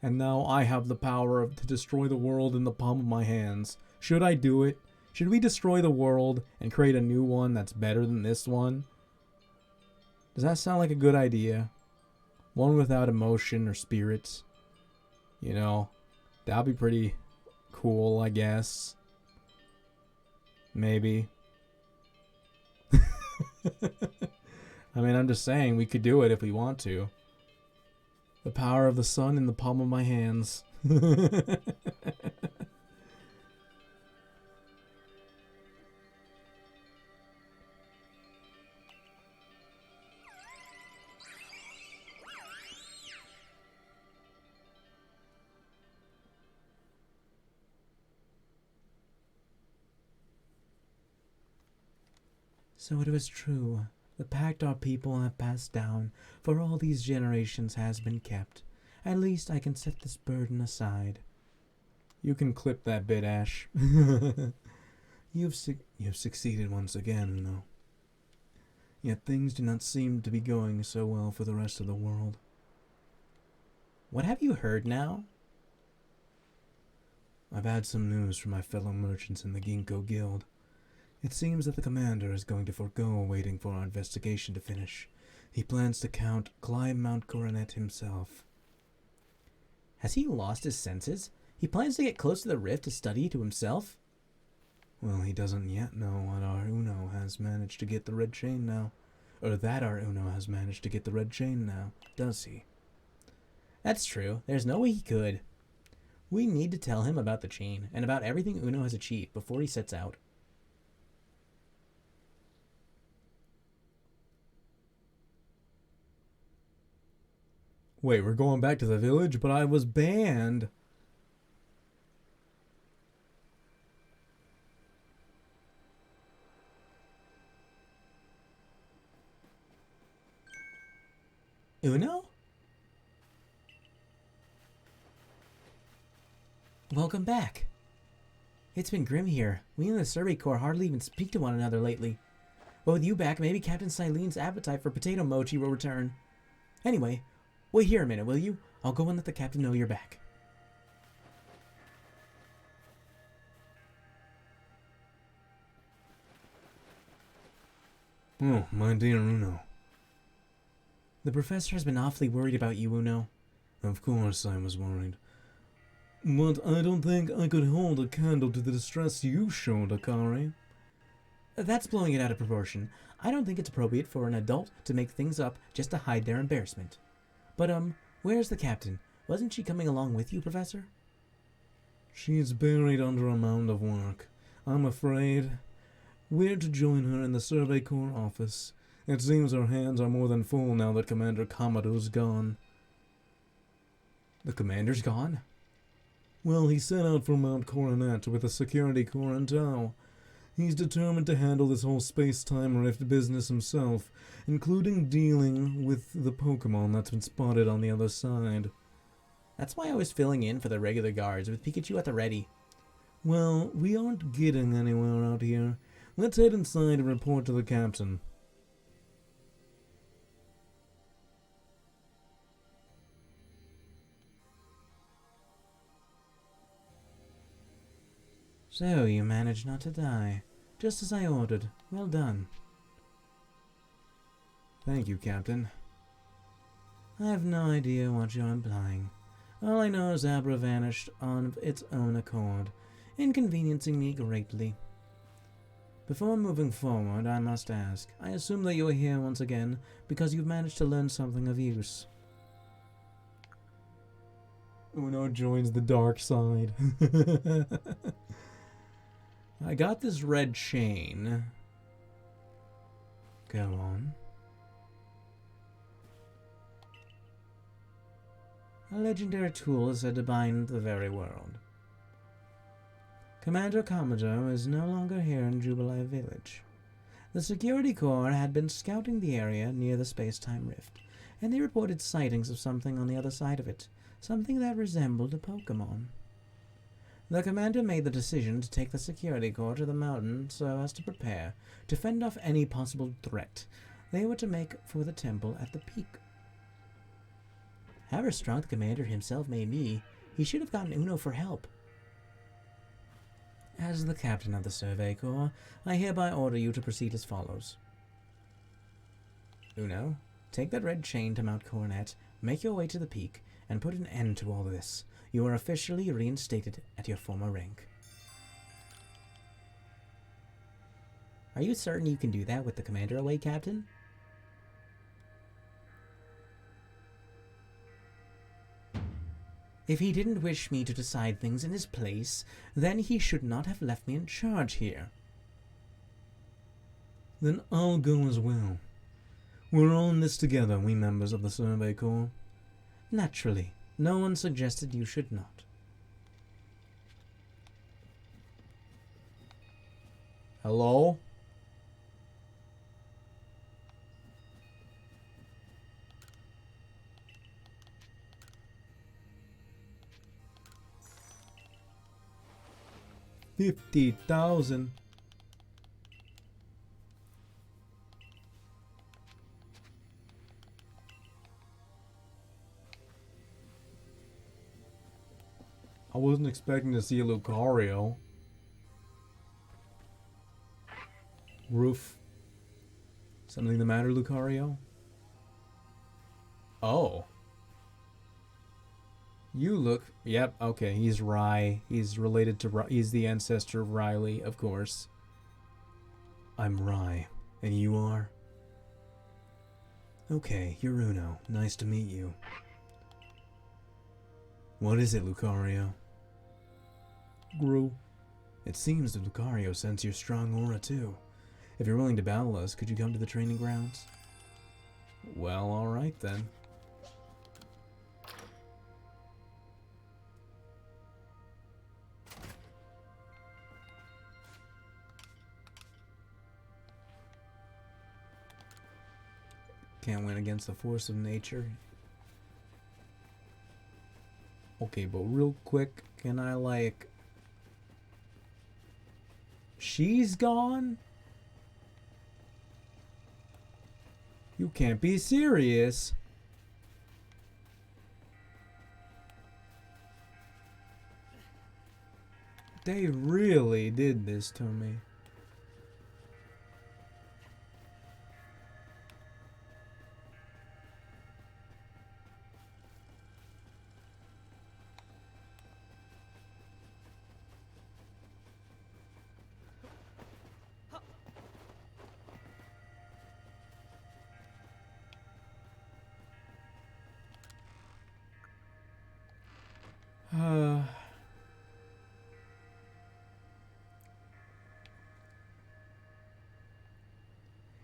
And now I have the power to destroy the world in the palm of my hands. Should I do it? Should we destroy the world and create a new one that's better than this one? Does that sound like a good idea? One without emotion or spirits? You know, that'd be pretty cool, I guess. Maybe. I mean, I'm just saying we could do it if we want to. The power of the sun in the palm of my hands. So it was true. The pact our people have passed down for all these generations has been kept. At least I can set this burden aside. You can clip that bit, Ash. You've succeeded once again, Uno. Yet things do not seem to be going so well for the rest of the world. What have you heard now? I've had some news from my fellow merchants in the Ginkgo Guild. It seems that the commander is going to forego waiting for our investigation to finish. He plans to climb Mount Coronet himself. Has he lost his senses? He plans to get close to the rift to study to himself? Well, he doesn't yet know what our Uno has managed to get the red chain now. Or that our Uno has managed to get the red chain now, does he? That's true. There's no way he could. We need to tell him about the chain, and about everything Uno has achieved before he sets out. Wait, we're going back to the village, but I was banned. Uno? Welcome back. It's been grim here. We in the Survey Corps hardly even speak to one another lately. But with you back, maybe Captain Silene's appetite for potato mochi will return. Anyway, wait here a minute, will you? I'll go and let the captain know you're back. Oh, my dear Uno. The professor has been awfully worried about you, Uno. Of course I was worried. But I don't think I could hold a candle to the distress you showed, Akari. That's blowing it out of proportion. I don't think it's appropriate for an adult to make things up just to hide their embarrassment. But, where's the captain? Wasn't she coming along with you, Professor? She's buried under a mound of work. I'm afraid we're to join her in the Survey Corps office. It seems her hands are more than full now that Commander Kamado's gone. The commander's gone? Well, he set out for Mount Coronet with the security corps in tow. He's determined to handle this whole space-time rift business himself, including dealing with the Pokémon that's been spotted on the other side. That's why I was filling in for the regular guards with Pikachu at the ready. Well, we aren't getting anywhere out here. Let's head inside and report to the captain. So you managed not to die. Just as I ordered. Well done. Thank you, Captain. I have no idea what you're implying. All I know is Abra vanished on its own accord, inconveniencing me greatly. Before moving forward, I must ask, I assume that you are here once again because you've managed to learn something of use. Uno joins the dark side. I got this red chain. Go on. A legendary tool is said to bind the very world. Commander Commodore is no longer here in Jubilee Village. The Security Corps had been scouting the area near the space-time rift, and they reported sightings of something on the other side of it, something that resembled a Pokémon. The commander made the decision to take the Security Corps to the mountain so as to prepare to fend off any possible threat they were to make for the temple at the peak. However strong the commander himself may be, he should have gotten Uno for help. As the captain of the Survey Corps, I hereby order you to proceed as follows. Uno, take that red chain to Mount Coronet, make your way to the peak, and put an end to all this. You are officially reinstated at your former rank. Are you certain you can do that with the commander away, Captain? If he didn't wish me to decide things in his place, then he should not have left me in charge here. Then I'll go as well. We're all in this together, we members of the Survey Corps. Naturally, no one suggested you should not. Hello? $50,000. I wasn't expecting to see a Lucario. Roof. Something the matter, Lucario? Oh. You look... Yep, okay, he's Rai. He's related to... He's the ancestor of Riley, of course. I'm Rai. And you are? Okay, you're Uno. Nice to meet you. What is it, Lucario? Gru. It seems that Lucario sends your strong aura, too. If you're willing to battle us, could you come to the training grounds? Well, alright then. Can't win against the force of nature. Okay, but real quick, can I like... She's gone? You can't be serious. They really did this to me.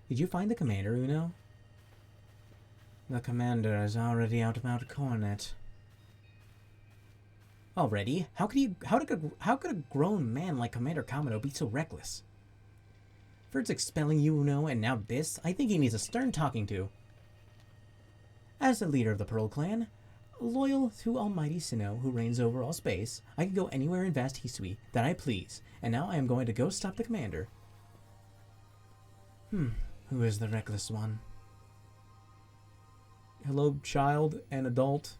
Did you find the commander, Uno? The commander is already out of Mount Coronet. Already? How could a grown man like Commander Commodore be so reckless? First expelling you, Uno, and now this? I think he needs a stern talking to. As the leader of the Pearl Clan, loyal to Almighty Sinnoh, who reigns over all space, I can go anywhere in vast Hisui that I please, and now I am going to go stop the commander. Who is the reckless one? Hello, child and adult.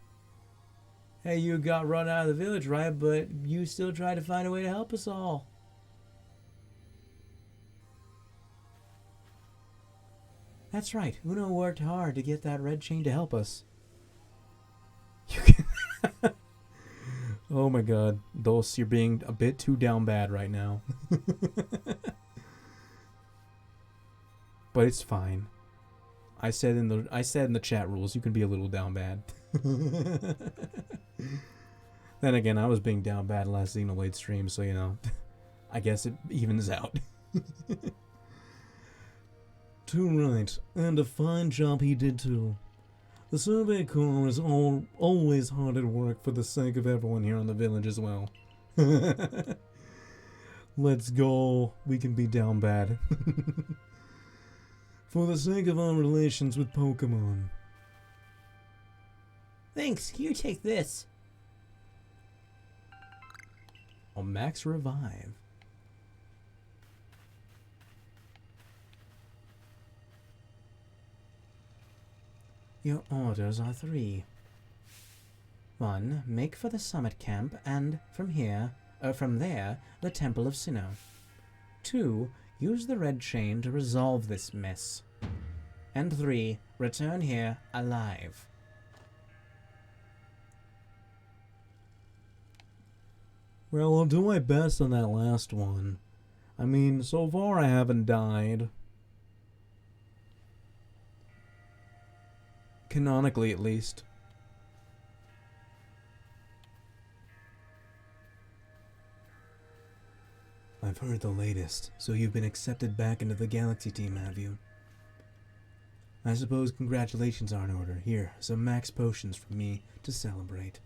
Hey, you got run out of the village, right? But you still try to find a way to help us all. That's right. Uno worked hard to get that red chain to help us. You can oh my god. Dulce, you're being a bit too down bad right now. But it's fine. I said in the chat rules you can be a little down bad. Then again, I was being down bad last Xenoblade stream, so you know, I guess it evens out. Too right, and a fine job he did too. The Survey Corps is always hard at work for the sake of everyone here in the village as well. Let's go. We can be down bad. For the sake of our relations with Pokémon. Thanks, here, take this. A max revive. Your orders are 3. 1. Make for the summit camp, and from there, the Temple of Sinnoh. 2. Use the red chain to resolve this mess. And 3. Return here alive. Well, I'll do my best on that last one. I mean, so far I haven't died. Canonically, at least. I've heard the latest, so you've been accepted back into the Galaxy team, have you? I suppose congratulations are in order. Here, some max potions from me to celebrate.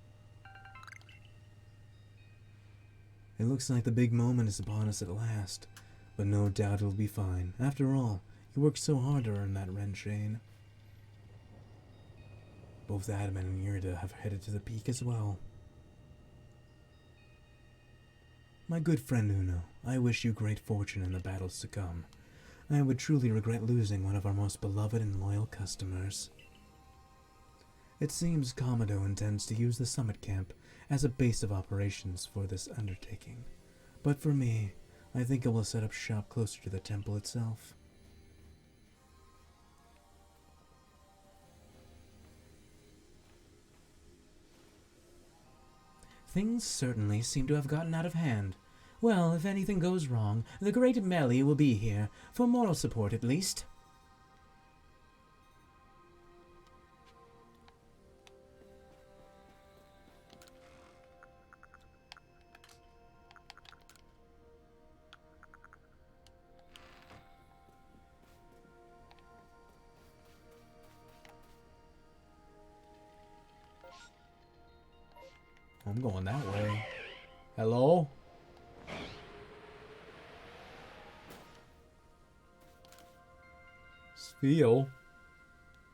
It looks like the big moment is upon us at last, but no doubt it'll be fine. After all, you worked so hard to earn that red chain. Both Adam and Yurda have headed to the peak as well. My good friend Uno, I wish you great fortune in the battles to come. I would truly regret losing one of our most beloved and loyal customers. It seems Komodo intends to use the summit camp as a base of operations for this undertaking. But for me, I think I will set up shop closer to the temple itself. Things certainly seem to have gotten out of hand. Well, if anything goes wrong, the great Melly will be here, for moral support at least. I'm going that way. Hello? Spheal?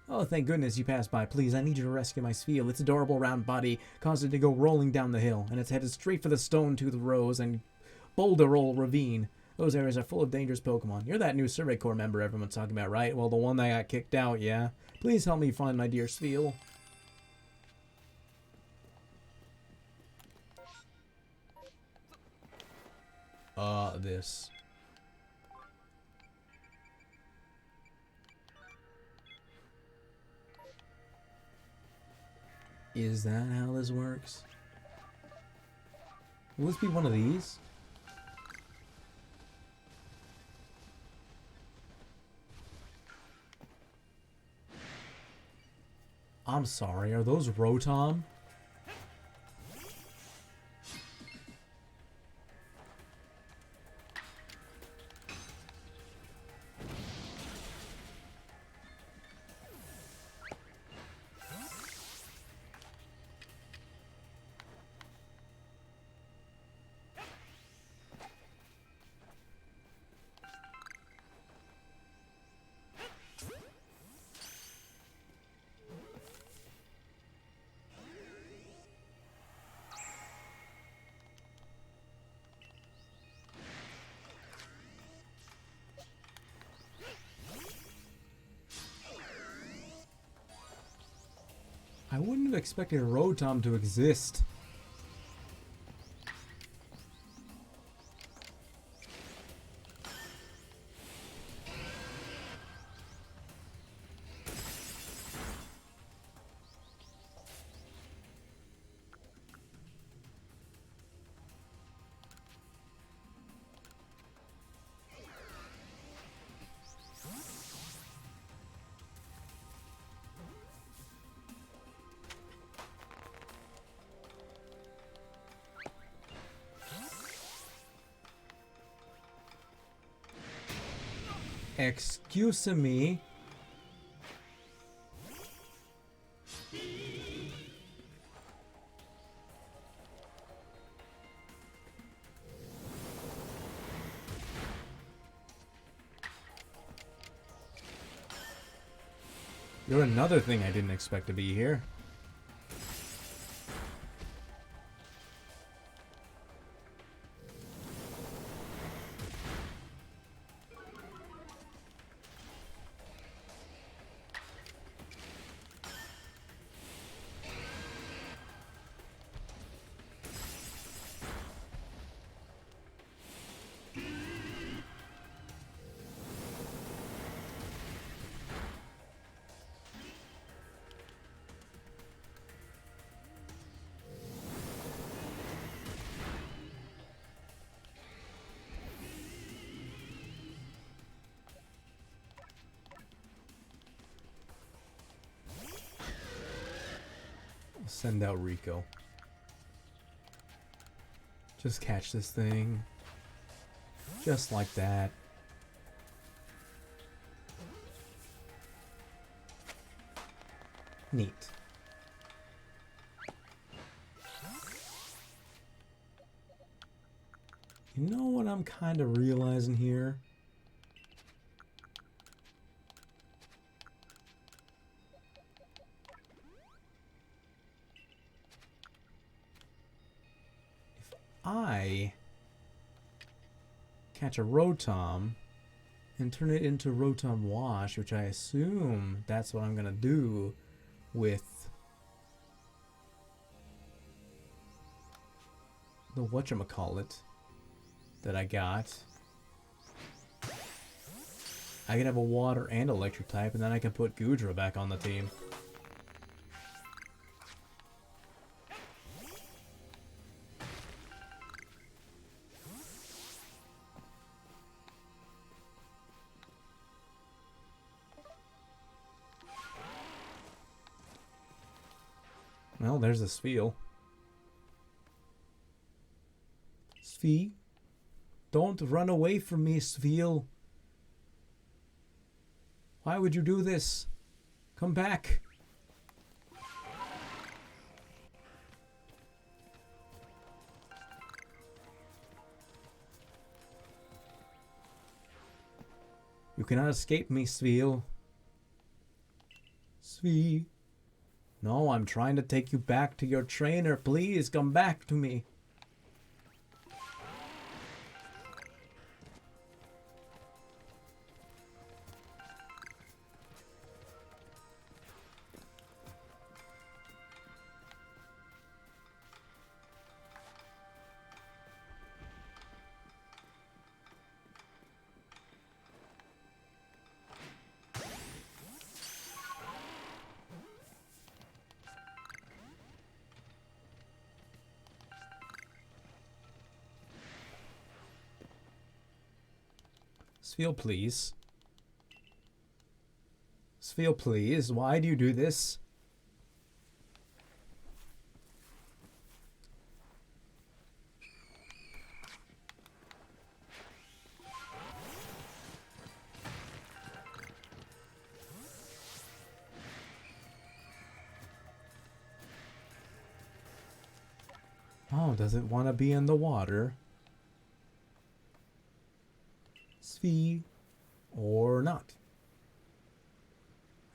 Oh, thank goodness you passed by. Please, I need you to rescue my Spheal. Its adorable round body caused it to go rolling down the hill, and it's headed straight for the Stone Tooth Rose and Boulder Roll Ravine. Those areas are full of dangerous Pokemon. You're that new Survey Corps member everyone's talking about, right? Well, the one that got kicked out, yeah? Please help me find my dear Spheal. This. Is that how this works? Will this be one of these? I'm sorry, are those Rotom? I wouldn't have expected Rotom to exist. Excuse me. You're another thing I didn't expect to be here. Send out Rico. Just catch this thing. Just like that. Neat. You know what I'm kind of realizing here? I catch a Rotom and turn it into Rotom Wash, which I assume that's what I'm gonna do with the whatchamacallit that I got. I can have a water and electric type, and then I can put Goodra back on the team. Well, there's the Spheal. Sphe? Don't run away from me, Spheal. Why would you do this? Come back. You cannot escape me, Spheal. Sphe. No, I'm trying to take you back to your trainer. Please come back to me. Spheal, please. Spheal, please. Why do you do this? Oh, does it want to be in the water? Sphe or not?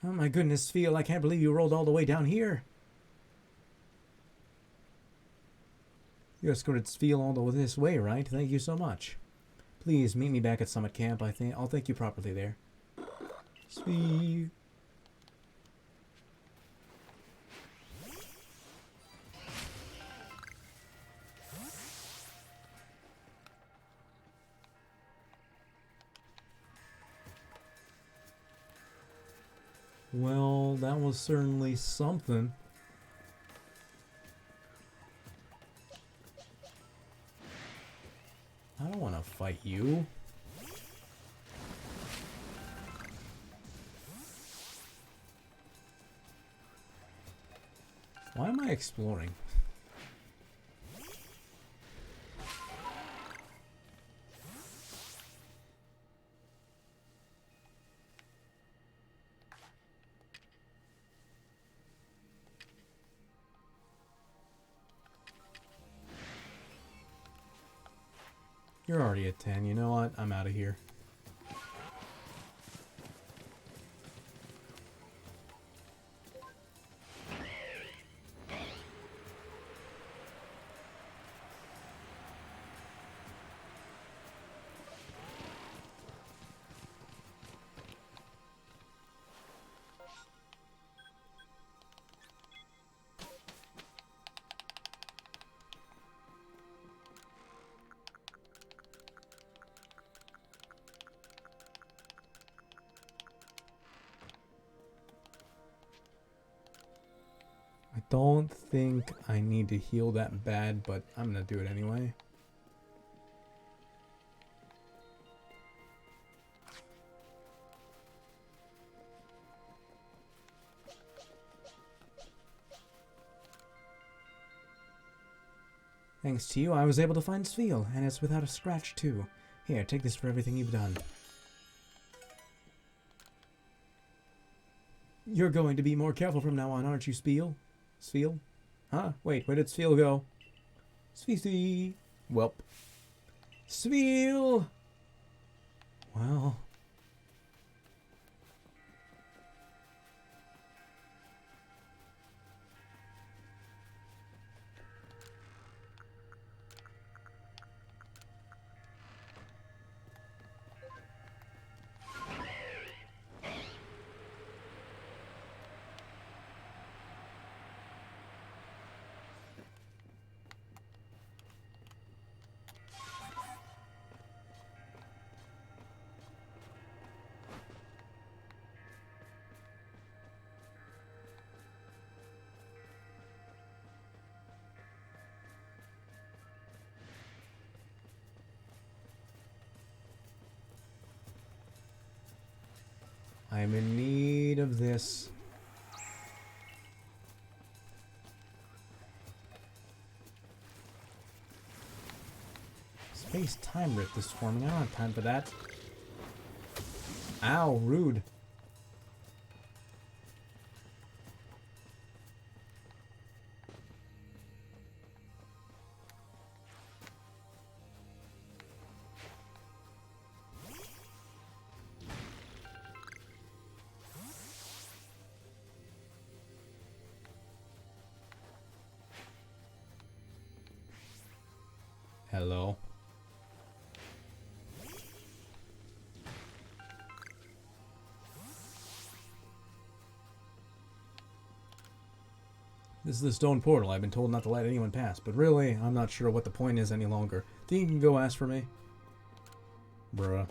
Oh my goodness, Spheal, I can't believe you rolled all the way down here. You escorted Spheal all the way this way, right? Thank you so much. Please meet me back at Summit Camp. I'll thank you properly there. Sphe. Well, that was certainly something. I don't want to fight you. Why am I exploring? You're already at 10. You know what? I'm out of here. I don't think I need to heal that bad, but I'm gonna do it anyway. Thanks to you, I was able to find Sviel, and it's without a scratch, too. Here, take this for everything you've done. You're going to be more careful from now on, aren't you, Spiel? Sviel? Huh? Wait, where did Sviel go? Svi. Welp. Sviel! Well... I'm in need of this. Space-time rift is forming. I don't have time for that. Ow, rude. Hello. This is the stone portal. I've been told not to let anyone pass, but really, I'm not sure what the point is any longer. Think you can go ask for me? Bruh.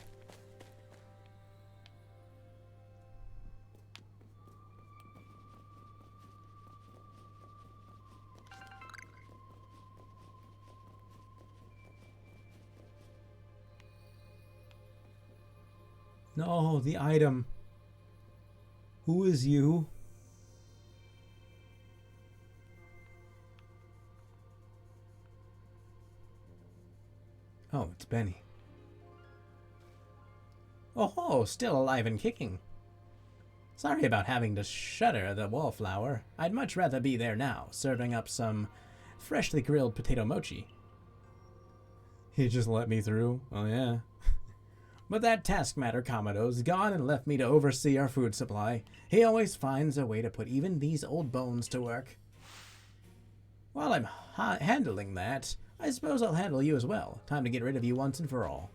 No, the item. Who is you? Oh, it's Benny. Oh, still alive and kicking. Sorry about having to shutter the wallflower. I'd much rather be there now, serving up some freshly grilled potato mochi. He just let me through? Oh, yeah. But that taskmaster Kamado's gone and left me to oversee our food supply. He always finds a way to put even these old bones to work. While I'm handling that, I suppose I'll handle you as well. Time to get rid of you once and for all.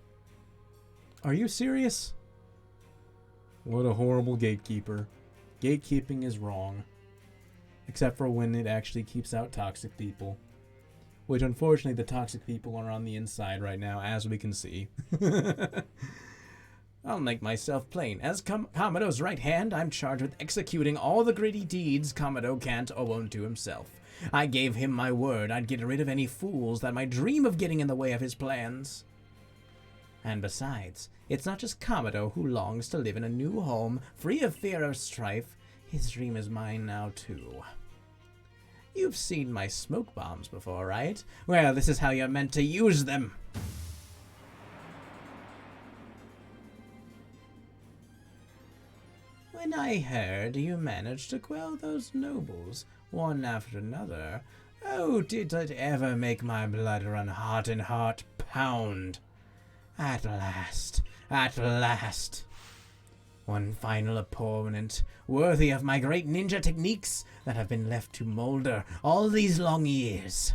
Are you serious? What a horrible gatekeeper. Gatekeeping is wrong. Except for when it actually keeps out toxic people. Which, unfortunately, the toxic people are on the inside right now, as we can see. I'll make myself plain. As Kamado's right hand, I'm charged with executing all the gritty deeds Kamado can't or won't do himself. I gave him my word I'd get rid of any fools that might dream of getting in the way of his plans. And besides, it's not just Kamado who longs to live in a new home, free of fear of strife. His dream is mine now, too. You've seen my smoke bombs before, right? Well, this is how you're meant to use them. When I heard you managed to quell those nobles, one after another, oh, did it ever make my blood run hot and heart pound. At last. At last. One final opponent, worthy of my great ninja techniques that have been left to molder all these long years.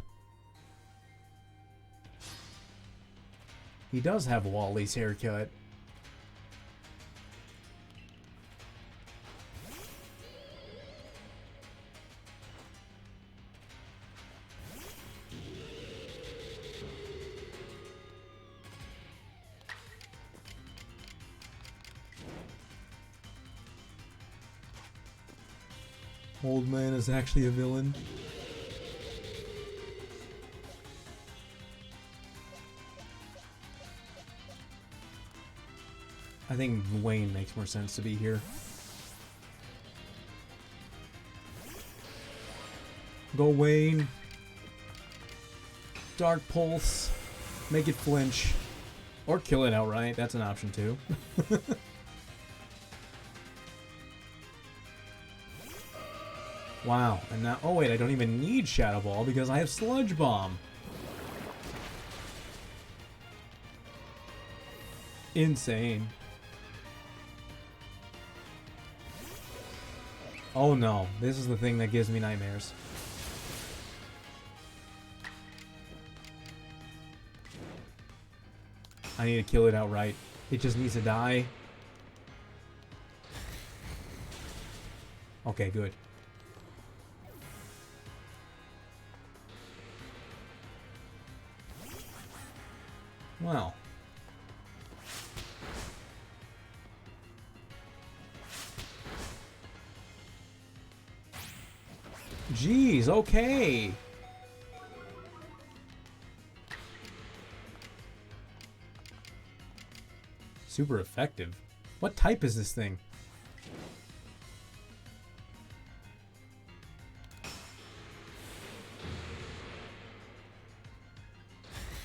He does have Wally's haircut. Old man is actually a villain. I think Wayne makes more sense to be here. Go Wayne. Dark Pulse. Make it flinch. Or kill it outright. That's an option too. Wow. And now... Oh wait, I don't even need Shadow Ball because I have Sludge Bomb. Insane. Oh no, this is the thing that gives me nightmares. I need to kill it outright. It just needs to die. Okay, good. Well. Jeez, okay. Super effective. What type is this thing?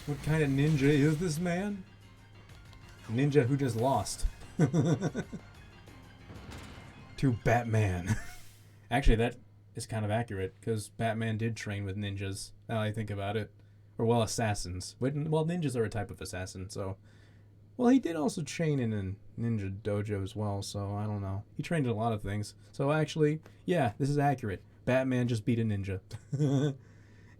What kind of ninja is this man? Ninja who just lost. To Batman. Actually, that is kind of accurate, because Batman did train with ninjas, now I think about it. Or, well, assassins. Well, ninjas are a type of assassin, so... Well, he did also train in a ninja dojo as well, so I don't know. He trained in a lot of things. So actually, yeah, this is accurate. Batman just beat a ninja.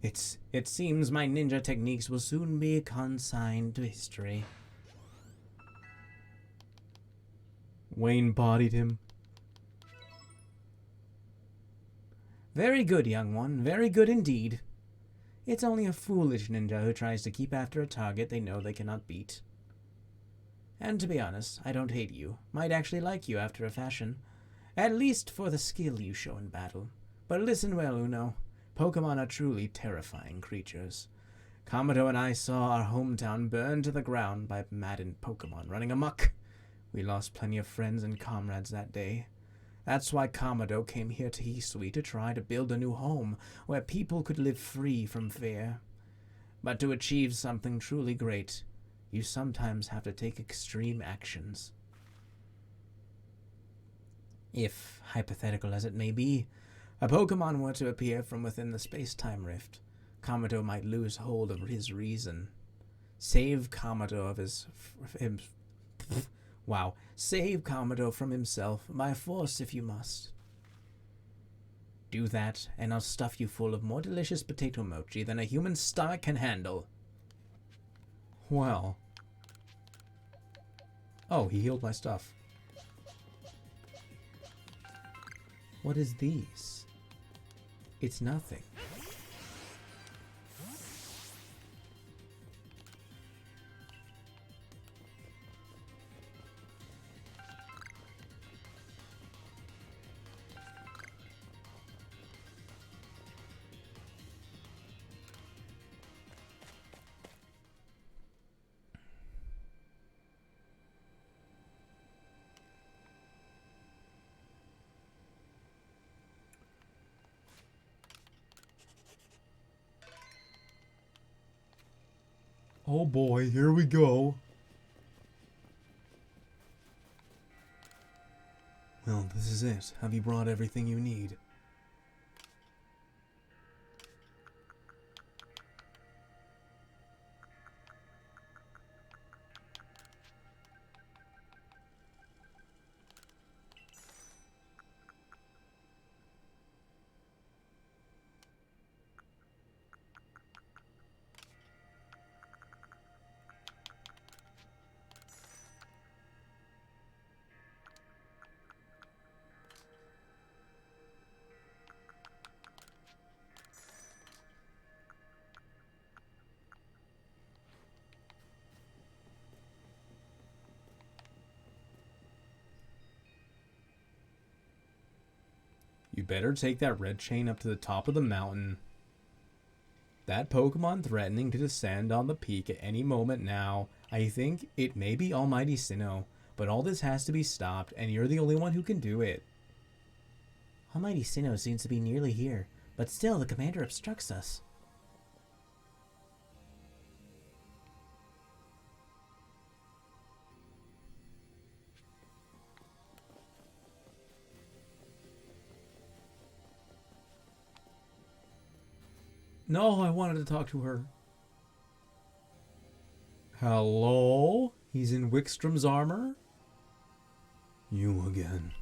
It seems my ninja techniques will soon be consigned to history. Wayne bodied him. Very good, young one. Very good indeed. It's only a foolish ninja who tries to keep after a target they know they cannot beat. And to be honest, I don't hate you. Might actually like you after a fashion. At least for the skill you show in battle. But listen well, Uno. Pokémon are truly terrifying creatures. Kamado and I saw our hometown burned to the ground by maddened Pokémon running amok. We lost plenty of friends and comrades that day. That's why Kamado came here to Hisui to try to build a new home where people could live free from fear. But to achieve something truly great, you sometimes have to take extreme actions. If, hypothetical as it may be, a Pokémon were to appear from within the space-time rift, Kamado might lose hold of his reason. Save Kamado of Save Kamado from himself by force if you must. Do that, and I'll stuff you full of more delicious potato mochi than a human stomach can handle. Well. Oh, he healed my stuff. What is these? It's nothing. Oh boy, here we go. Well, this is it. Have you brought everything you need? You better take that red chain up to the top of the mountain. That Pokemon threatening to descend on the peak at any moment now. I think it may be Almighty Sinnoh, but all this has to be stopped, and you're the only one who can do it. Almighty Sinnoh seems to be nearly here, but still the commander obstructs us. No, I wanted to talk to her. Hello? He's in Wickstrom's armor? You again.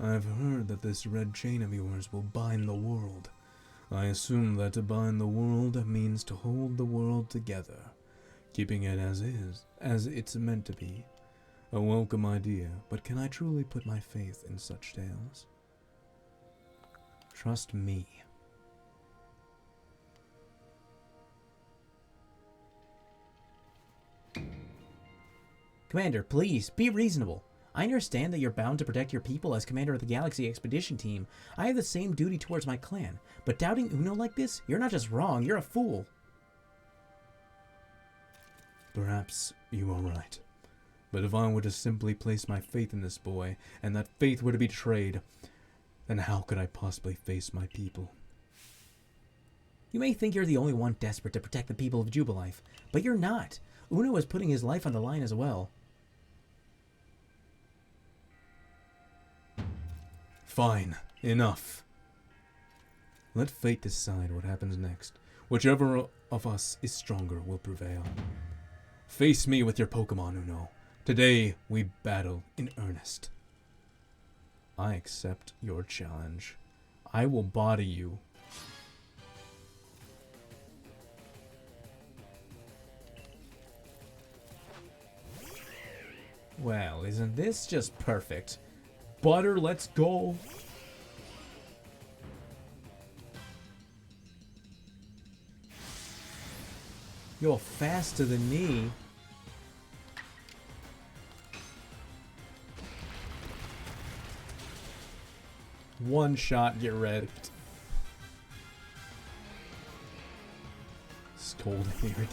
I've heard that this red chain of yours will bind the world. I assume that to bind the world means to hold the world together, keeping it as is, as it's meant to be. A welcome idea, but can I truly put my faith in such tales? Trust me. Commander, please, be reasonable. I understand that you're bound to protect your people as commander of the Galaxy Expedition Team. I have the same duty towards my clan. But doubting Uno like this, you're not just wrong, you're a fool. Perhaps you are right. But if I were to simply place my faith in this boy, and that faith were to be betrayed, then how could I possibly face my people? You may think you're the only one desperate to protect the people of Jubilife, but you're not. Uno is putting his life on the line as well. Fine. Enough. Let fate decide what happens next. Whichever of us is stronger will prevail. Face me with your Pokemon, Uno. Today, we battle in earnest. I accept your challenge. I will body you. Well, isn't this just perfect? Butter, let's go. You're faster than me. One shot, get wrecked. Scold weird.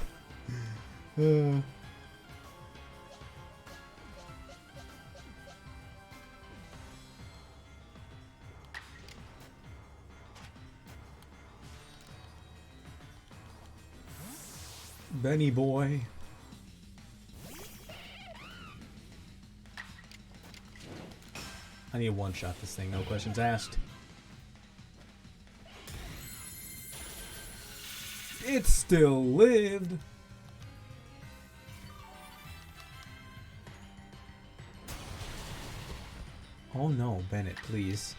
Benny boy. I need to one-shot this thing, no questions asked. It still lived. Oh no, Bennett, please.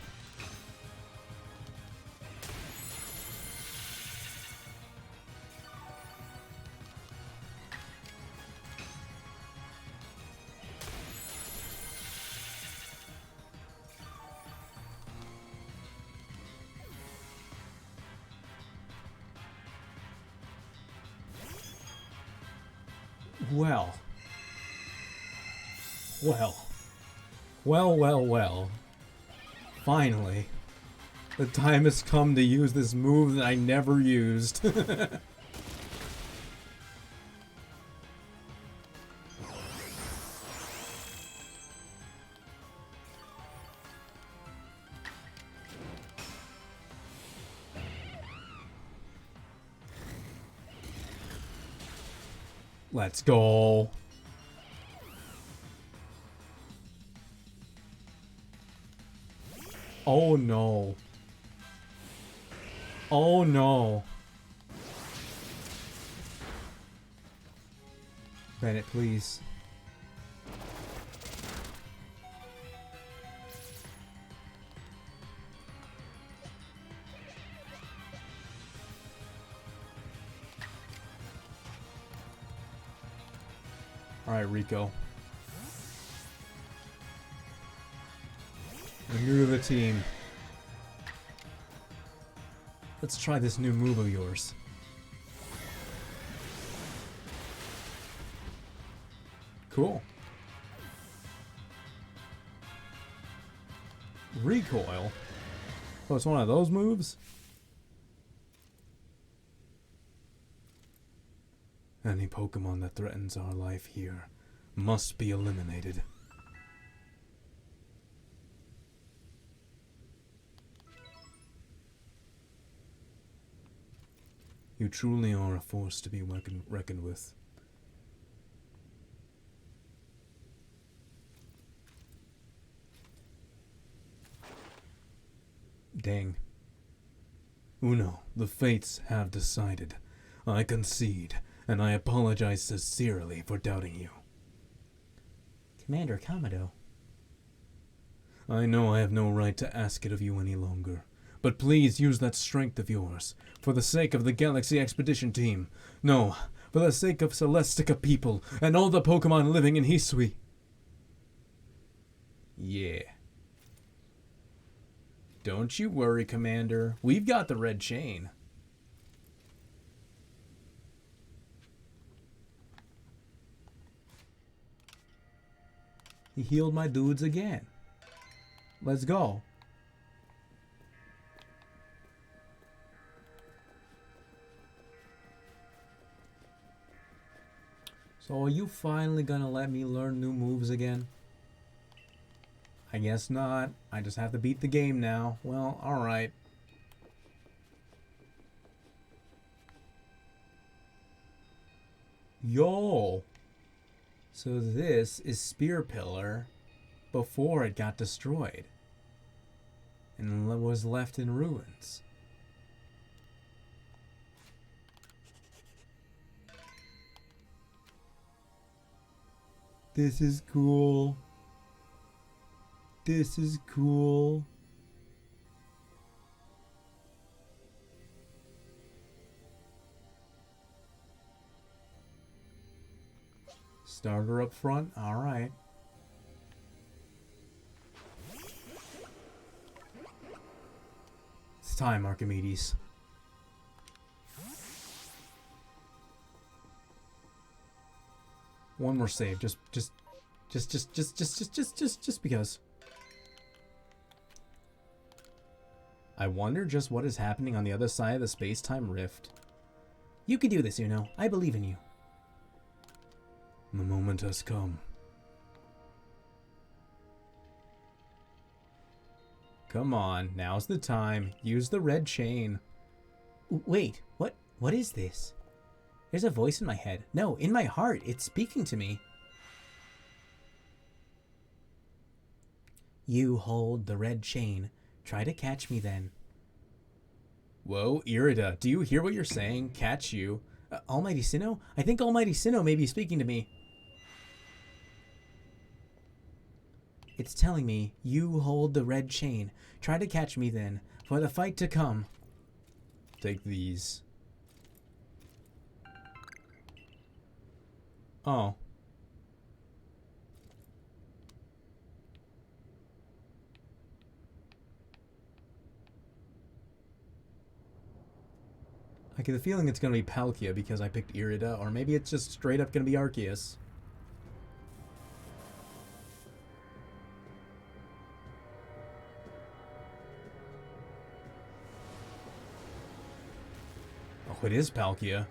Well. Finally. The time has come to use this move that I never used. Let's go. Oh no. Oh no. Bennett, please. Alright, Rico. You're new to the team. Let's try this new move of yours. Cool. Recoil? Oh, it's one of those moves? Any Pokemon that threatens our life here must be eliminated. You truly are a force to be reckoned with. Dang. Uno, the fates have decided. I concede, and I apologize sincerely for doubting you. Commander Kamado. I know I have no right to ask it of you any longer, but please use that strength of yours, for the sake of the Galaxy Expedition Team. No, for the sake of Celestica people, and all the Pokemon living in Hisui. Yeah. Don't you worry, Commander. We've got the red chain. He healed my dudes again. Let's go. So are you finally gonna let me learn new moves again? I guess not. I just have to beat the game now. Well, alright. Yo! So this is Spear Pillar before it got destroyed and was left in ruins. This is cool. This is cool. Starter up front. All right. It's time, Archimedes. One more save, just because. I wonder just what is happening on the other side of the space-time rift. You can do this, Uno. I believe in you. The moment has come. Come on, now's the time. Use the red chain. Wait, what is this? There's a voice in my head. No, in my heart. It's speaking to me. You hold the red chain. Try to catch me then. Whoa, Irida, do you hear what you're saying? Catch you. Almighty Sinnoh? I think Almighty Sinnoh may be speaking to me. It's telling me, you hold the red chain. Try to catch me then, for the fight to come. Take these. Oh. I get the feeling it's going to be Palkia because I picked Irida, or maybe it's just straight up going to be Arceus. Oh, it is Palkia.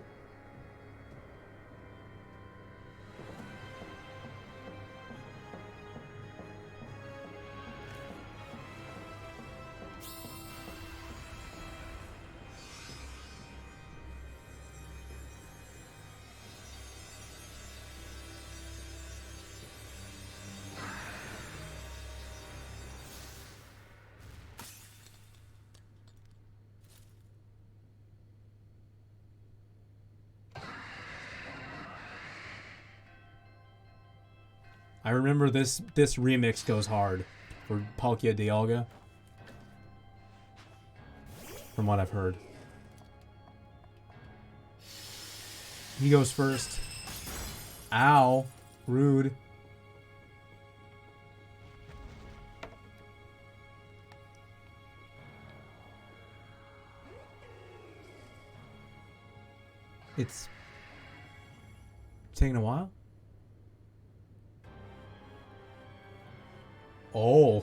I remember this remix goes hard for Palkia and Dialga. From what I've heard. He goes first. Ow. Rude. It's taking a while. Oh.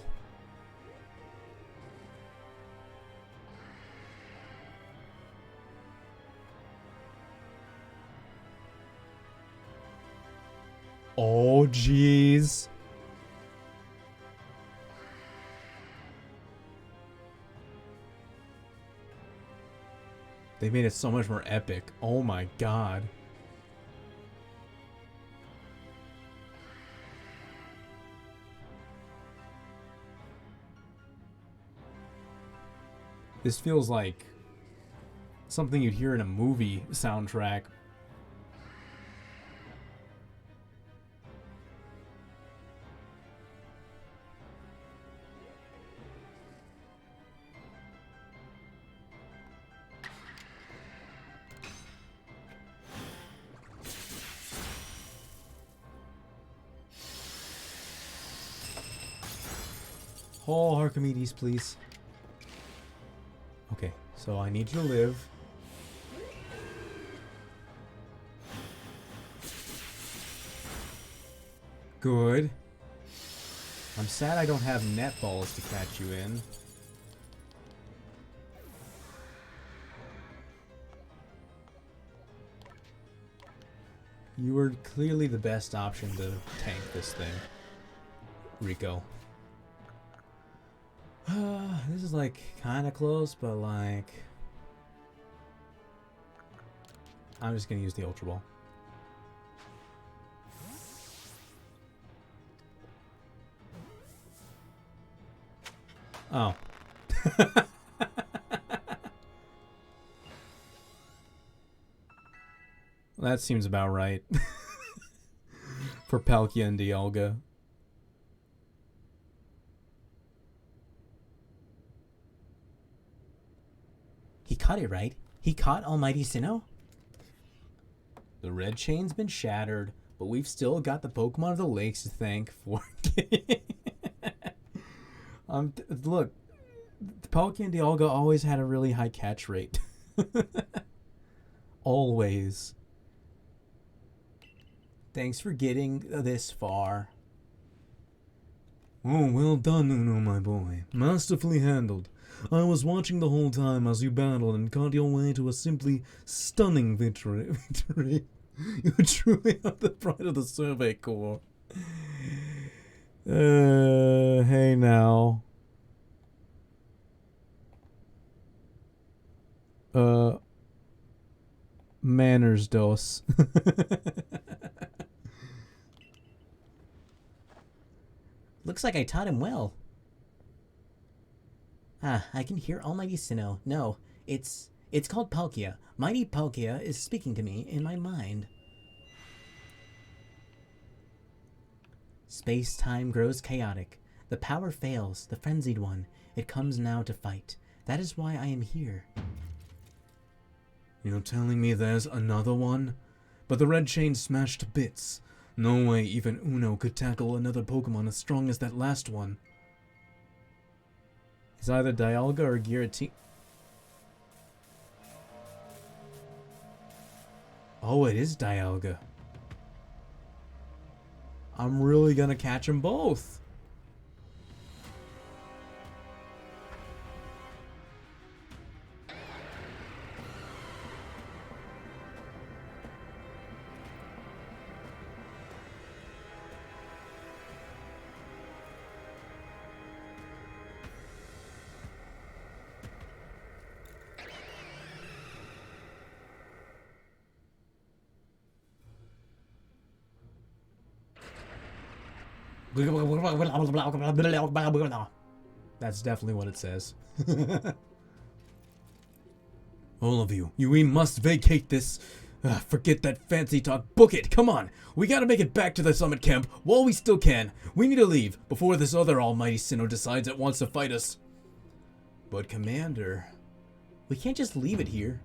Oh, jeez. They made it so much more epic. Oh my god. This feels like something you'd hear in a movie soundtrack. Oh, Archimedes, please. Okay, so I need you to live. Good. I'm sad I don't have net balls to catch you in. You were clearly the best option to tank this thing, Rico. This is like kind of close, but like I'm just gonna use the Ultra Ball. Oh. That seems about right. For Palkia and Dialga. He caught it, right? He caught Almighty Sinnoh? The red chain's been shattered, but we've still got the Pokemon of the Lakes to thank for. Look, Palkia and Dialga always had a really high catch rate. Always. Thanks for getting this far. Oh, well done, Uno, my boy. Masterfully handled. I was watching the whole time as you battled and caught your way to a simply stunning victory. You truly are the pride of the Survey Corps. Hey now. Manners, dos. Looks like I taught him well. Ah, I can hear Almighty Sinnoh. No, it's called Palkia. Mighty Palkia is speaking to me in my mind. Space-time grows chaotic. The power fails, the frenzied one. It comes now to fight. That is why I am here. You're telling me there's another one? But the red chain smashed to bits. No way even Uno could tackle another Pokemon as strong as that last one. It's either Dialga or Giratina. Oh, it is Dialga. I'm really gonna catch them both. That's definitely what it says. All of you, we must vacate this. Forget that fancy talk. Book it. Come on. We gotta make it back to the summit camp while we still can. We need to leave before this other almighty Sinnoh decides it wants to fight us. But Commander, We can't just leave it here.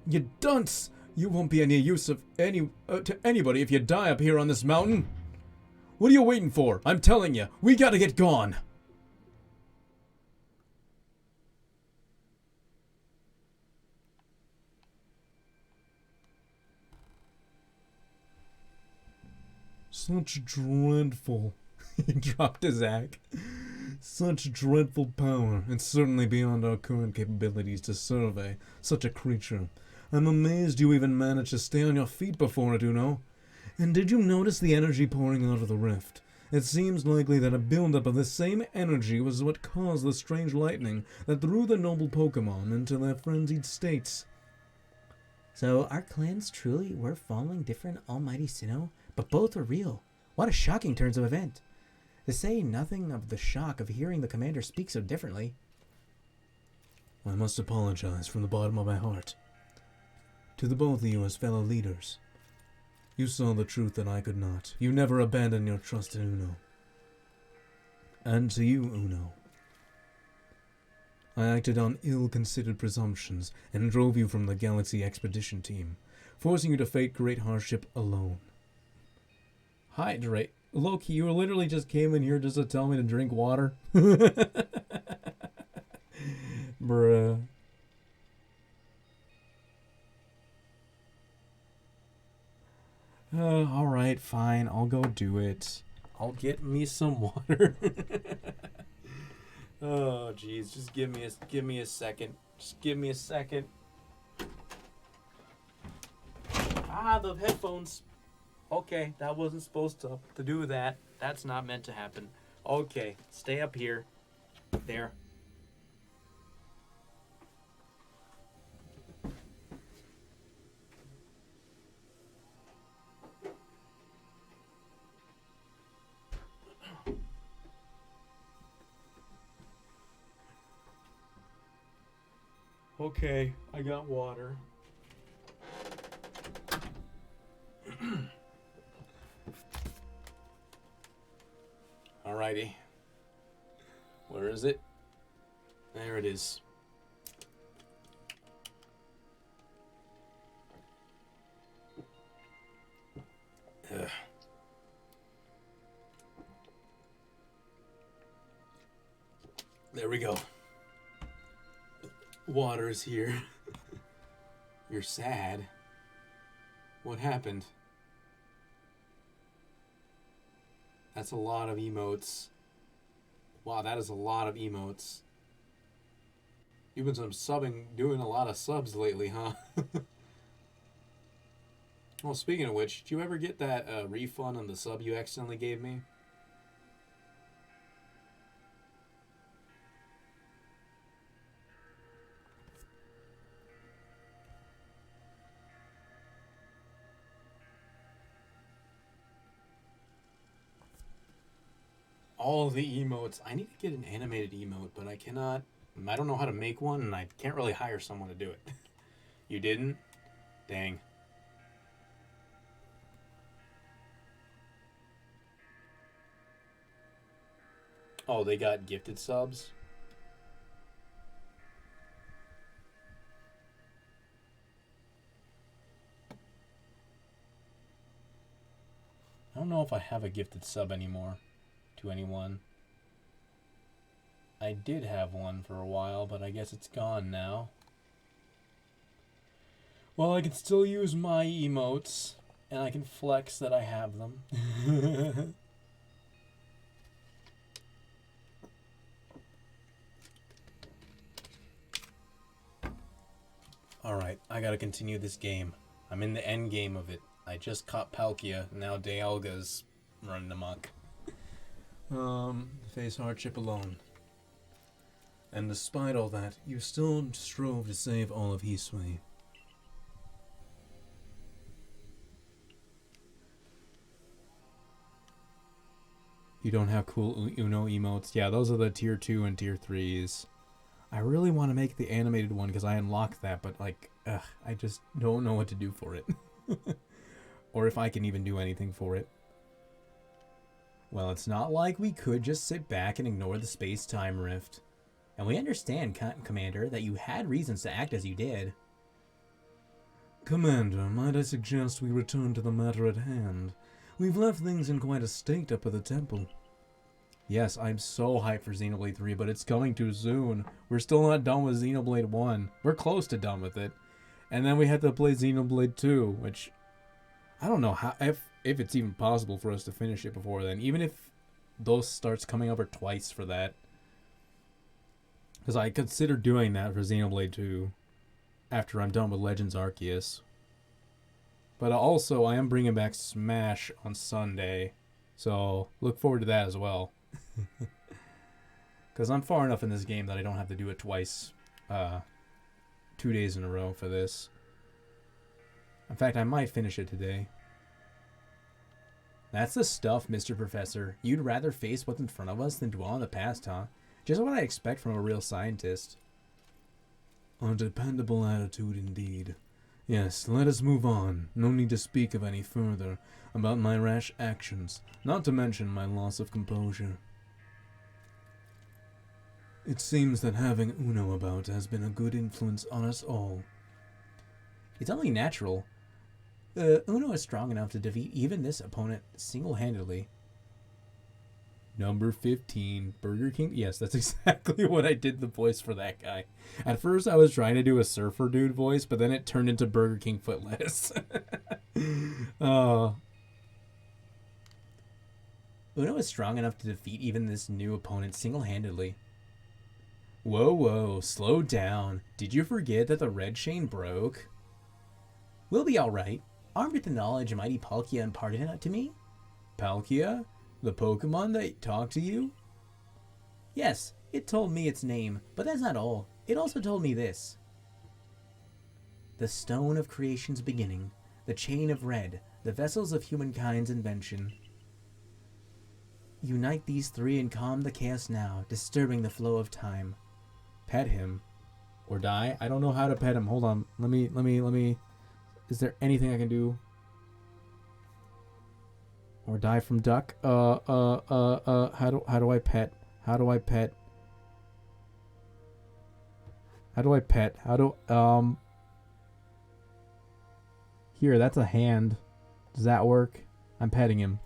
You dunce! You won't be any use of to anybody if you die up here on this mountain. What are you waiting for? I'm telling you, we gotta get gone. Such dreadful. he dropped his act. Such dreadful power, and certainly beyond our current capabilities to survey such a creature. I'm amazed you even managed to stay on your feet before it, Uno. And did you notice the energy pouring out of the rift? It seems likely that a buildup of the same energy was what caused the strange lightning that threw the noble Pokémon into their frenzied states. So our clans truly were following different Almighty Sinnoh, but both were real. What a shocking turn of event. To say nothing of the shock of hearing the commander speak so differently. I must apologize from the bottom of my heart. To the both of you as fellow leaders. You saw the truth that I could not. You never abandoned your trust in Uno. And to you, Uno. I acted on ill-considered presumptions and drove you from the Galaxy Expedition Team, forcing you to face great hardship alone. Hydrate. Loki, you literally just came in here just to tell me to drink water? Bruh. Alright, fine. I'll go do it. I'll get me some water. Oh, jeez. Just give me a second. Just give me a second. Ah, the headphones. Okay, that wasn't supposed to do that. That's not meant to happen. Okay, stay up here. There. Okay, I got water. Alrighty. Where is it? There it is. Ugh. There we go. Water's here. You're sad. What happened? That's a lot of emotes. Wow, that is a lot of emotes. You've been doing a lot of subs lately, huh? Well, speaking of which, did you ever get that refund on the sub you accidentally gave me? All the emotes. I need to get an animated emote, but I cannot. I don't know how to make one, and I can't really hire someone to do it. You didn't? Dang. Oh, they got gifted subs? I don't know if I have a gifted sub anymore to anyone. I did have one for a while, but I guess it's gone now. Well, I can still use my emotes, and I can flex that I have them. Alright, I gotta continue this game. I'm in the end game of it. I just caught Palkia, now Dialga's running amok. Face hardship alone. And despite all that, you still strove to save all of Hisui. You don't have cool Uno emotes. Yeah, those are the tier 2 and tier 3s. I really want to make the animated one because I unlocked that, but like, I just don't know what to do for it. Or if I can even do anything for it. Well, it's not like we could just sit back and ignore the space-time rift. And we understand, Commander, that you had reasons to act as you did. Commander, might I suggest we return to the matter at hand? We've left things in quite a state up at the temple. Yes, I'm so hyped for Xenoblade 3, but it's coming too soon. We're still not done with Xenoblade 1. We're close to done with it. And then we had to play Xenoblade 2, which I don't know how if it's even possible for us to finish it before then. Even if those starts coming over twice for that. Because I consider doing that for Xenoblade 2 after I'm done with Legends Arceus. But also, I am bringing back Smash on Sunday. So, look forward to that as well. Because I'm far enough in this game that I don't have to do it twice. 2 days in a row for this. In fact, I might finish it today. That's the stuff, Mr. Professor. You'd rather face what's in front of us than dwell on the past, huh? Just what I expect from a real scientist. A dependable attitude indeed. Yes, let us move on. No need to speak of any further about my rash actions, not to mention my loss of composure. It seems that having Uno about has been a good influence on us all. It's only natural. Uno is strong enough to defeat even this opponent single-handedly. Number 15, Burger King. Yes, that's exactly what I did the voice for that guy. At first, I was trying to do a surfer dude voice, but then it turned into Burger King Footless. Uno is strong enough to defeat even this new opponent single-handedly. Whoa, whoa, slow down. Did you forget that the red chain broke? We'll be alright. Armed with the knowledge mighty Palkia imparted it to me? Palkia? The Pokemon that talked to you? Yes, it told me its name, but that's not all. It also told me this. The stone of creation's beginning, the chain of red, the vessels of humankind's invention. Unite these three and calm the chaos now, disturbing the flow of time. Pet him. Or die? I don't know how to pet him. Hold on. Let me. Is there anything I can do? Or die from duck? How do I pet? How do I pet? How do I pet? Here, that's a hand. Does that work? I'm petting him.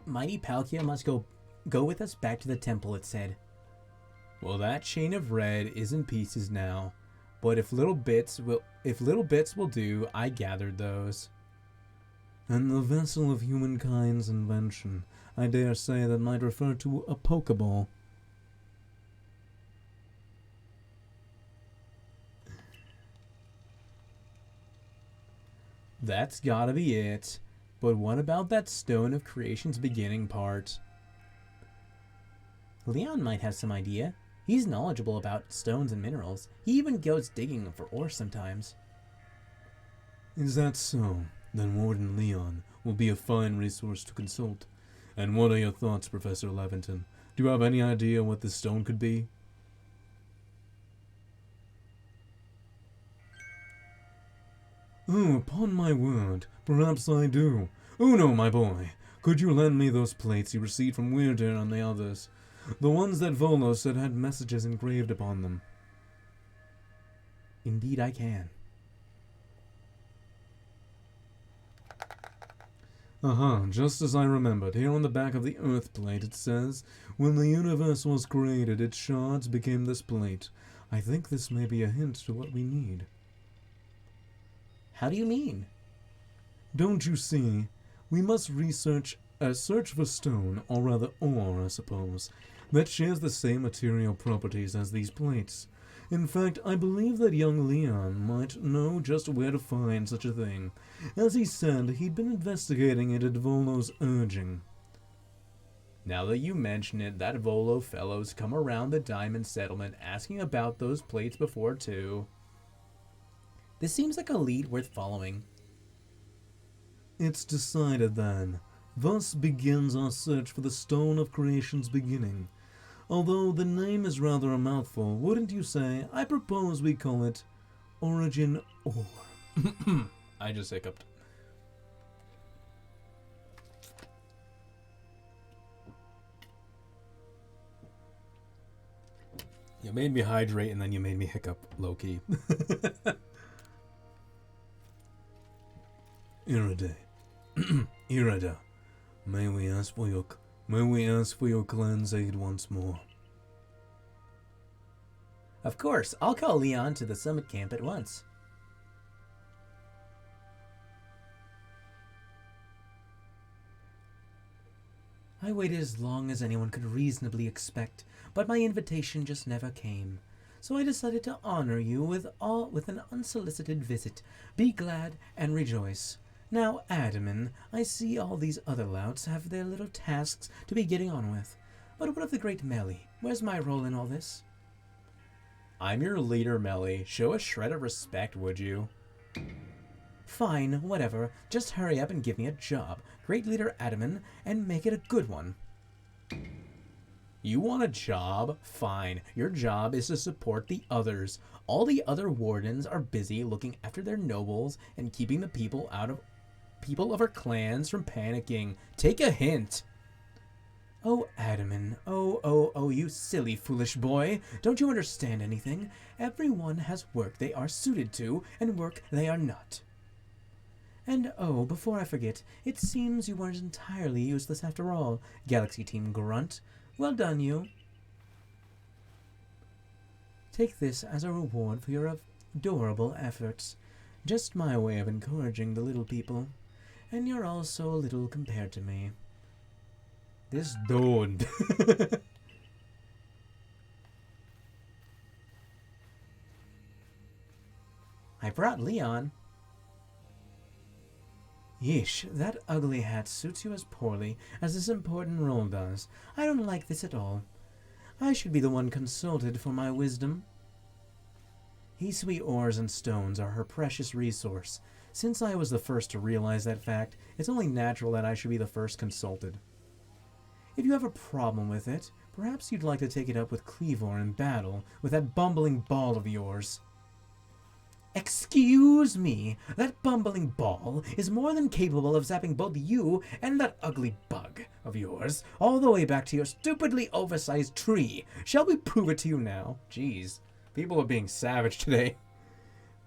Mighty Palkia must go with us back to the temple, it said. Well, that chain of red is in pieces now, but if little bits will do, I gathered those. And the vessel of humankind's invention, I dare say that might refer to a Pokeball. That's gotta be it. But what about that stone of creation's beginning part? Leon might have some idea. He's knowledgeable about stones and minerals. He even goes digging for ore sometimes. Is that so? Then Warden Leon will be a fine resource to consult. And what are your thoughts, Professor Levinton? Do you have any idea what this stone could be? Oh, upon my word, perhaps I do. Uno, my boy, could you lend me those plates you received from Weirder and the others? The ones that Volo said had messages engraved upon them. Indeed I can. Just as I remembered. Here on the back of the Earth plate it says, when the universe was created, its shards became this plate. I think this may be a hint to what we need. How do you mean? Don't you see? We must search for stone, or rather ore, I suppose, that shares the same material properties as these plates. In fact, I believe that young Leon might know just where to find such a thing. As he said, he'd been investigating it at Volo's urging. Now that you mention it, that Volo fellow's come around the diamond settlement asking about those plates before too. This seems like a lead worth following. It's decided then. Thus begins our search for the stone of creation's beginning. Although the name is rather a mouthful, wouldn't you say? I propose we call it Origin Ore. I just hiccuped. You made me hydrate and then you made me hiccup, low-key. Irida. Irida. May we ask for your clan's aid once more? Of course, I'll call Leon to the summit camp at once. I waited as long as anyone could reasonably expect, but my invitation just never came. so I decided to honor you with an unsolicited visit. Be glad and rejoice. Now, Adaman, I see all these other louts have their little tasks to be getting on with. But what of the great Melly? Where's my role in all this? I'm your leader, Melly. Show a shred of respect, would you? Fine, whatever. Just hurry up and give me a job, Great Leader Adaman, and make it a good one. You want a job? Fine. Your job is to support the others. All the other wardens are busy looking after their nobles and keeping the people of our clans from panicking. Take a hint. Oh, Adaman, oh, you silly, foolish boy. Don't you understand anything? Everyone has work they are suited to, and work they are not. And oh, before I forget, it seems you weren't entirely useless after all, Galaxy Team Grunt. Well done, you. Take this as a reward for your adorable efforts. Just my way of encouraging the little people. And you're all so little compared to me. This dude. I brought Leon. Yeesh, that ugly hat suits you as poorly as this important role does. I don't like this at all. I should be the one consulted for my wisdom. He-sweet ores and stones are her precious resource. Since I was the first to realize that fact, it's only natural that I should be the first consulted. If you have a problem with it, perhaps you'd like to take it up with Cleavor in battle with that bumbling ball of yours. Excuse me, that bumbling ball is more than capable of zapping both you and that ugly bug of yours all the way back to your stupidly oversized tree. Shall we prove it to you now? Jeez, people are being savage today.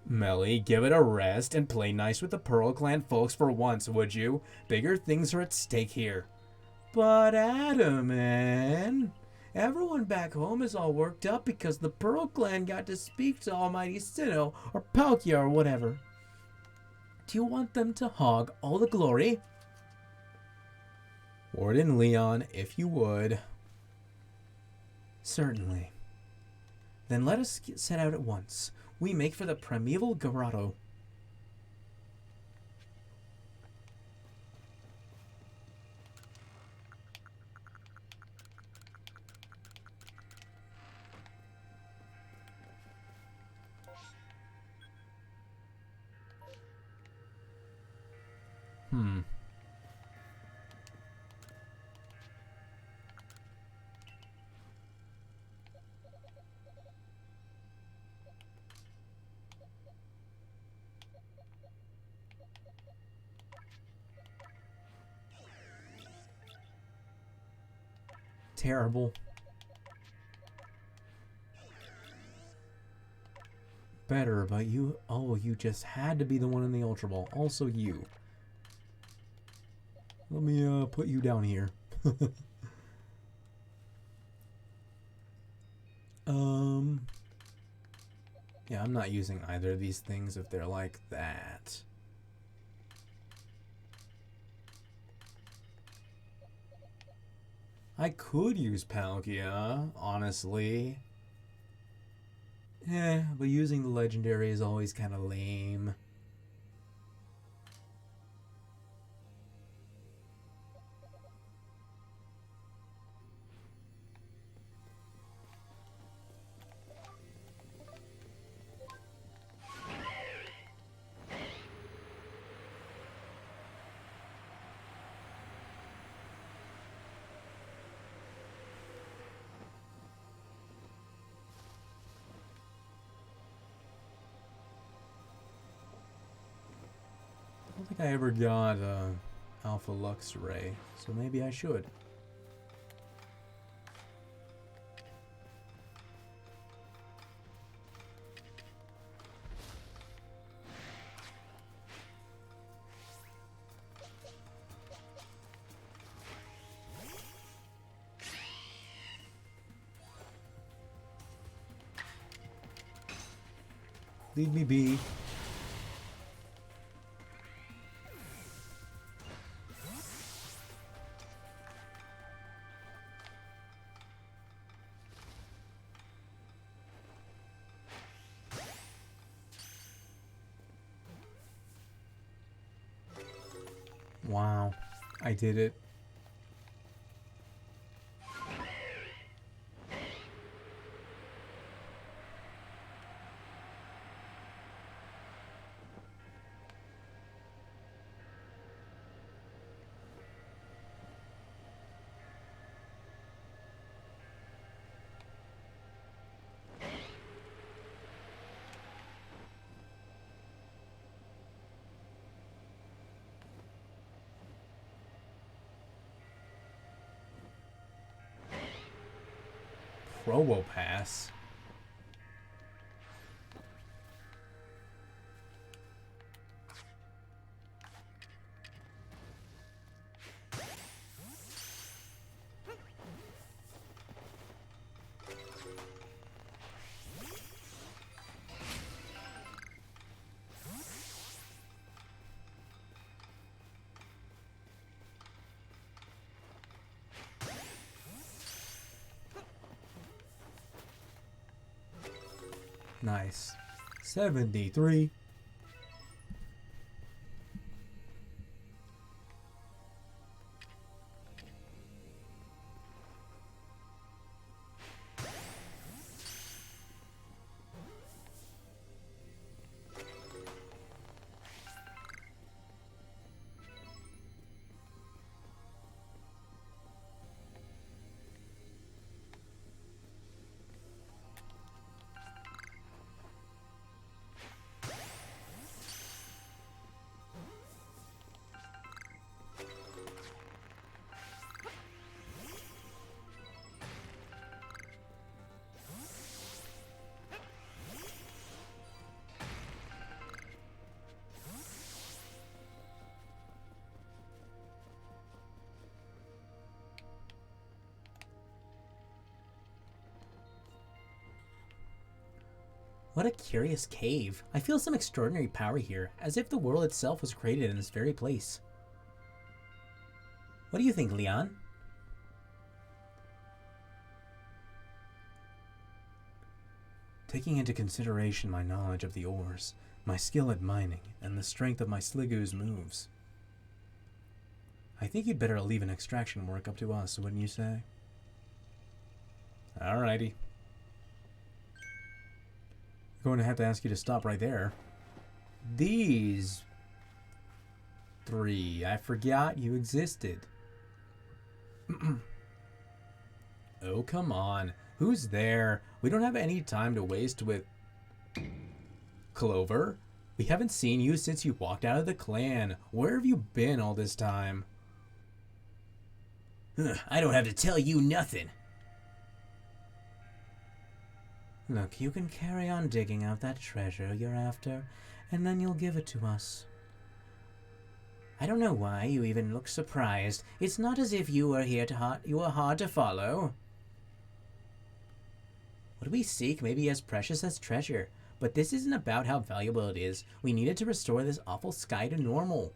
Melly, give it a rest and play nice with the Pearl Clan folks for once, would you? Bigger things are at stake here. But Adaman, everyone back home is all worked up because the Pearl Clan got to speak to Almighty Sinnoh or Palkia or whatever. Do you want them to hog all the glory? Warden Leon, if you would. Certainly. Then let us set out at once. We make for the primeval grotto. Terrible. Better, but you just had to be the one in the Ultra Ball. Also you. Let me put you down here. Yeah, I'm not using either of these things if they're like that. I could use Palkia, honestly. But using the legendary is always kind of lame. I don't think I ever got Alpha Lux Ray, so maybe I should. Leave me be. Wow. I did it. Probopass. Nice. 73. What a curious cave. I feel some extraordinary power here, as if the world itself was created in this very place. What do you think, Leon? Taking into consideration my knowledge of the ores, my skill at mining, and the strength of my Sligoo's moves, I think you'd better leave an extraction work up to us, wouldn't you say? Alrighty. Going to have to ask you to stop right there. These 3, I forgot you existed. Oh, come on. Who's there? We don't have any time to waste with... Clover? We haven't seen you since you walked out of the clan. Where have you been all this time? I don't have to tell you nothing. Look, you can carry on digging out that treasure you're after, and then you'll give it to us. I don't know why you even look surprised. It's not as if you were you were hard to follow. What we seek may be as precious as treasure, but this isn't about how valuable it is. We needed to restore this awful sky to normal.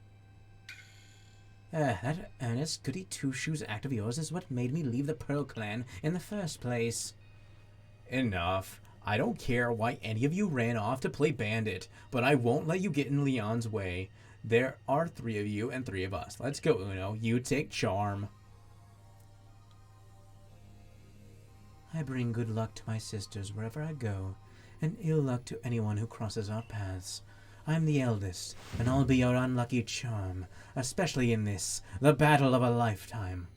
That earnest goody two-shoes act of yours is what made me leave the Pearl Clan in the first place. Enough. I don't care why any of you ran off to play bandit, but I won't let you get in Leon's way. There are 3 of you and 3 of us. Let's go, Uno. You take charm. I bring good luck to my sisters wherever I go, and ill luck to anyone who crosses our paths. I'm the eldest, and I'll be your unlucky charm, especially in this, the battle of a lifetime.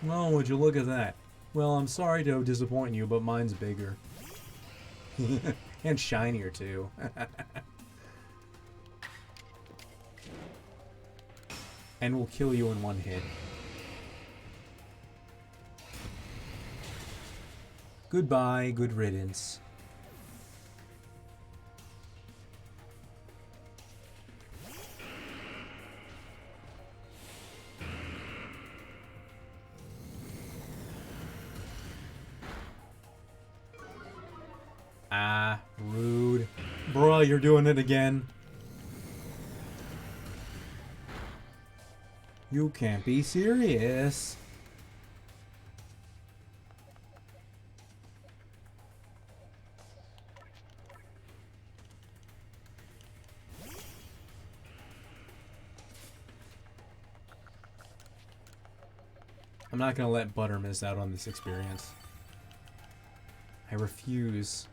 Oh, would you look at that? Well, I'm sorry to disappoint you, but mine's bigger. And shinier, too. And will kill you in 1 hit. Goodbye, good riddance. Ah, rude. Bruh, you're doing it again. You can't be serious. I'm not gonna let Butter miss out on this experience. I refuse.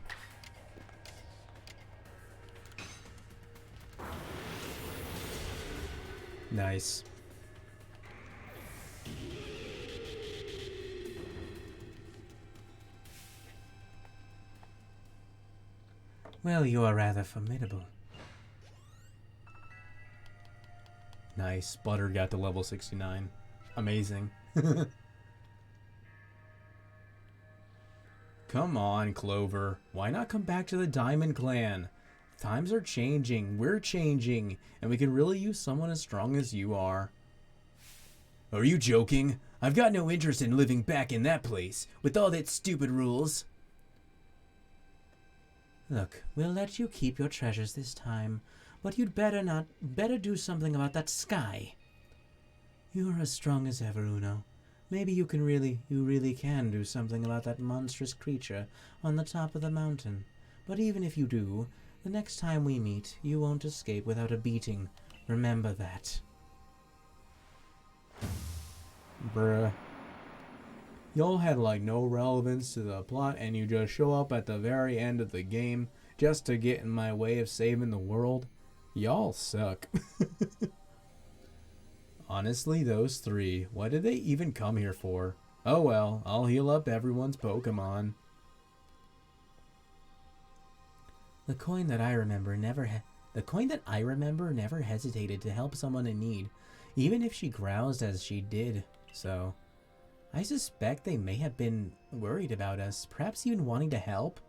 Nice. Well, you are rather formidable. Nice. Butter got to level 69. Amazing. Come on, Clover. Why not come back to the Diamond Clan? Times are changing, we're changing, and we can really use someone as strong as you are. Are you joking? I've got no interest in living back in that place, with all its stupid rules. Look, we'll let you keep your treasures this time, but you'd better do something about that sky. You're as strong as ever, Uno. Maybe you really can do something about that monstrous creature on the top of the mountain. But even if you do, the next time we meet, you won't escape without a beating. Remember that. Bruh. Y'all had like no relevance to the plot and you just show up at the very end of the game just to get in my way of saving the world. Y'all suck. Honestly, those three, what did they even come here for? Oh well, I'll heal up everyone's Pokemon. The coin that I remember never hesitated to help someone in need, even if she groused as she did so. I suspect they may have been worried about us, perhaps even wanting to help.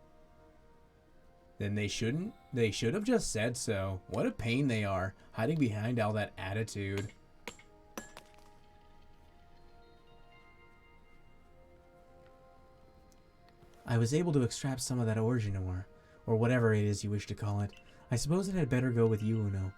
Then they shouldn't. They should have just said so. What a pain they are, hiding behind all that attitude. I was able to extract some of that origin ore, or whatever it is you wish to call it. I suppose it had better go with you, Uno.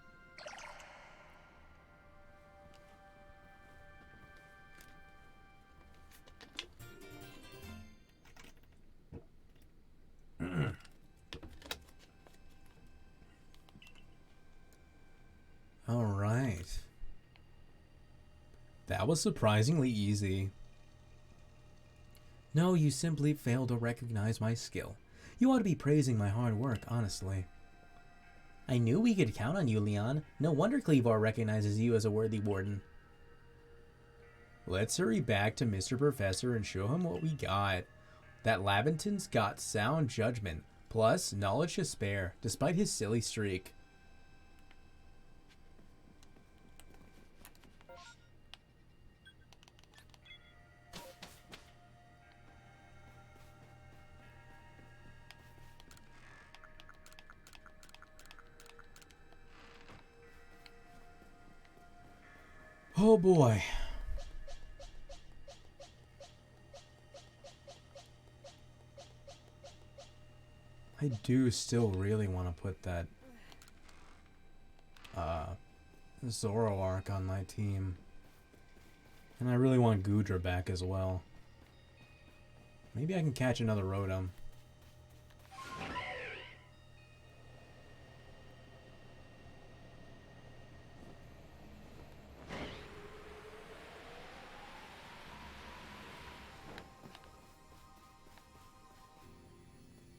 Alright. That was surprisingly easy. No, you simply failed to recognize my skill. You ought to be praising my hard work, honestly. I knew we could count on you, Leon. No wonder Cleavar recognizes you as a worthy warden. Let's hurry back to Mr. Professor and show him what we got. That Laventon's got sound judgment, plus knowledge to spare, despite his silly streak. Oh boy. I do still really want to put that Zoroark on my team. And I really want Goodra back as well. Maybe I can catch another Rotom.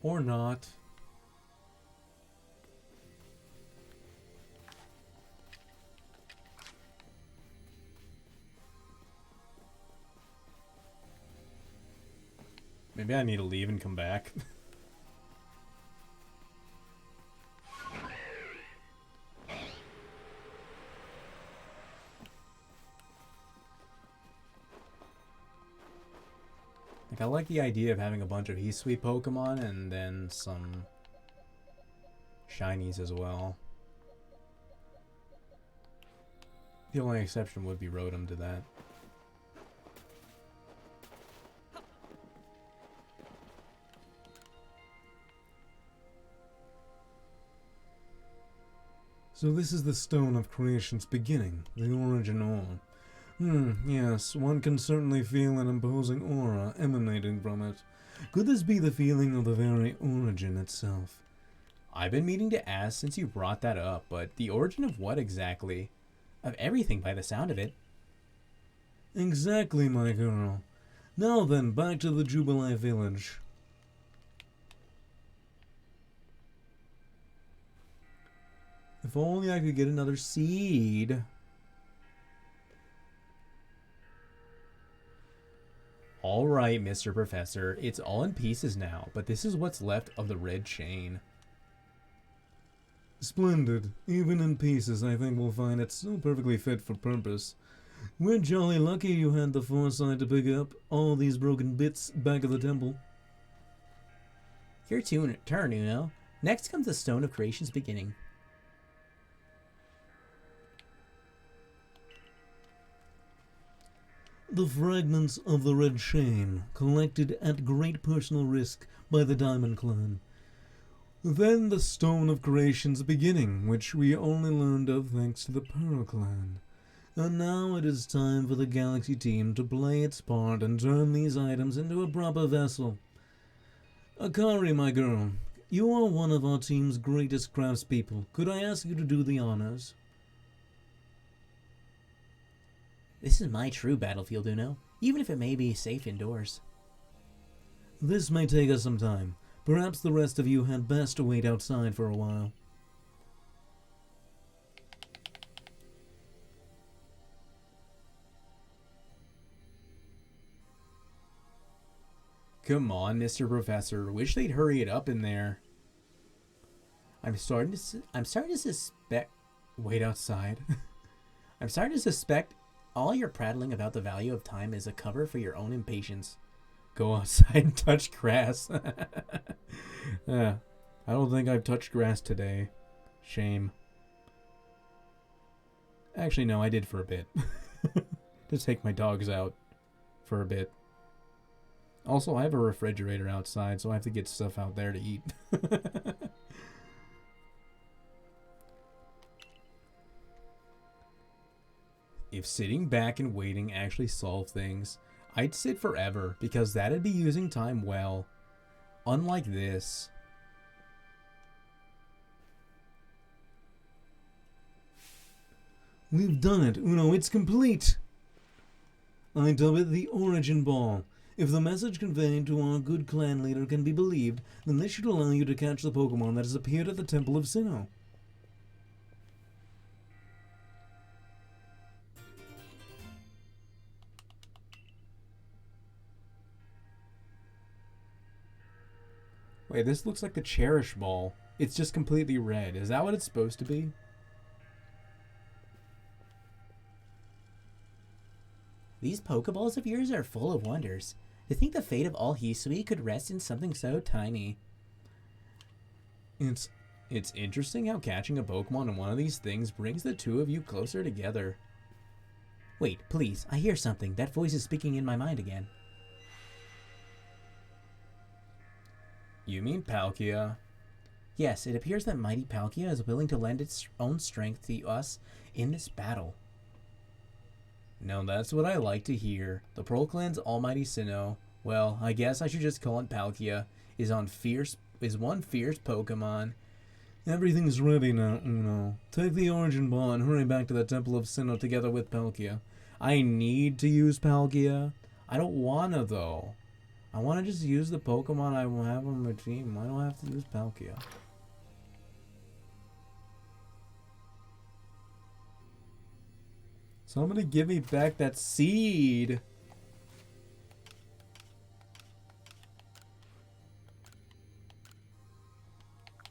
Or not. Maybe I need to leave and come back. Like, I like the idea of having a bunch of Heat-Sweep Pokemon and then some Shinies as well. The only exception would be Rotom to that. So this is the Stone of Creation's beginning, the origin ore. Yes, one can certainly feel an imposing aura emanating from it. Could this be the feeling of the very origin itself? I've been meaning to ask since you brought that up, but the origin of what exactly? Of everything by the sound of it. Exactly, my girl. Now then, back to the Jubilee Village. If only I could get another seed. Alright, Mr. Professor, it's all in pieces now, but this is what's left of the red chain. Splendid. Even in pieces, I think we'll find it so perfectly fit for purpose. We're jolly lucky you had the foresight to pick up all these broken bits back at the temple. Your turn, Uno. Next comes the Stone of Creation's beginning. The fragments of the red chain, collected at great personal risk by the Diamond Clan. Then the Stone of Creation's beginning, which we only learned of thanks to the Pearl Clan. And now it is time for the Galaxy team to play its part and turn these items into a proper vessel. Akari, my girl, you are one of our team's greatest craftspeople. Could I ask you to do the honors? This is my true battlefield, Uno, even if it may be safe indoors. This may take us some time. Perhaps the rest of you had best wait outside for a while. Come on, Mr. Professor. Wish they'd hurry it up in there. I'm starting to suspect... Wait outside. I'm starting to suspect all your prattling about the value of time is a cover for your own impatience. Go outside and touch grass. I don't think I've touched grass today. Shame. Actually, no, I did for a bit. To take my dogs out for a bit. Also, I have a refrigerator outside, so I have to get stuff out there to eat. If sitting back and waiting actually solved things, I'd sit forever, because that'd be using time well. Unlike this. We've done it, Uno, it's complete! I dub it the Origin Ball. If the message conveyed to our good clan leader can be believed, then this should allow you to catch the Pokémon that has appeared at the Temple of Sinnoh. Wait, this looks like the Cherish Ball. It's just completely red. Is that what it's supposed to be? These Pokeballs of yours are full of wonders. To think the fate of all Hisui could rest in something so tiny. It's interesting how catching a Pokemon in one of these things brings the two of you closer together. Wait, please, I hear something. That voice is speaking in my mind again. You mean Palkia? Yes, it appears that mighty Palkia is willing to lend its own strength to us in this battle. Now that's what I like to hear. The Pearl Clan's almighty Sinnoh, well, I guess I should just call it Palkia, is one fierce Pokemon. Everything's ready now, Uno. Take the Origin Ball and hurry back to the Temple of Sinnoh together with Palkia. I need to use Palkia. I don't wanna though. I want to just use the Pokemon I will have on my team. I don't have to use Palkia. Somebody give me back that seed.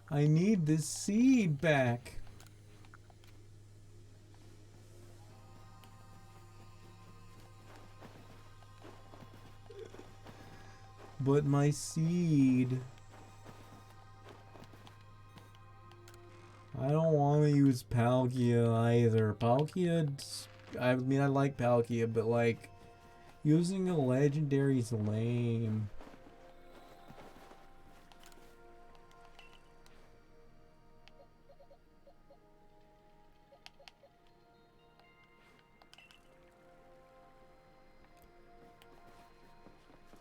I need this seed back. But my seed. I don't want to use Palkia either. Palkia, I mean, I like Palkia, but like, using a legendary is lame.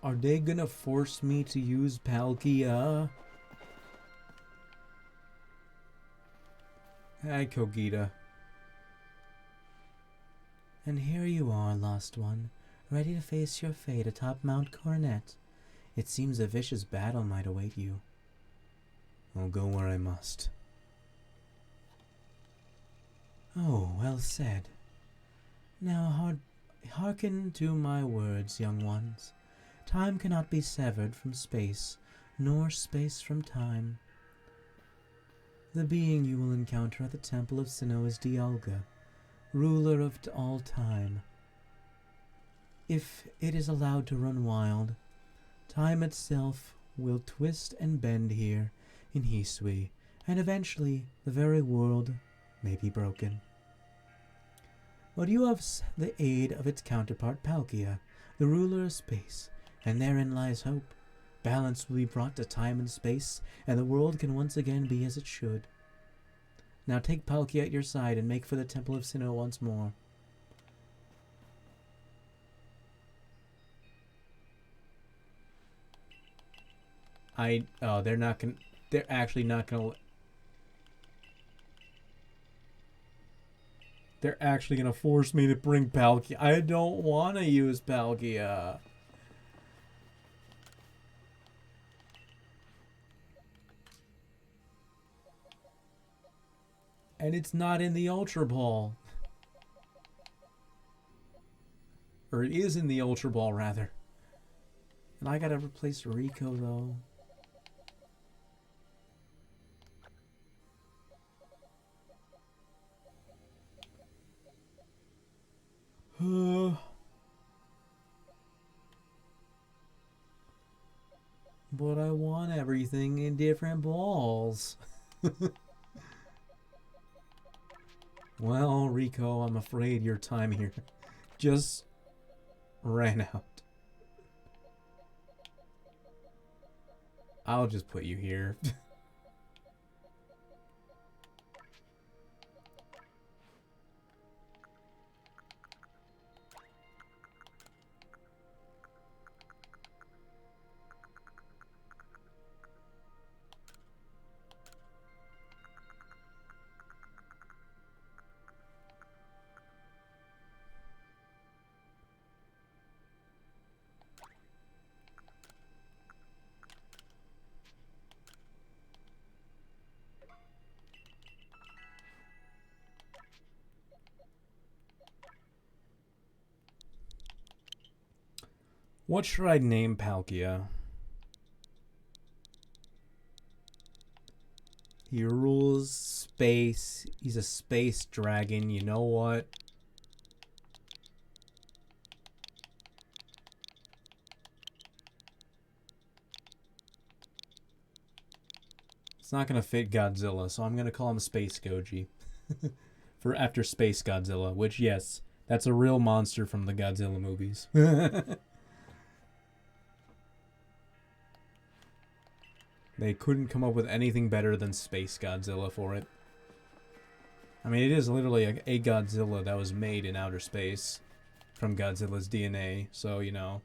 Are they gonna force me to use Palkia? Hi, Kogita. And here you are, lost one, ready to face your fate atop Mount Coronet. It seems a vicious battle might await you. I'll go where I must. Oh, well said. Now hearken to my words, young ones. Time cannot be severed from space, nor space from time. The being you will encounter at the Temple of Sinnoh is Dialga, ruler of all time. If it is allowed to run wild, time itself will twist and bend here in Hisui, and eventually the very world may be broken. But you have the aid of its counterpart Palkia, the ruler of space, and therein lies hope. Balance will be brought to time and space, and the world can once again be as it should. Now take Palkia at your side and make for the Temple of Sinnoh once more. They're actually not gonna... They're actually gonna force me to bring Palkia. I don't want to use Palkia. And it's not in the Ultra Ball. Or it is in the Ultra Ball, rather. And I gotta replace Rico, though. But I want everything in different balls. Well, Rico, I'm afraid your time here just ran out. I'll just put you here. What should I name Palkia? He rules space. He's a space dragon. You know what? It's not going to fit Godzilla, so I'm going to call him Space Goji. For after Space Godzilla, which, yes, that's a real monster from the Godzilla movies. They couldn't come up with anything better than Space Godzilla for it. I mean, it is literally a Godzilla that was made in outer space from Godzilla's DNA, so, you know.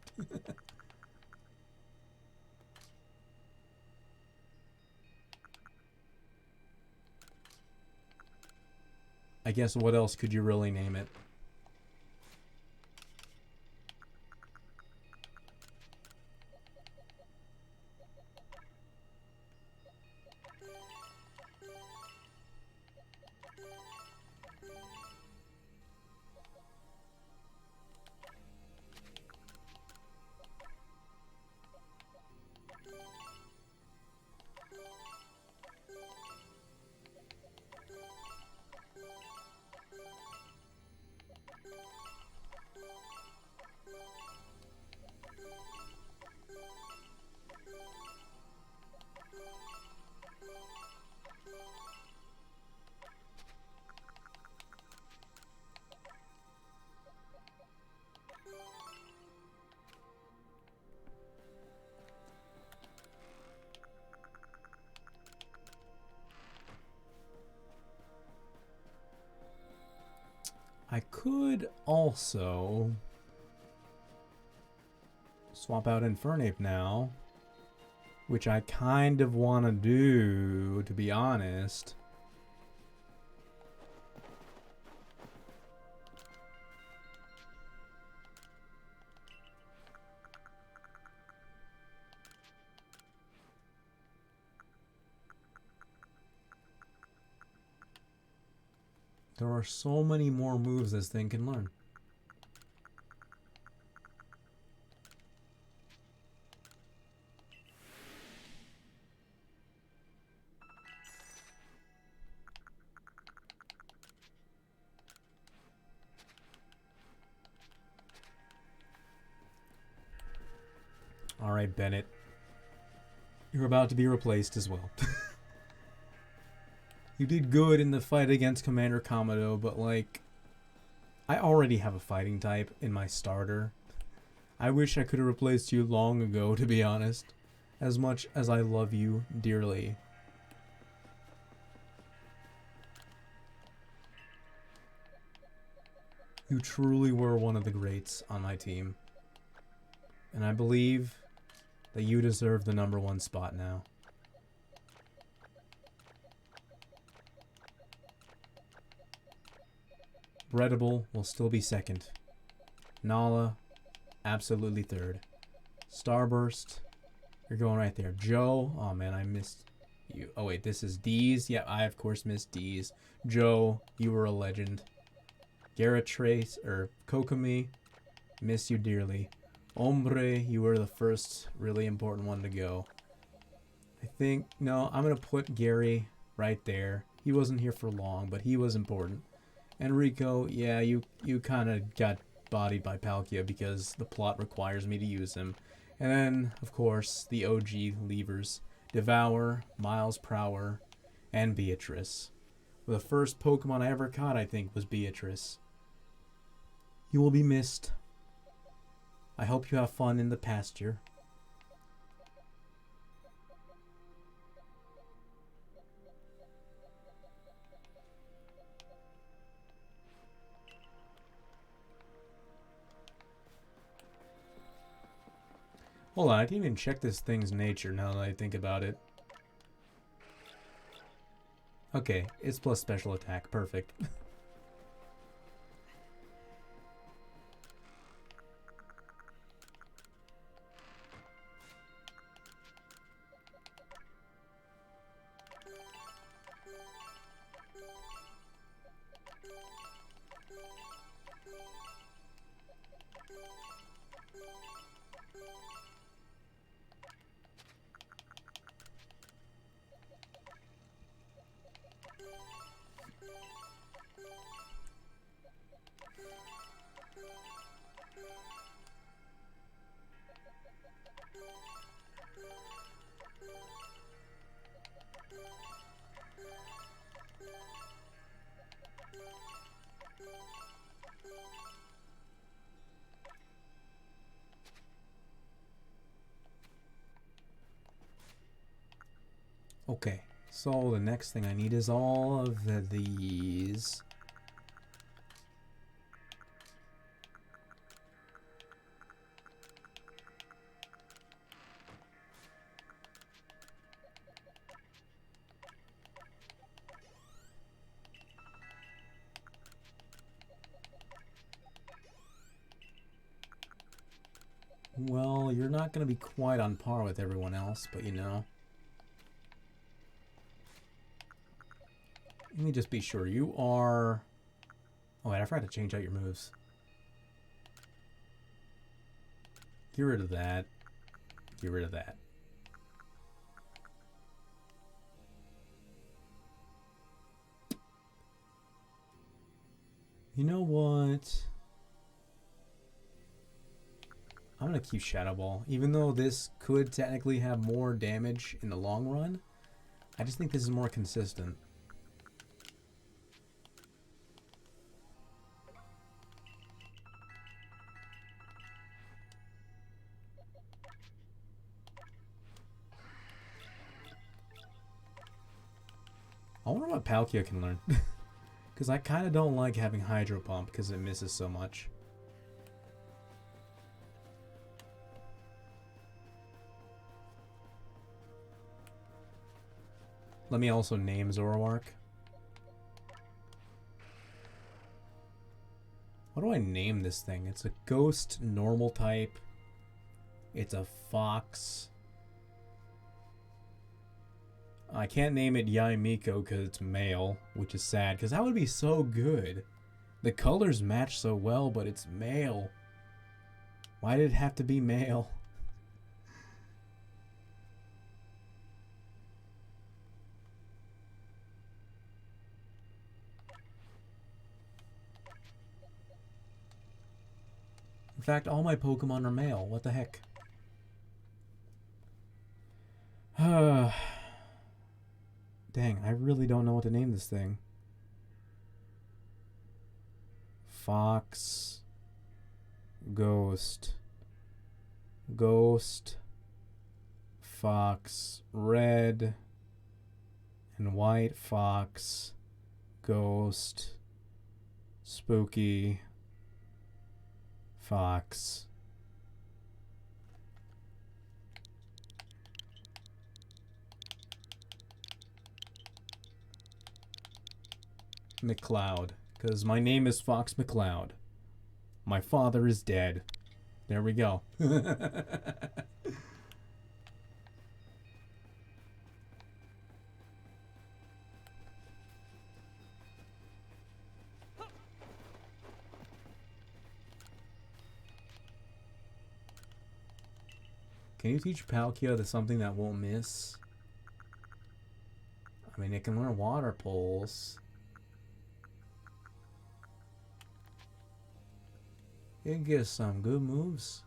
I guess what else could you really name it? I could also swap out Infernape now, which I kind of want to do, to be honest. There are so many more moves this thing can learn. Alright, Bennett. You're about to be replaced as well. You did good in the fight against Commander Komodo, but like, I already have a fighting type in my starter. I wish I could have replaced you long ago, to be honest. As much as I love you dearly. You truly were one of the greats on my team. And I believe that you deserve the #1 spot now. Breadable will still be second. Nala, absolutely third. Starburst, you're going right there. Joe, oh man, I missed you. Oh wait, this is D's. Yeah, I of course missed D's. Joe, you were a legend. Garrett Trace, or Kokomi, miss you dearly. Ombre, you were the first really important one to go. I think, no, I'm going to put Gary right there. He wasn't here for long, but he was important. Enrico, yeah, you kind of got bodied by Palkia because the plot requires me to use him. And then, of course, the OG levers. Devour, Miles Prower, and Beatrice. The first Pokemon I ever caught, I think, was Beatrice. You will be missed. I hope you have fun in the pasture. Hold on, I didn't even check this thing's nature now that I think about it. Okay, it's plus special attack. Perfect. Okay, so the next thing I need is all of these. Well, you're not going to be quite on par with everyone else, but you know. Let me just be sure. You are... Oh, wait, I forgot to change out your moves. Get rid of that. Get rid of that. You know what? I'm going to keep Shadow Ball. Even though this could technically have more damage in the long run, I just think this is more consistent. I wonder what Palkia can learn. Because I kind of don't like having Hydro Pump because it misses so much. Let me also name Zoroark. What do I name this thing? It's a ghost normal type. It's a fox. I can't name it Yaimiko because it's male, which is sad, because that would be so good. The colors match so well, but it's male. Why did it have to be male? In fact, all my Pokemon are male. What the heck? Dang, I really don't know what to name this thing. Fox. Ghost. Ghost. Fox. Red. And white. Fox. Ghost. Spooky. Fox. McCloud, because my name is Fox McCloud. My father is dead. There we go. Can you teach Palkia to something that won't miss? I mean, it can learn water pulse. It gives some good moves.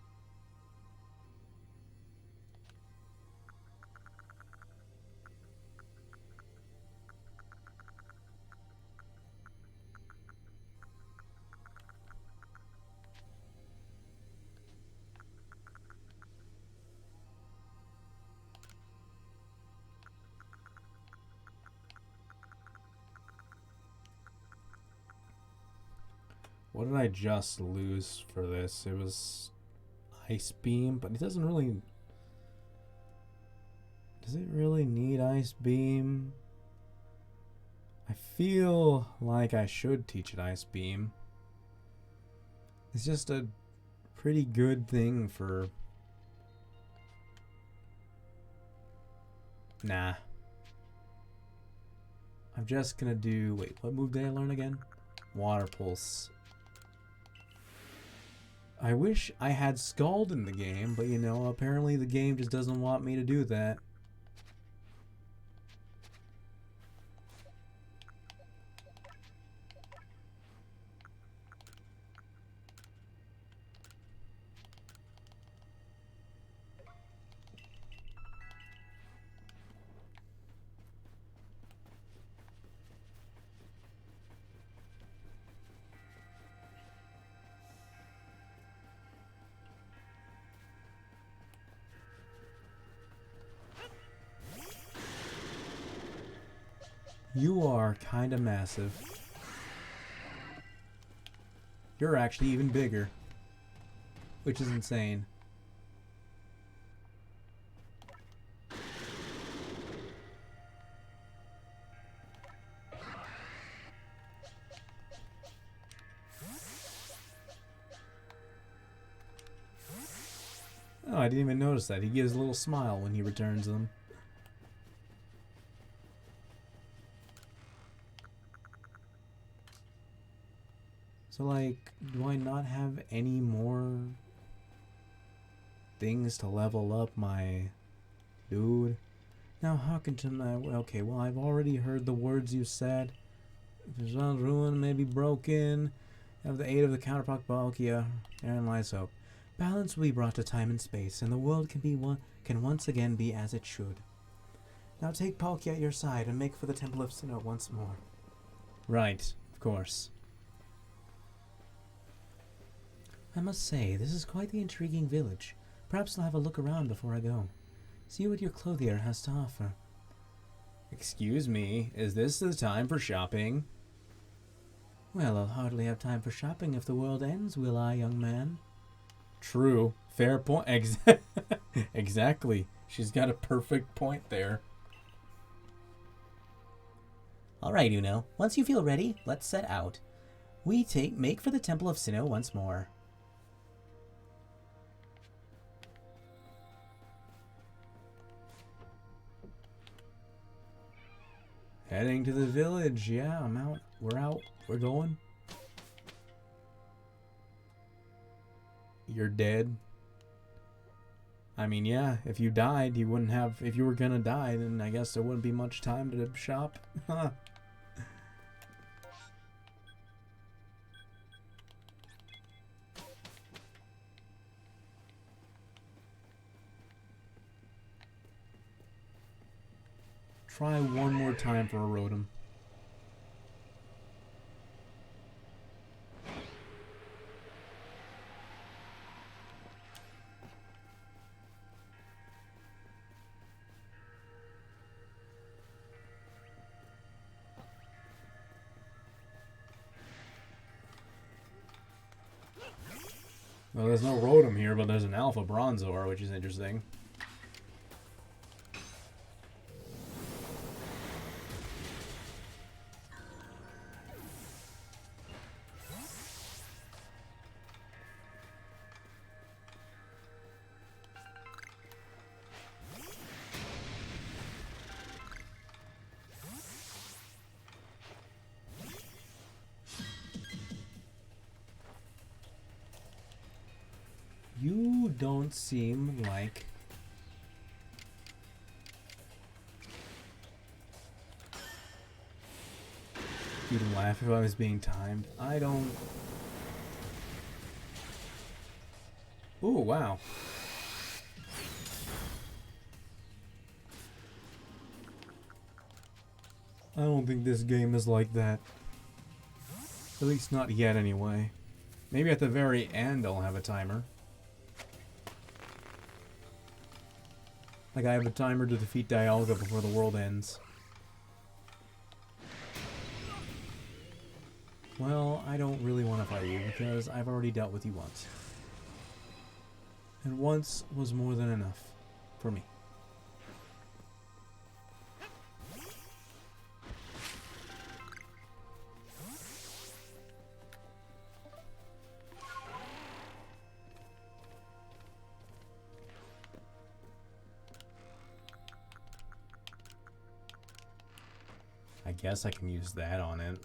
What did I just lose for this? It was Ice Beam, but it doesn't really... Does it really need Ice Beam? I feel like I should teach it Ice Beam. It's just a pretty good thing for... Nah. I'm just gonna do... Wait, what move did I learn again? Water Pulse. I wish I had Scald in the game, but you know, apparently the game just doesn't want me to do that. You are kinda massive. You're actually even bigger, which is insane. Oh, I didn't even notice that. He gives a little smile when he returns them. So, like, do I not have any more things to level up my dude? Now hearken to my... Okay, well, I've already heard the words you said. If it's not ruined, maybe broken. Have the aid of the counterpart Palkia, therein lies hope. Balance will be brought to time and space, and the world can once again be as it should. Now take Palkia at your side and make for the Temple of Sinnoh once more. Right, of course. I must say, this is quite the intriguing village. Perhaps I'll have a look around before I go. See what your clothier has to offer. Excuse me, is this the time for shopping? Well, I'll hardly have time for shopping if the world ends, will I, young man? True. Fair point. Exactly. She's got a perfect point there. All right, Uno. Once you feel ready, let's set out. We make for the Temple of Sinnoh once more. Heading to the village. Yeah, I'm out. We're out. We're going. You're dead. I mean, yeah, if you died, you wouldn't have... If you were gonna die, then I guess there wouldn't be much time to shop. Try one more time for a Rotom. Well, there's no Rotom here, but there's an Alpha Bronzor, which is interesting. You don't seem like... You'd laugh if I was being timed. I don't... Ooh, wow. I don't think this game is like that. At least not yet, anyway. Maybe at the very end I'll have a timer. Like I have a timer to defeat Dialga before the world ends. Well, I don't really want to fight you because I've already dealt with you once. And once was more than enough for me. I guess I can use that on it.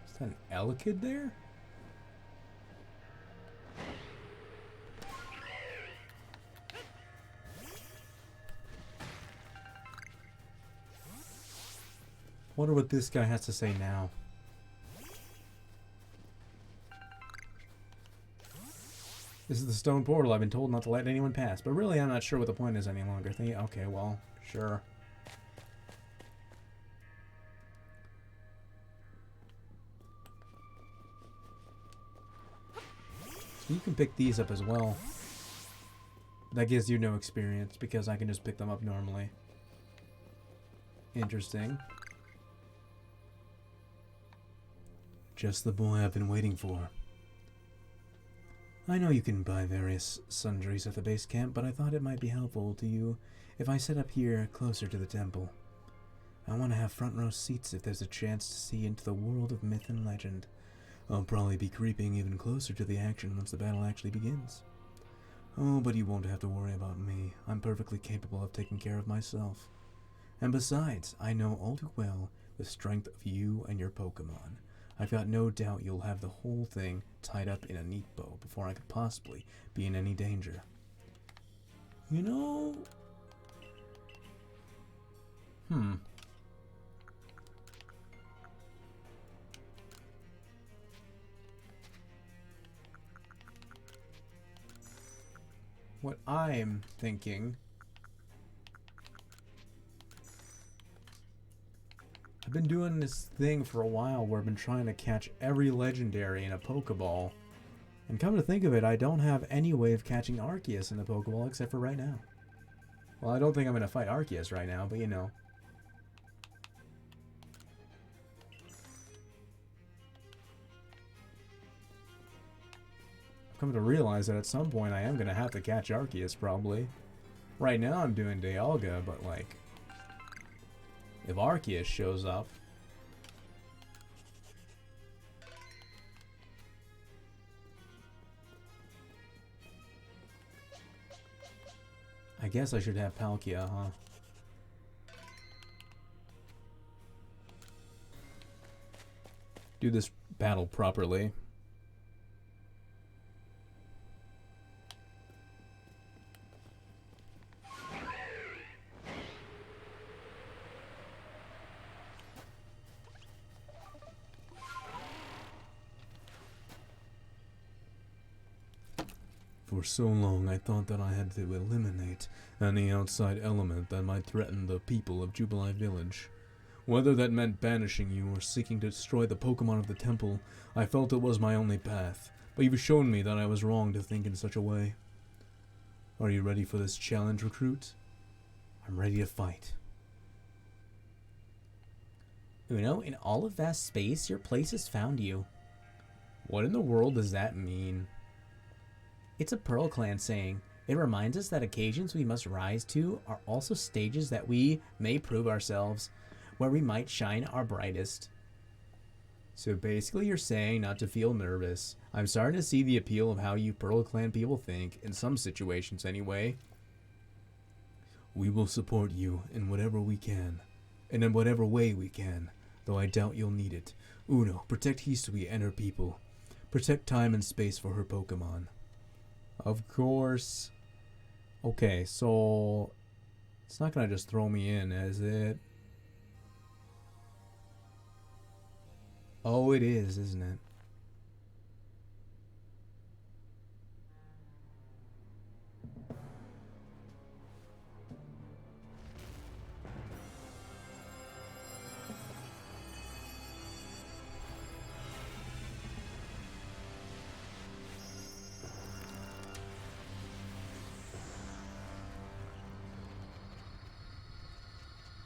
Is that an Elekid there? Wonder what this guy has to say now. This is the stone portal. I've been told not to let anyone pass, but really I'm not sure what the point is any longer. Okay, well, sure. So you can pick these up as well. That gives you no experience because I can just pick them up normally. Interesting. Just the boy I've been waiting for. I know you can buy various sundries at the base camp, but I thought it might be helpful to you if I set up here closer to the temple. I want to have front row seats if there's a chance to see into the world of myth and legend. I'll probably be creeping even closer to the action once the battle actually begins. Oh, but you won't have to worry about me. I'm perfectly capable of taking care of myself. And besides, I know all too well the strength of you and your Pokémon. I've got no doubt you'll have the whole thing tied up in a neat bow before I could possibly be in any danger. You know... What I'm thinking... I've been doing this thing for a while where I've been trying to catch every legendary in a Pokeball And come to think of it, I don't have any way of catching Arceus in the Pokeball except for right now. Well, I don't think I'm going to fight Arceus right now, but you know. I've come to realize that at some point I am going to have to catch Arceus, probably. Right now I'm doing Dialga, but like, if Arceus shows up, I guess I should have Palkia, huh? Do this battle properly. For so long, I thought that I had to eliminate any outside element that might threaten the people of Jubilee Village. Whether that meant banishing you or seeking to destroy the Pokemon of the temple, I felt it was my only path. But you've shown me that I was wrong to think in such a way. Are you ready for this challenge, recruit? I'm ready to fight. Uno, in all of vast space, your place has found you. What in the world does that mean? It's a Pearl Clan saying. It reminds us that occasions we must rise to are also stages that we may prove ourselves, where we might shine our brightest. So basically you're saying not to feel nervous. I'm starting to see the appeal of how you Pearl Clan people think, in some situations anyway. We will support you in whatever we can, and in whatever way we can, though I doubt you'll need it. Uno, protect Hisui and her people. Protect time and space for her Pokemon. Of course. Okay, so it's not gonna just throw me in, is it? Oh, it is, isn't it?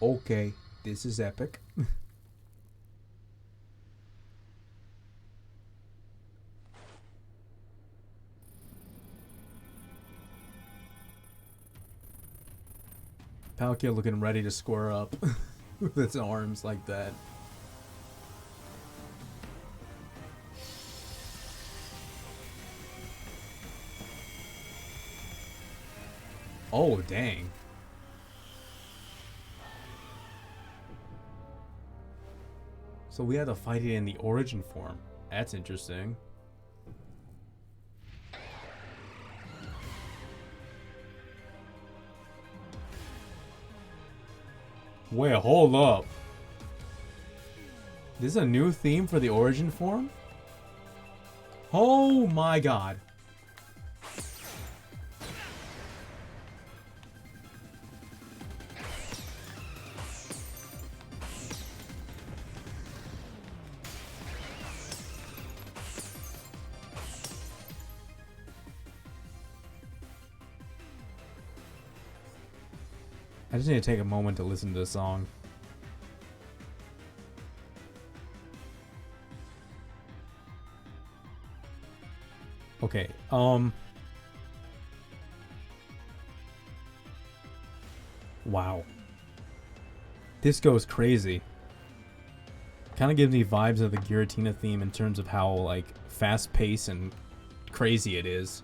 Okay, this is epic. Palkia looking ready to square up with its arms like that. Oh, dang. So we had to fight it in the origin form. That's interesting. Wait, hold up. This is a new theme for the origin form? Oh my god. I just need to take a moment to listen to the song. Okay, wow. This goes crazy. Kind of gives me vibes of the Giratina theme in terms of how, like, fast-paced and crazy it is.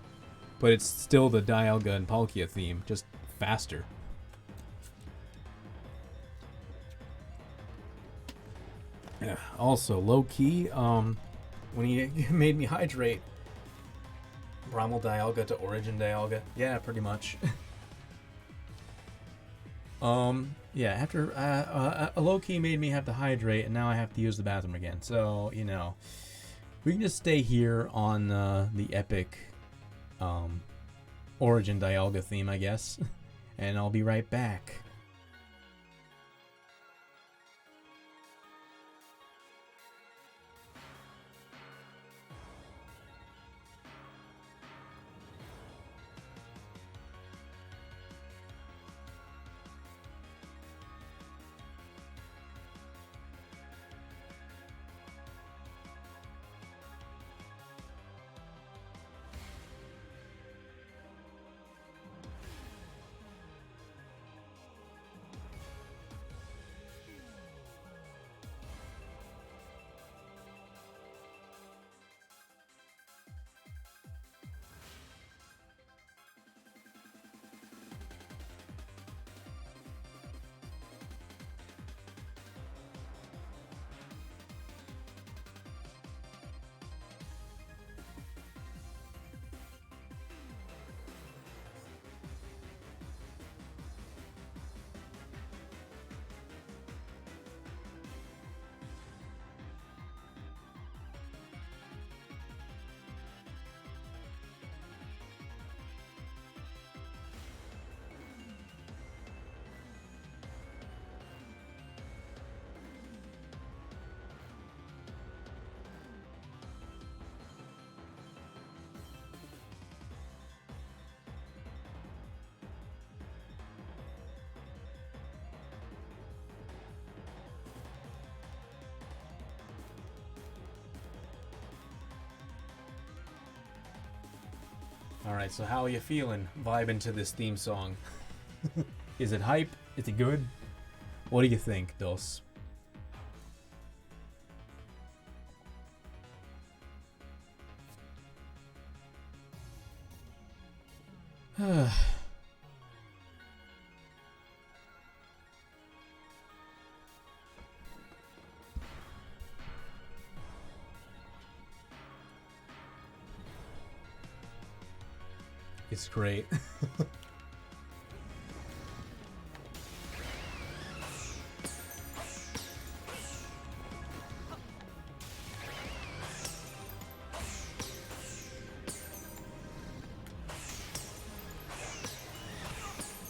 But it's still the Dialga and Palkia theme, just faster. Yeah, also, low-key, when he made me hydrate, Primal Dialga to Origin Dialga. Yeah, pretty much. Yeah, after, a low-key made me have to hydrate, and now I have to use the bathroom again. So, you know, we can just stay here on, the epic, Origin Dialga theme, I guess. And I'll be right back. Alright, so how are you feeling vibing to this theme song? Is it hype? Is it good? What do you think, Dos? It's great.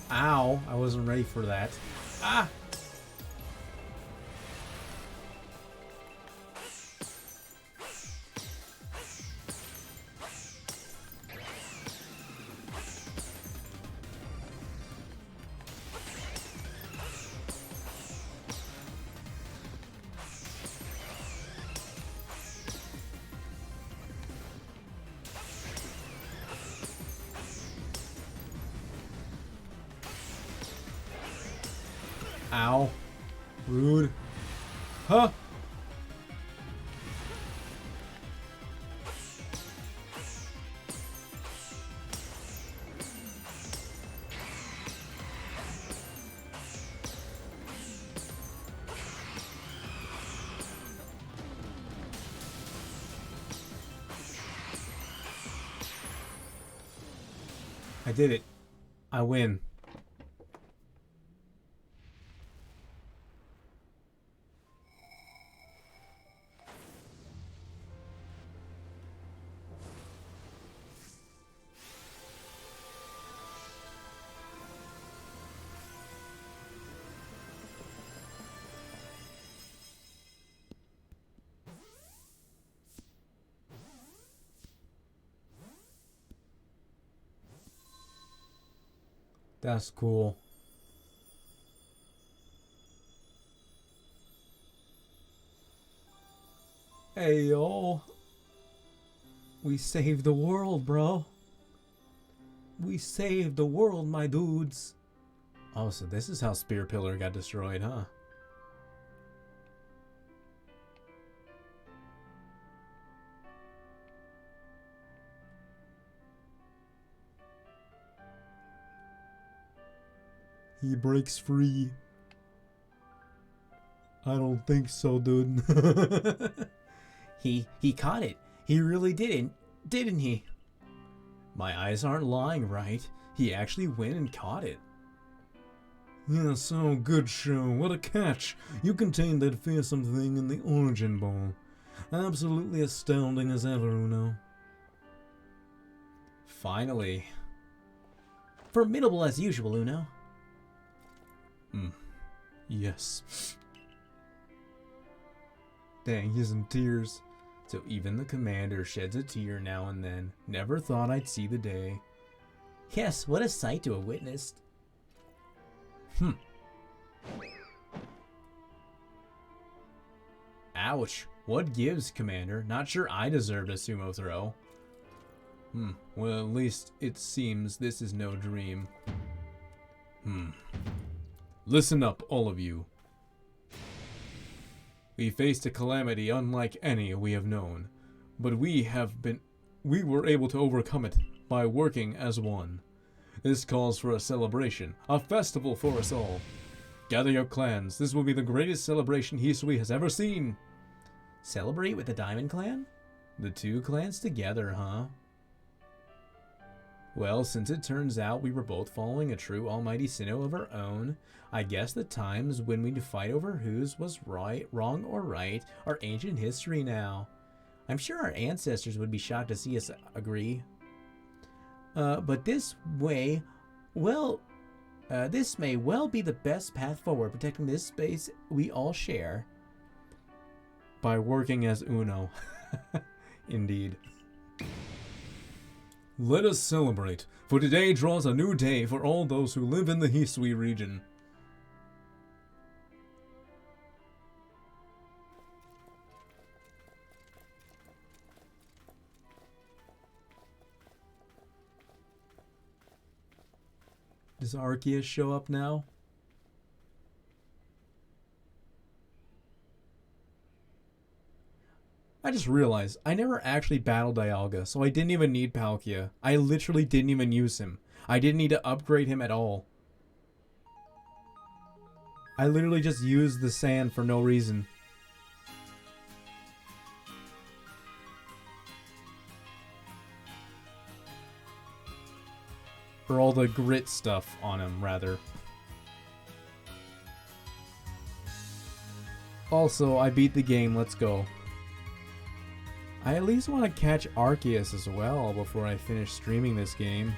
Ow, I wasn't ready for that. Ah! Ow. Rude. Huh? I did it. I win. That's cool. Hey, yo. We saved the world, bro. We saved the world, my dudes. Oh, so this is how Spear Pillar got destroyed, huh? He breaks free. I don't think so, dude. He caught it. He really didn't he? My eyes aren't lying, right? He actually went and caught it. Yeah, so good show. What a catch. You contained that fearsome thing in the Origin Ball. Absolutely astounding as ever, Uno. Finally. Formidable as usual, Uno. Yes. Dang, he's in tears. So even the commander sheds a tear now and then. Never thought I'd see the day. Yes, what a sight to have witnessed. Ouch. What gives, Commander? Not sure I deserved a sumo throw. Well, at least it seems this is no dream. Listen up, all of you. We faced a calamity unlike any we have known, but we were able to overcome it by working as one. This calls for a celebration, a festival for us all. Gather your clans. This will be the greatest celebration Hisui has ever seen. Celebrate with the Diamond Clan? The two clans together, huh? Well, since it turns out we were both following a true almighty Sinnoh of our own, I guess the times when we'd fight over whose was right, wrong, or right are ancient history now. I'm sure our ancestors would be shocked to see us agree. But this way, well, this may well be the best path forward, protecting this space we all share. By working as Uno. Indeed. Let us celebrate, for today draws a new day for all those who live in the Hisui region. Does Arceus show up now? I just realized I never actually battled Dialga, so I didn't even need Palkia. I literally didn't even use him. I didn't need to upgrade him at all. I literally just used the sand for no reason. For all the grit stuff on him, rather. Also, I beat the game, let's go. I at least want to catch Arceus as well before I finish streaming this game.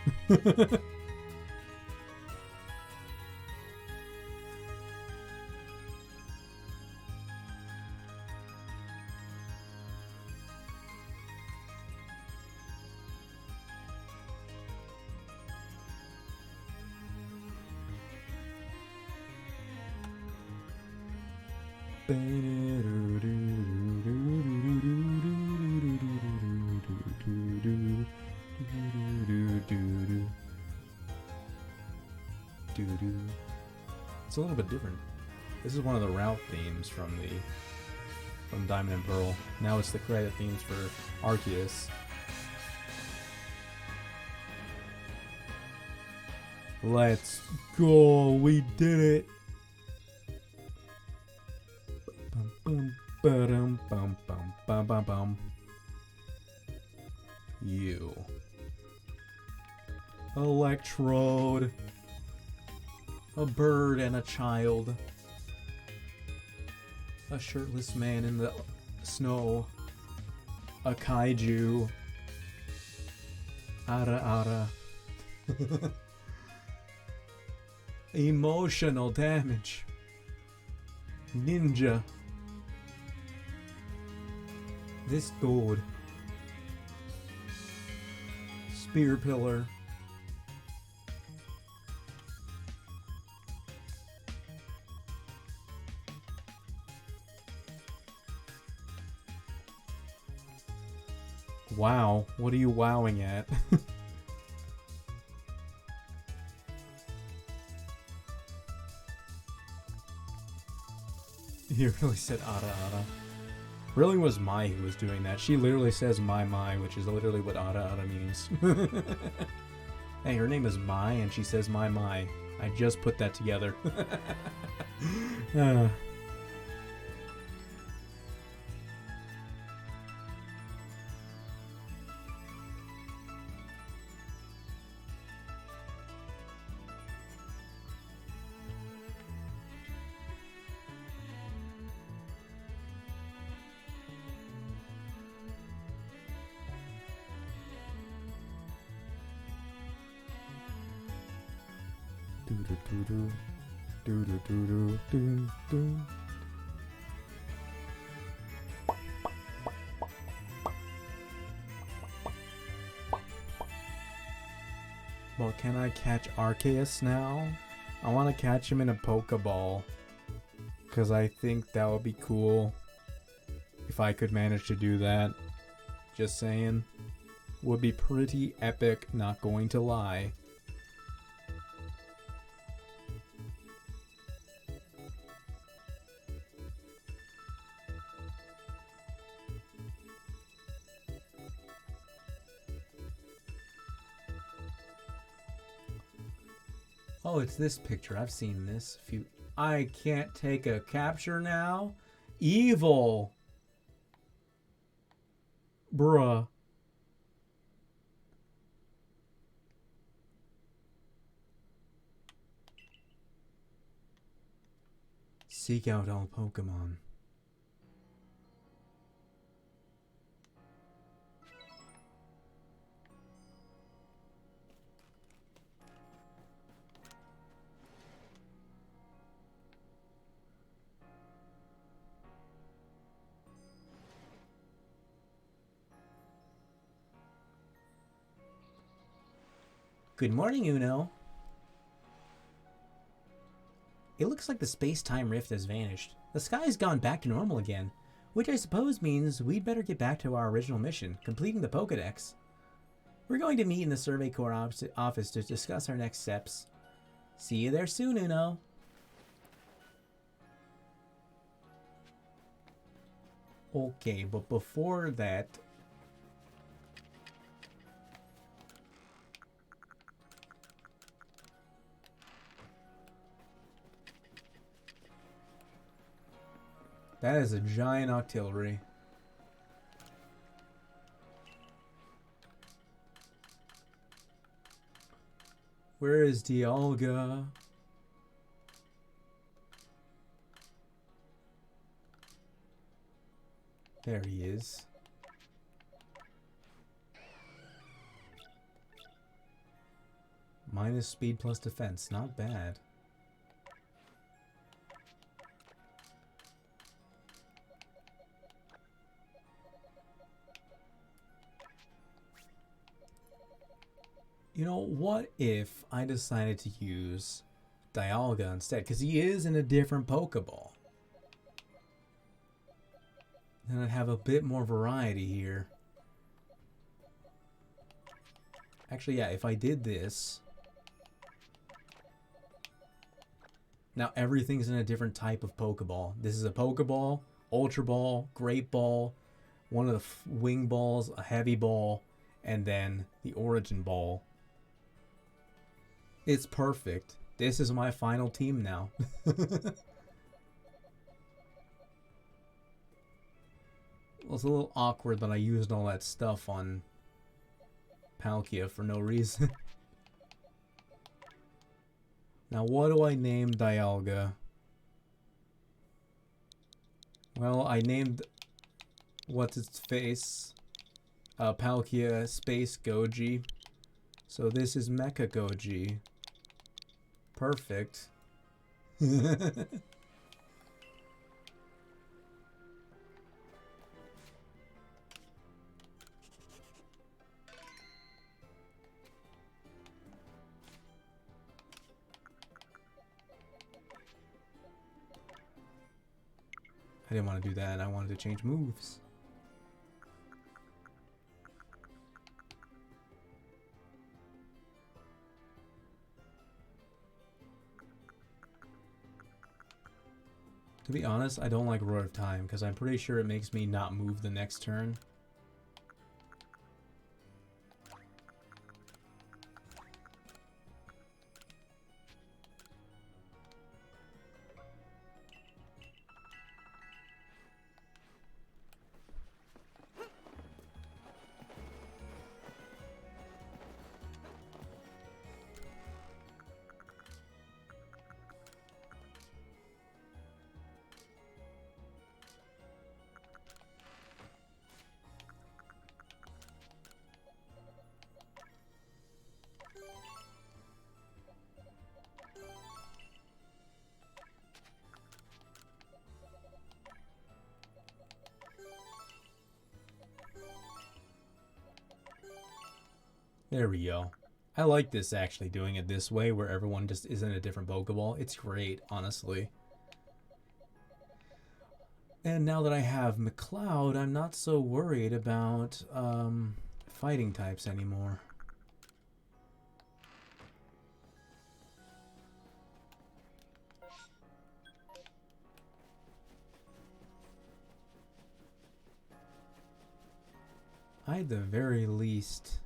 It's a little bit different. This is one of the route themes from Diamond and Pearl. Now it's the credit themes for Arceus. Let's go! We did it! You. Electrode. A bird and a child. A shirtless man in the snow. A kaiju. Ara ara. Emotional damage. Ninja. This dude. Spear pillar. Wow, what are you wowing at? He really said Ada Ada. Really was Mai who was doing that. She literally says Mai, which is literally what Ada Ada means. Hey, her name is Mai and she says Mai. I just put that together. Well, can I catch Arceus now? I want to catch him in a Pokeball. Because I think that would be cool. If I could manage to do that. Just saying. Would be pretty epic, not going to lie. Oh, it's this picture. I've seen this few. I can't take a capture now? Evil! Bruh. Seek out all Pokemon. Good morning, Uno. It looks like the space-time rift has vanished. The sky's gone back to normal again, which I suppose means we'd better get back to our original mission, completing the Pokédex. We're going to meet in the Survey Corps office to discuss our next steps. See you there soon, Uno. Okay, but before that... That is a giant artillery. Where is Dialga? There he is. Minus speed plus defense, not bad. You know, what if I decided to use Dialga instead? Because he is in a different Pokeball. Then I'd have a bit more variety here. Actually, yeah, if I did this... Now everything's in a different type of Pokeball. This is a Pokeball, Ultra Ball, Great Ball, one of the Wing Balls, a Heavy Ball, and then the Origin Ball. It's perfect. This is my final team now. Well, it's a little awkward that I used all that stuff on Palkia for no reason. Now, what do I name Dialga? Well, I named what's its face Palkia Space Goji. So this is Mecha Goji. Perfect. I didn't want to do that. I wanted to change moves. To be honest, I don't like Roar of Time because I'm pretty sure it makes me not move the next turn. There we go. I like this actually, doing it this way where everyone just is in a different Pokeball. It's great, honestly. And now that I have McCloud, I'm not so worried about fighting types anymore. I at the very least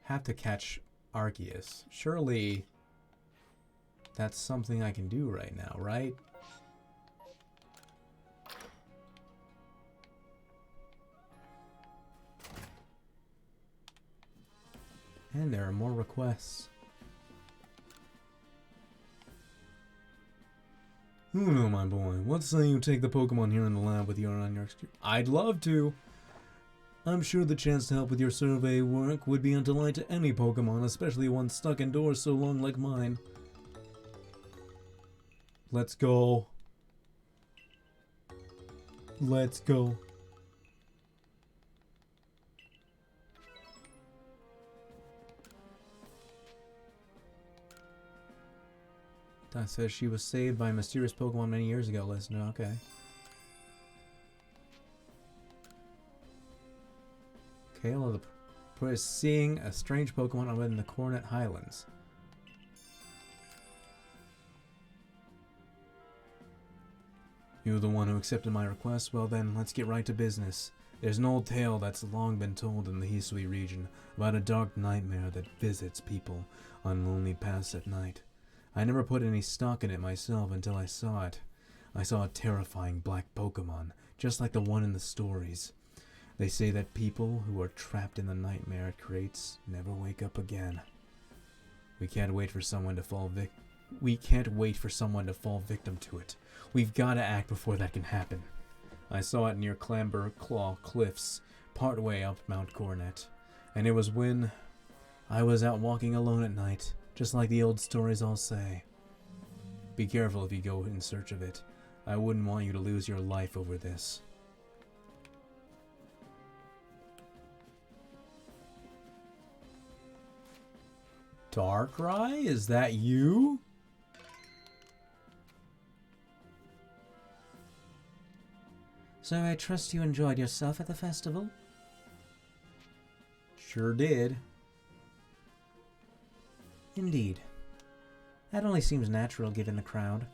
have to catch Arceus. Surely that's something I can do right now, right? And there are more requests. No, my boy. Let's say you take the Pokemon here in the lab with you on your... I'd love to. I'm sure the chance to help with your survey work would be a delight to any Pokemon, especially one stuck indoors so long like mine. Let's go. Let's go. That says she was saved by a mysterious Pokemon many years ago, listener. Okay. Kayla the seeing a strange Pokemon up in the Coronet Highlands. You're the one who accepted my request? Well then, let's get right to business. There's an old tale that's long been told in the Hisui region about a dark nightmare that visits people on lonely paths at night. I never put any stock in it myself until I saw it. I saw a terrifying black Pokemon, just like the one in the stories. They say that people who are trapped in the nightmare it creates never wake up again. We can't wait for someone to fall victim to it. We've got to act before that can happen. I saw it near Clamber Claw Cliffs, partway up Mount Coronet, and it was when I was out walking alone at night, just like the old stories all say. Be careful if you go in search of it. I wouldn't want you to lose your life over this. Darkrai, is that you? So I trust you enjoyed yourself at the festival? Sure did. Indeed. That only seems natural given the crowd.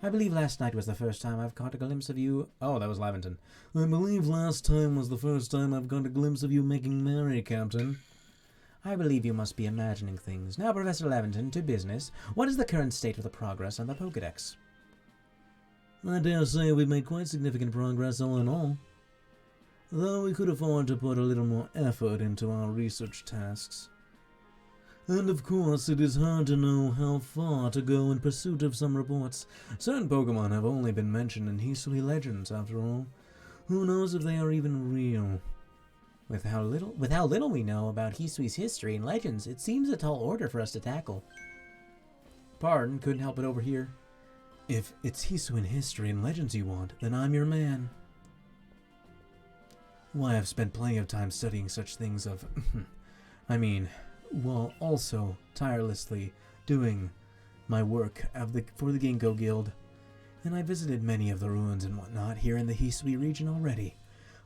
I believe last night was the first time I've caught a glimpse of you. Oh, that was Laventon. I believe last time was the first time I've got a glimpse of you making merry, Captain. I believe you must be imagining things. Now, Professor Laventon, to business. What is the current state of the progress on the Pokédex? I dare say we've made quite significant progress all in all. Though we could afford to put a little more effort into our research tasks. And of course, it is hard to know how far to go in pursuit of some reports. Certain Pokemon have only been mentioned in Hisui legends, after all. Who knows if they are even real? With how little we know about Hisui's history and legends, it seems a tall order for us to tackle. Pardon, couldn't help it over here. If it's Hisuian history and legends you want, then I'm your man. Why, I've spent plenty of time studying such things of... well, also tirelessly doing my work for the Ginkgo Guild. And I visited many of the ruins and whatnot here in the Hisui region already.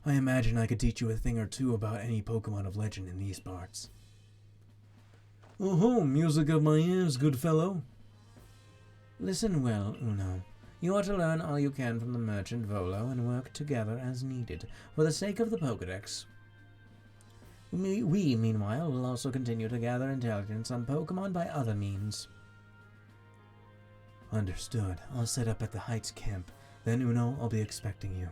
I imagine I could teach you a thing or two about any Pokemon of legend in these parts. Oh-ho, music of my ears, good fellow. Listen well, Uno. You are to learn all you can from the merchant Volo and work together as needed, for the sake of the Pokédex. We, meanwhile, will also continue to gather intelligence on Pokemon by other means. Understood. I'll set up at the Heights camp. Then, Uno, I'll be expecting you.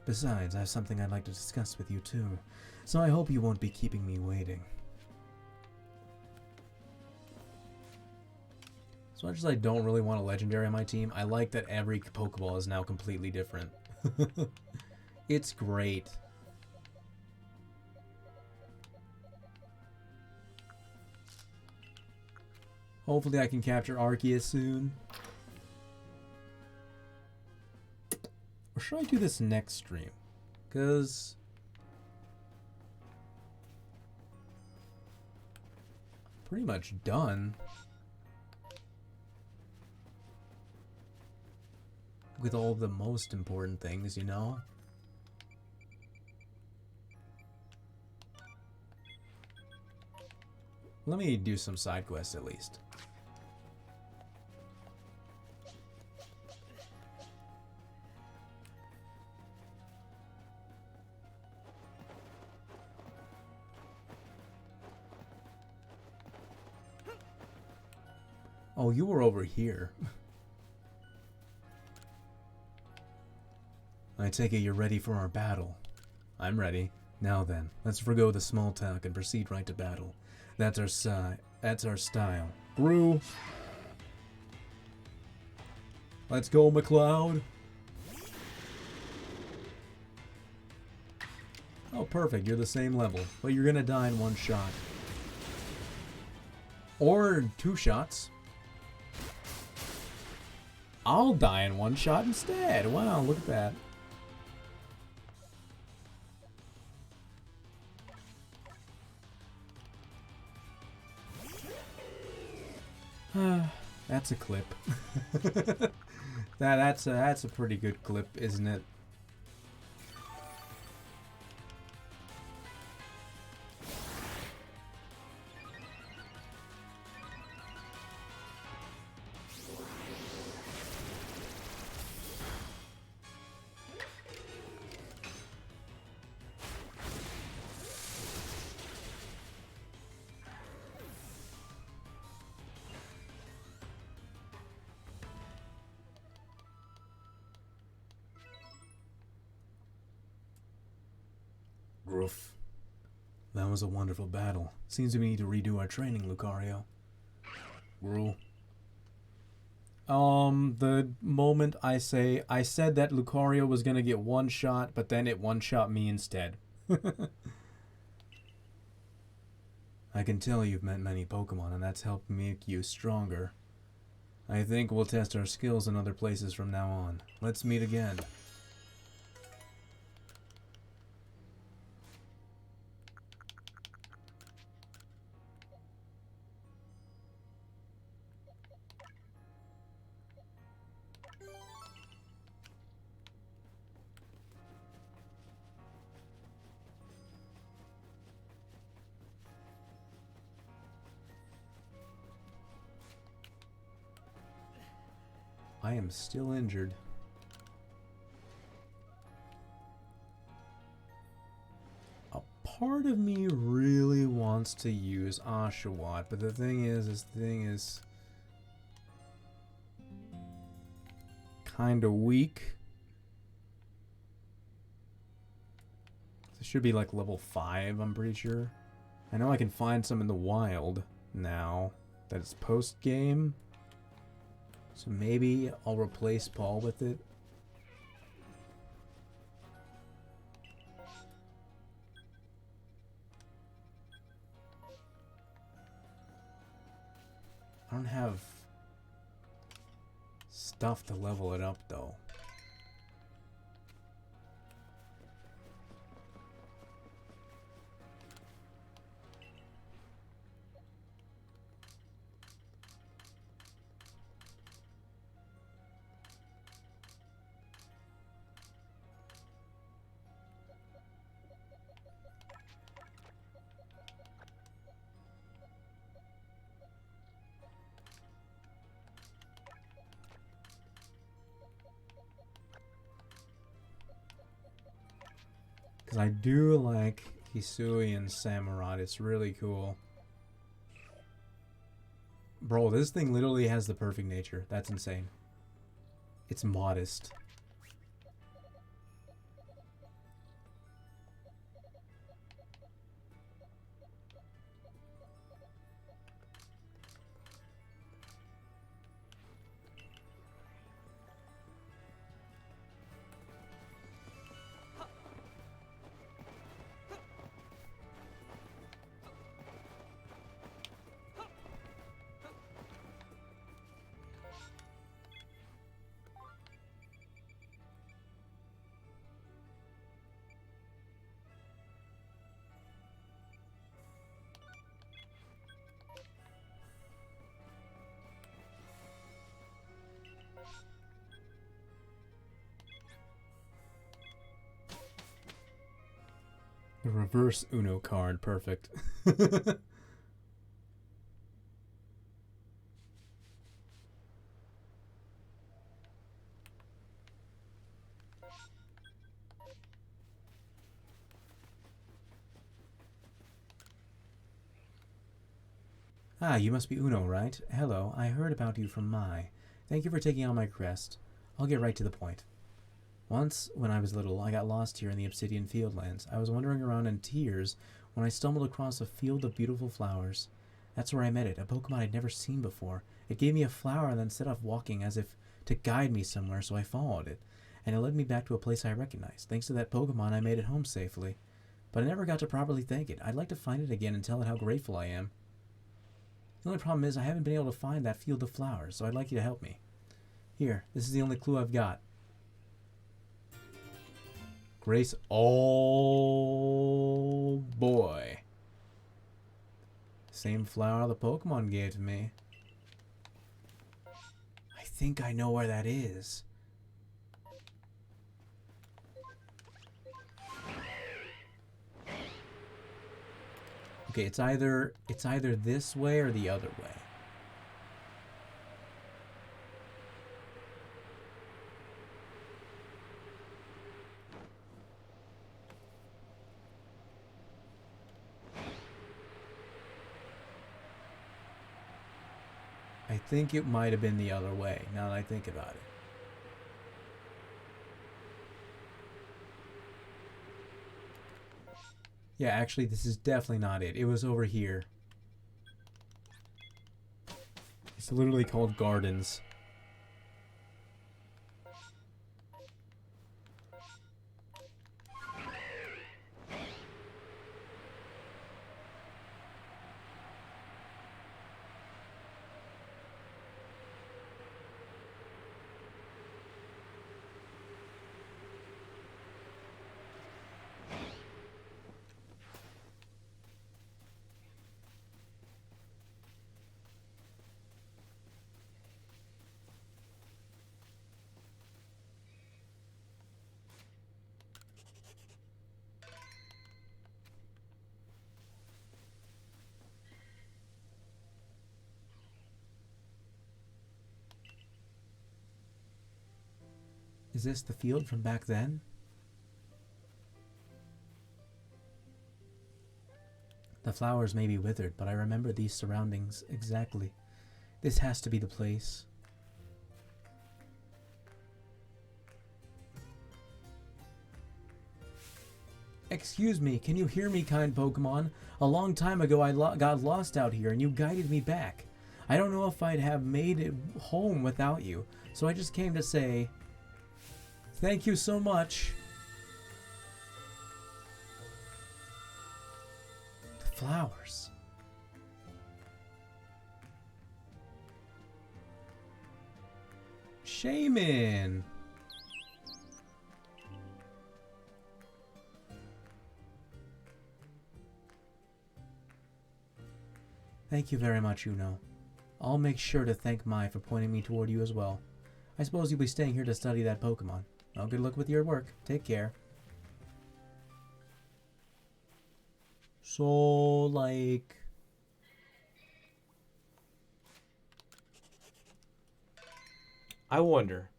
Besides, I have something I'd like to discuss with you, too. So I hope you won't be keeping me waiting. As much as I don't really want a legendary on my team, I like that every Pokeball is now completely different. It's great. Hopefully I can capture Arceus soon. Or should I do this next stream? Because... I'm pretty much done with all the most important things, you know? Let me do some side quests at least. Oh, you were over here. I take it you're ready for our battle. I'm ready. Now then, let's forgo the small talk and proceed right to battle. That's our style. Brew. Let's go, McLeod. Oh, perfect. You're the same level, but you're gonna die in one shot. Or 2 shots. I'll die in 1 shot instead. Wow, look at that. That's a clip. That's a pretty good clip, isn't it? That was a wonderful battle. Seems we need to redo our training, Lucario. Rule. The moment I said that Lucario was gonna get one shot, but then it one shot me instead. I can tell you've met many Pokemon, and that's helped make you stronger. I think we'll test our skills in other places from now on. Let's meet again. I am still injured. A part of me really wants to use Oshawott, but the thing is, this thing is kind of weak. This should be like level 5, I'm pretty sure. I know I can find some in the wild now that it's post-game. So maybe I'll replace Paul with it. I don't have stuff to level it up though. Because I do like Hisui and Samurott. It's really cool. Bro, this thing literally has the perfect nature. That's insane. It's modest. The reverse Uno card, perfect. Ah, you must be Uno, right? Hello, I heard about you from Mai. Thank you for taking on my quest. I'll get right to the point. Once, when I was little, I got lost here in the Obsidian Fieldlands. I was wandering around in tears when I stumbled across a field of beautiful flowers. That's where I met it, a Pokemon I'd never seen before. It gave me a flower and then set off walking as if to guide me somewhere, so I followed it. And it led me back to a place I recognized. Thanks to that Pokemon, I made it home safely. But I never got to properly thank it. I'd like to find it again and tell it how grateful I am. The only problem is I haven't been able to find that field of flowers, so I'd like you to help me. Here, this is the only clue I've got. Grace, oh boy. Same flower the Pokemon gave to me. I think I know where that is. Okay, it's either this way or the other way. I think it might have been the other way, now that I think about it. Yeah, actually, this is definitely not it. It was over here. It's literally called Gardens. Is this the field from back then? The flowers may be withered, but I remember these surroundings exactly. This has to be the place. Excuse me, can you hear me, kind Pokemon? A long time ago I got lost out here and you guided me back. I don't know if I'd have made it home without you, so I just came to say thank you so much. The flowers. Shaman. Thank you very much, Uno. I'll make sure to thank Mai for pointing me toward you as well. I suppose you'll be staying here to study that Pokemon. Well, good luck with your work. Take care. So, like... I wonder.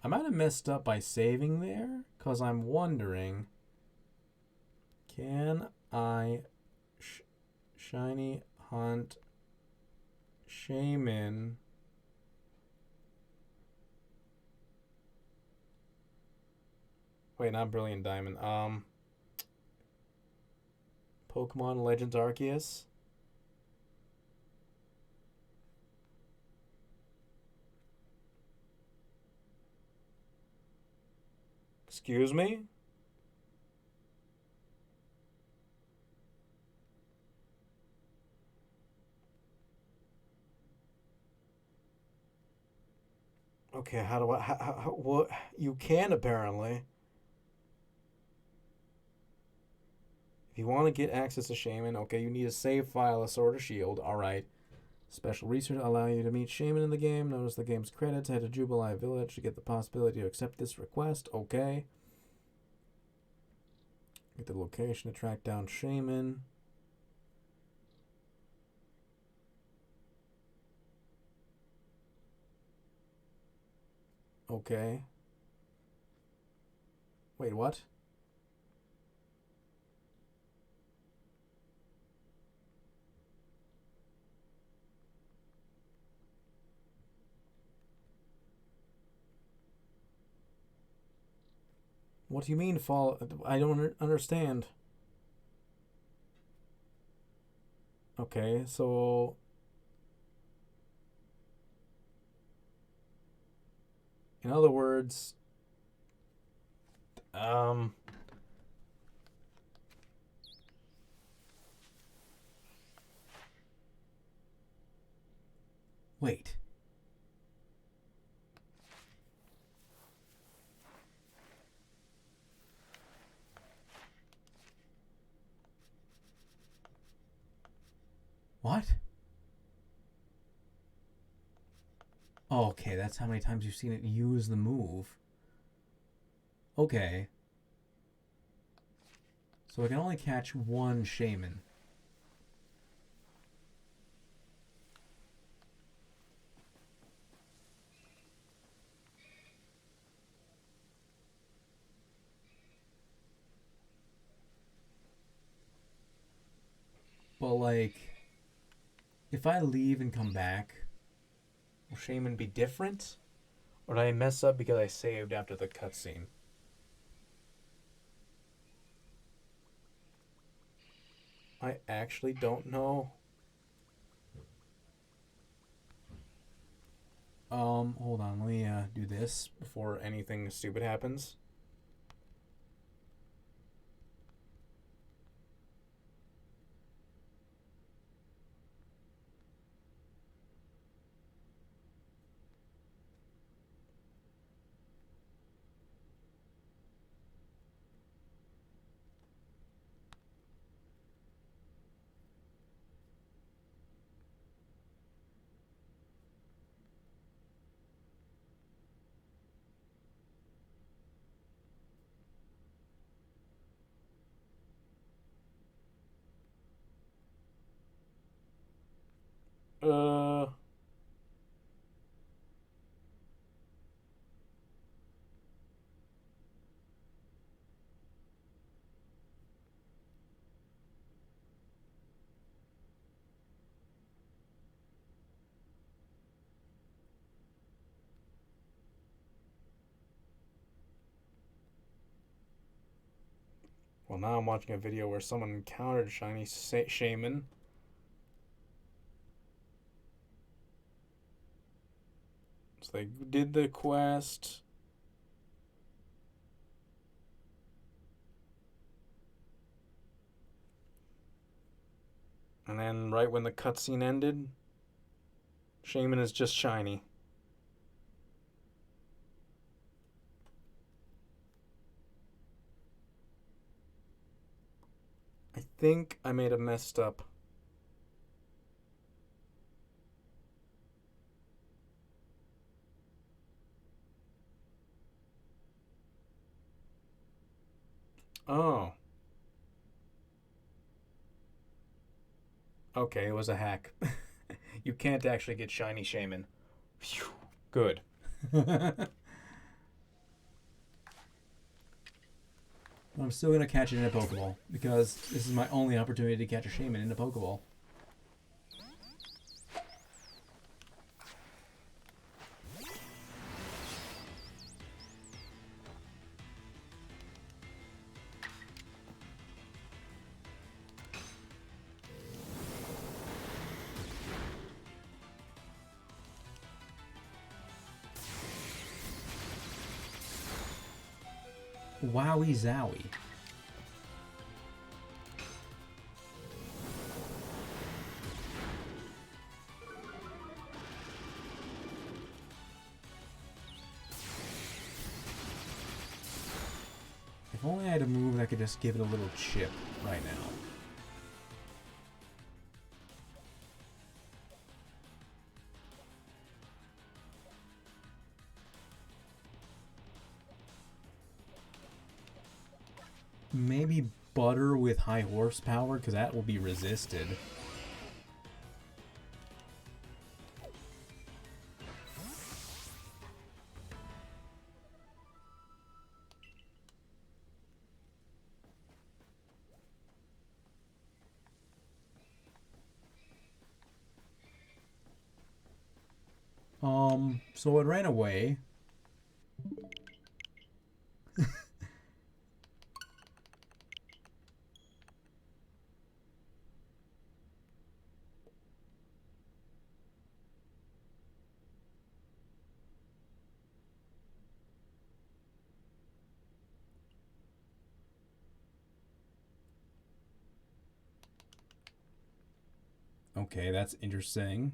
I might have messed up by saving there, because I'm wondering... Can I shiny hunt Shaman... Wait, not Brilliant Diamond. Pokemon Legends Arceus. Excuse me? Okay, how do I... what? You can, apparently. If you want to get access to Shaman, okay, you need a save file, a Sword or Shield. Alright. Special research allow you to meet Shaman in the game. Notice the game's credits. Head to Jubilee Village to get the possibility to accept this request. Okay. Get the location to track down Shaman. Okay. Wait, what? What do you mean fall? I don't understand. Okay, so... In other words... Wait. What? Oh, okay, that's how many times you've seen it use the move. Okay. So I can only catch one Shaman. But, like, if I leave and come back, will Shaman be different? Or did I mess up because I saved after the cutscene? I actually don't know. Hold on, let me do this before anything stupid happens. Uh, well, now I'm watching a video where someone encountered Shiny Shaman. So they did the quest. And then right when the cutscene ended, Shaman is just shiny. I think I made a messed up. Oh. Okay, it was a hack. You can't actually get shiny Shaman. Phew. Good. I'm still going to catch it in a Pokeball, because this is my only opportunity to catch a Shaman in a Pokeball. Wowie zowie. If only I had a move that could just give it a little chip right now. Maybe butter with high horsepower, because that will be resisted. So it ran away. Okay, that's interesting.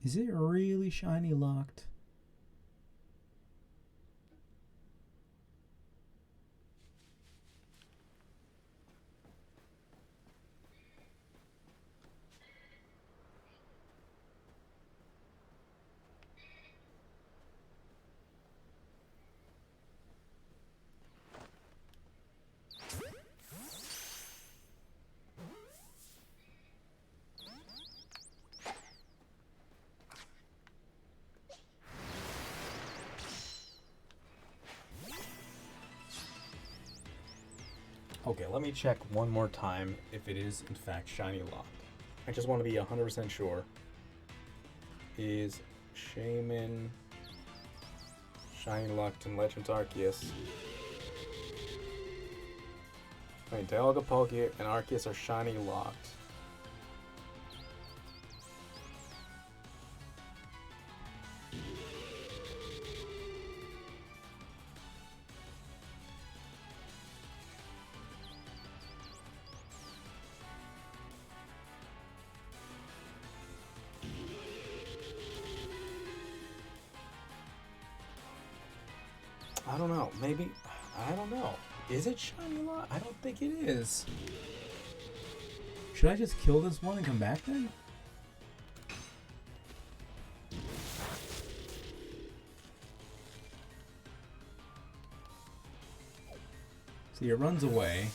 Is it really shiny locked? Okay, let me check one more time if it is in fact shiny locked. I just want to be 100% sure. Is Shaman Shiny locked in Legends Arceus. Wait, Dialga, Palkia, and Arceus are shiny locked. I don't know. Maybe. I don't know. Is it shiny lock? I don't think it is. Should I just kill this one and come back then? See, it runs away.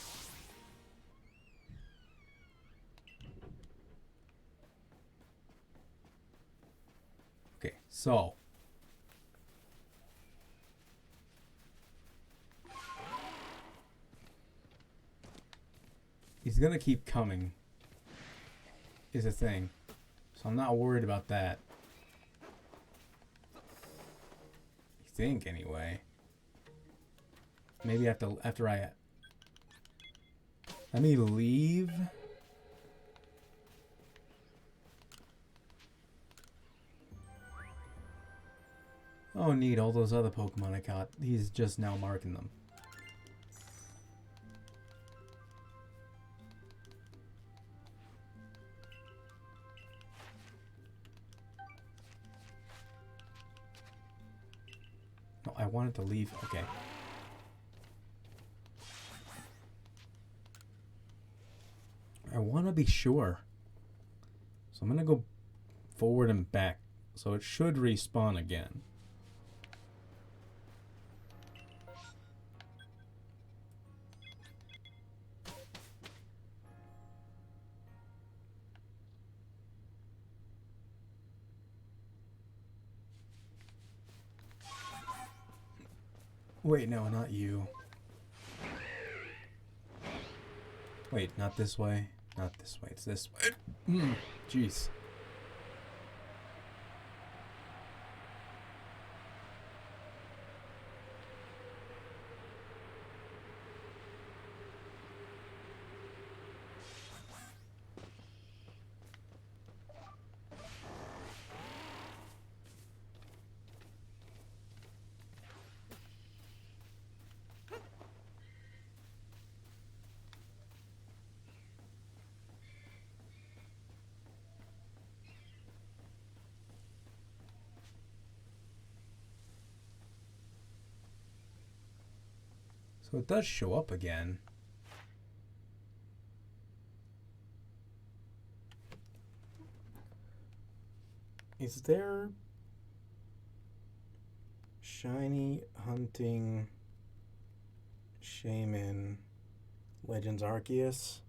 Okay, so. He's gonna keep coming, is a thing. So I'm not worried about that. You think, anyway. Maybe after I... Let me leave. Oh, neat. All those other Pokemon I caught. He's just now marking them. No, I wanted to leave. Okay. I want to be sure. So I'm going to go forward and back. So it should respawn again. Wait, no, not you. Wait, not this way. Not this way. It's this way. Jeez. So it does show up again. Is there shiny hunting shaman Legends Arceus?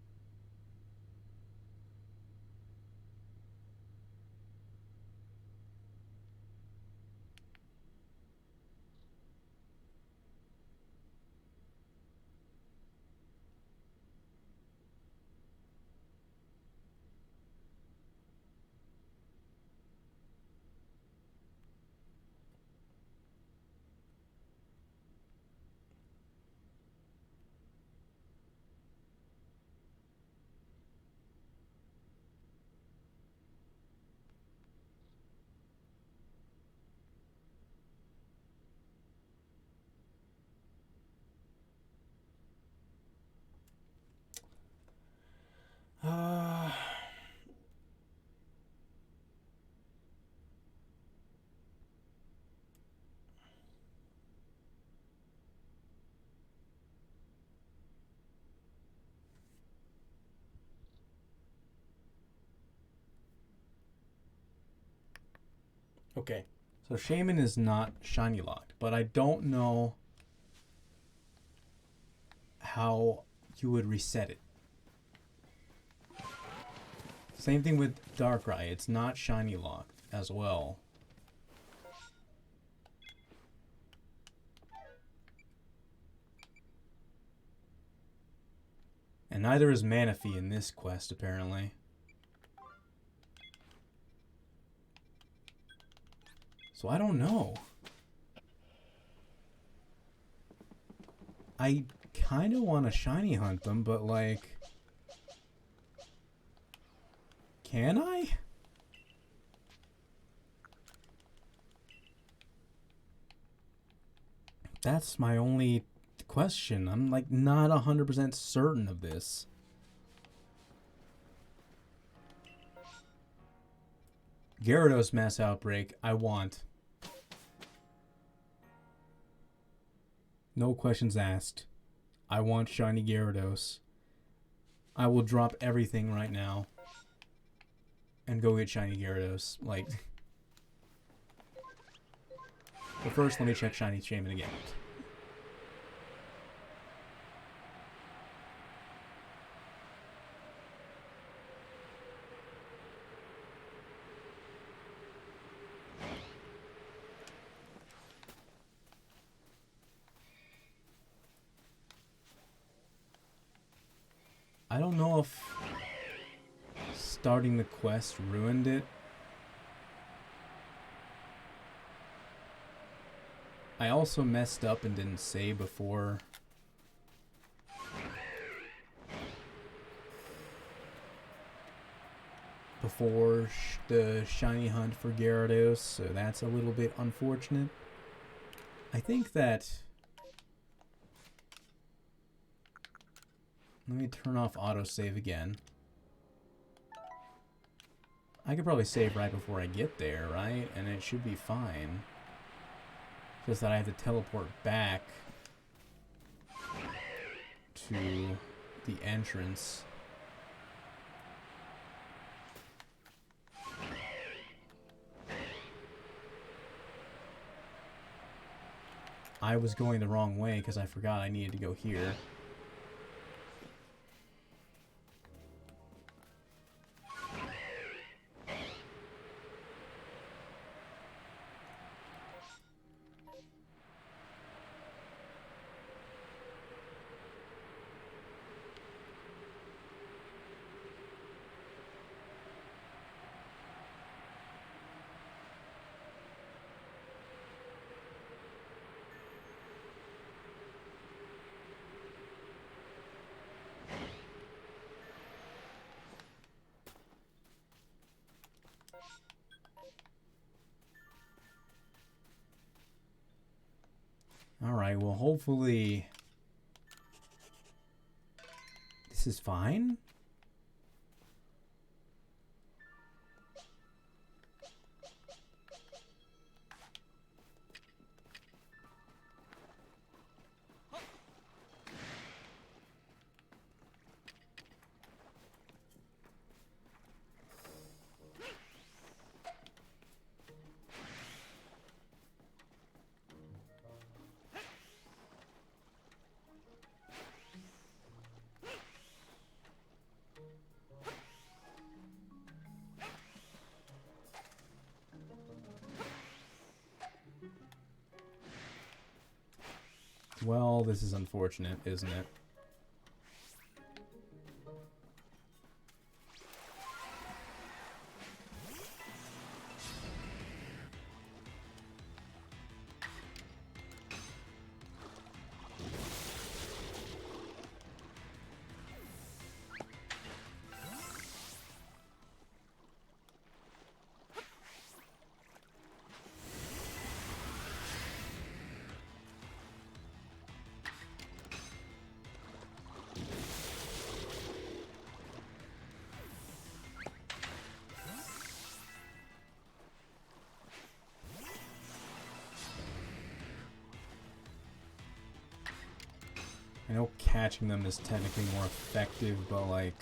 Okay, so Shaman is not shiny locked, but I don't know how you would reset it. Same thing with Darkrai, it's not shiny locked as well. And neither is Manaphy in this quest, apparently. So I don't know. I kind of want to shiny hunt them, but like, can I? That's my only question. I'm like not 100% certain of this. Gyarados mass outbreak, I want. No questions asked. I want shiny Gyarados. I will drop everything right now and go get shiny Gyarados. Like, but first, let me check shiny Shaman again. I don't know if starting the quest ruined it. I also messed up and didn't say before. The shiny hunt for Gyarados, so that's a little bit unfortunate. I think that... Let me turn off autosave again. I could probably save right before I get there, right? And it should be fine. Just that I have to teleport back to the entrance. I was going the wrong way because I forgot I needed to go here. Alright, well hopefully this is fine. Well, this is unfortunate, isn't it? I know catching them is technically more effective, but like...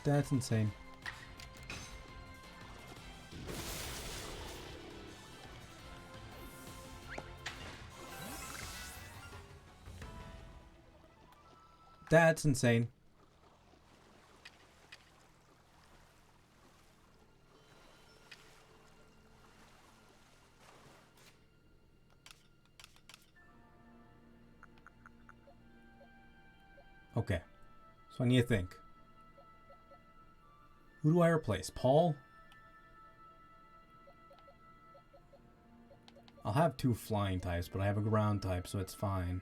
That's insane. That's insane. Okay. So I need to think. Who do I replace? Paul? I'll have 2 flying types, but I have a ground type, so it's fine.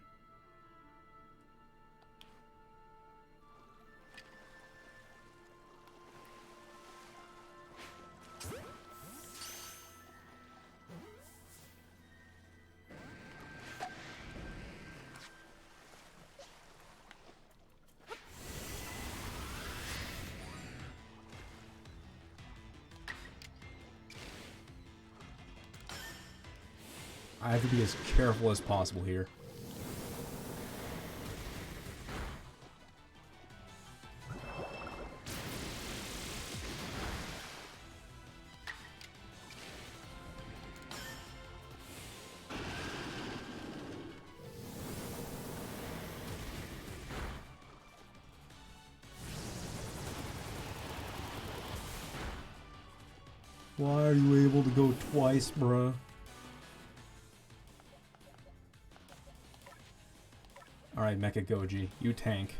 I have to be as careful as possible here. Why are you able to go twice, bruh? Alright, Mecha Goji, you tank.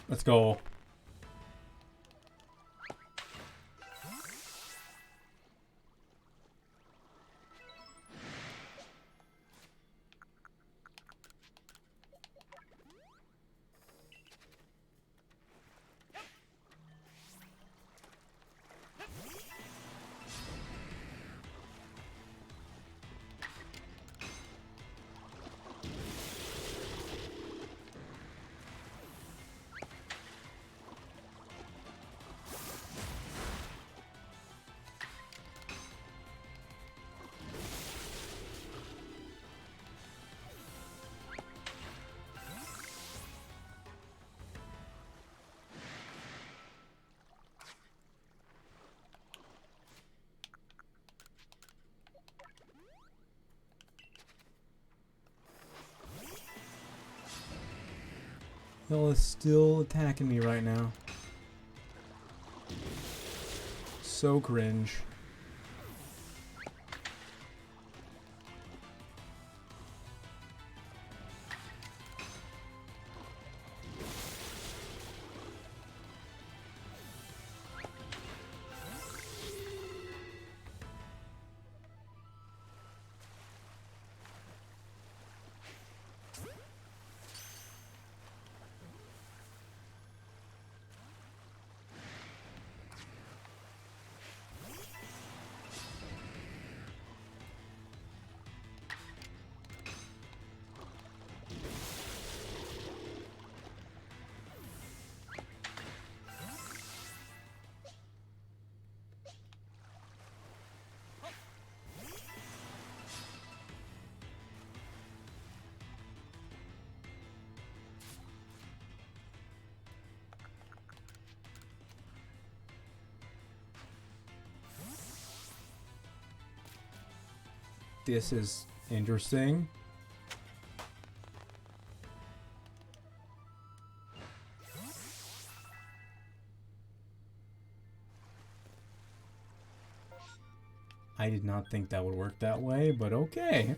Let's go. Hill is still attacking me right now. So cringe. This is interesting. I did not think that would work that way, but okay.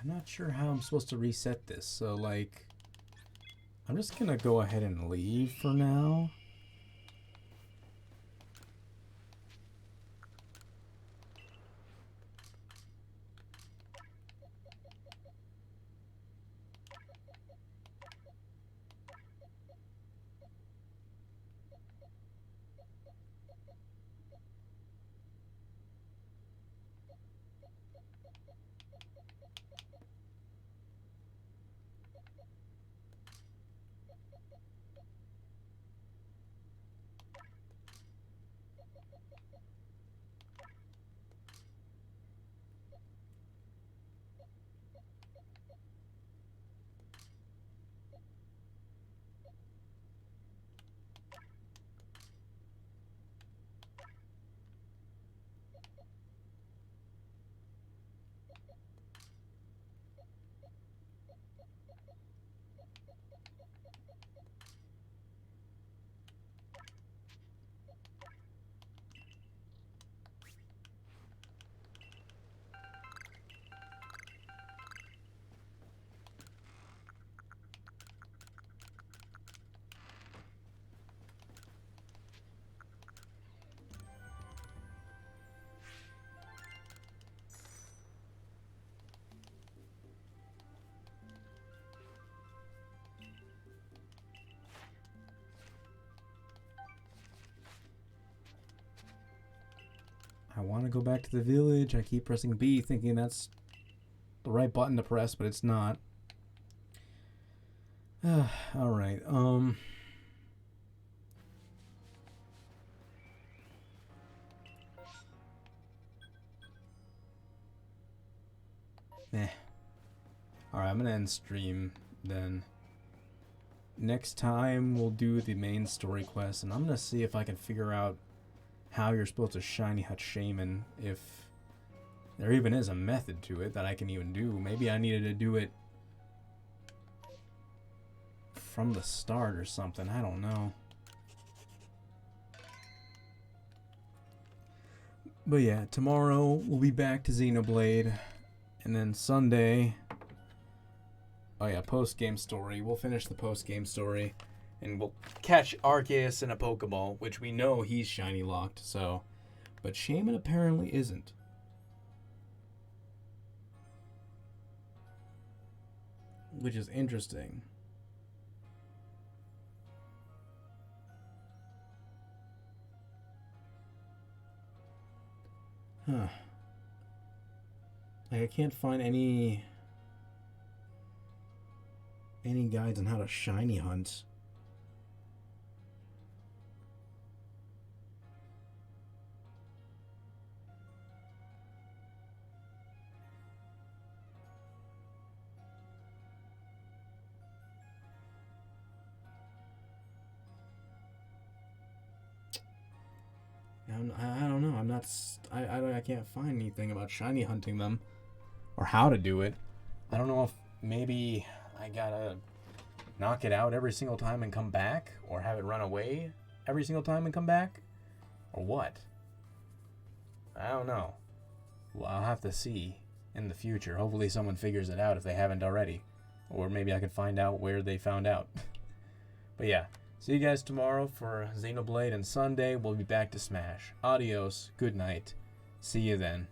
I'm not sure how I'm supposed to reset this. So, like, I'm just gonna go ahead and leave for now. I want to go back to the village. I keep pressing B thinking that's the right button to press, but it's not. Alright, Alright, I'm gonna end stream then. Next time we'll do the main story quest, and I'm gonna see if I can figure out how you're supposed to shiny hut shaman, if there even is a method to it that I can even do. Maybe I needed to do it from the start or something. I don't know. But yeah, tomorrow we'll be back to Xenoblade, and then Sunday, oh yeah, post-game story. We'll finish the post-game story, and we'll catch Arceus in a Pokeball, which we know he's shiny locked, so. But Shaman apparently isn't. Which is interesting. Huh. Like, I can't find any guides on how to shiny hunt. I don't know. I can't find anything about shiny hunting them or how to do it. I don't know if maybe I gotta knock it out every single time and come back, or have it run away every single time and come back, or what. I don't know. Well, I'll have to see in the future. Hopefully someone figures it out if they haven't already, or maybe I can find out where they found out. But yeah. See you guys tomorrow for Xenoblade, and Sunday we'll be back to Smash. Adios, good night, see you then.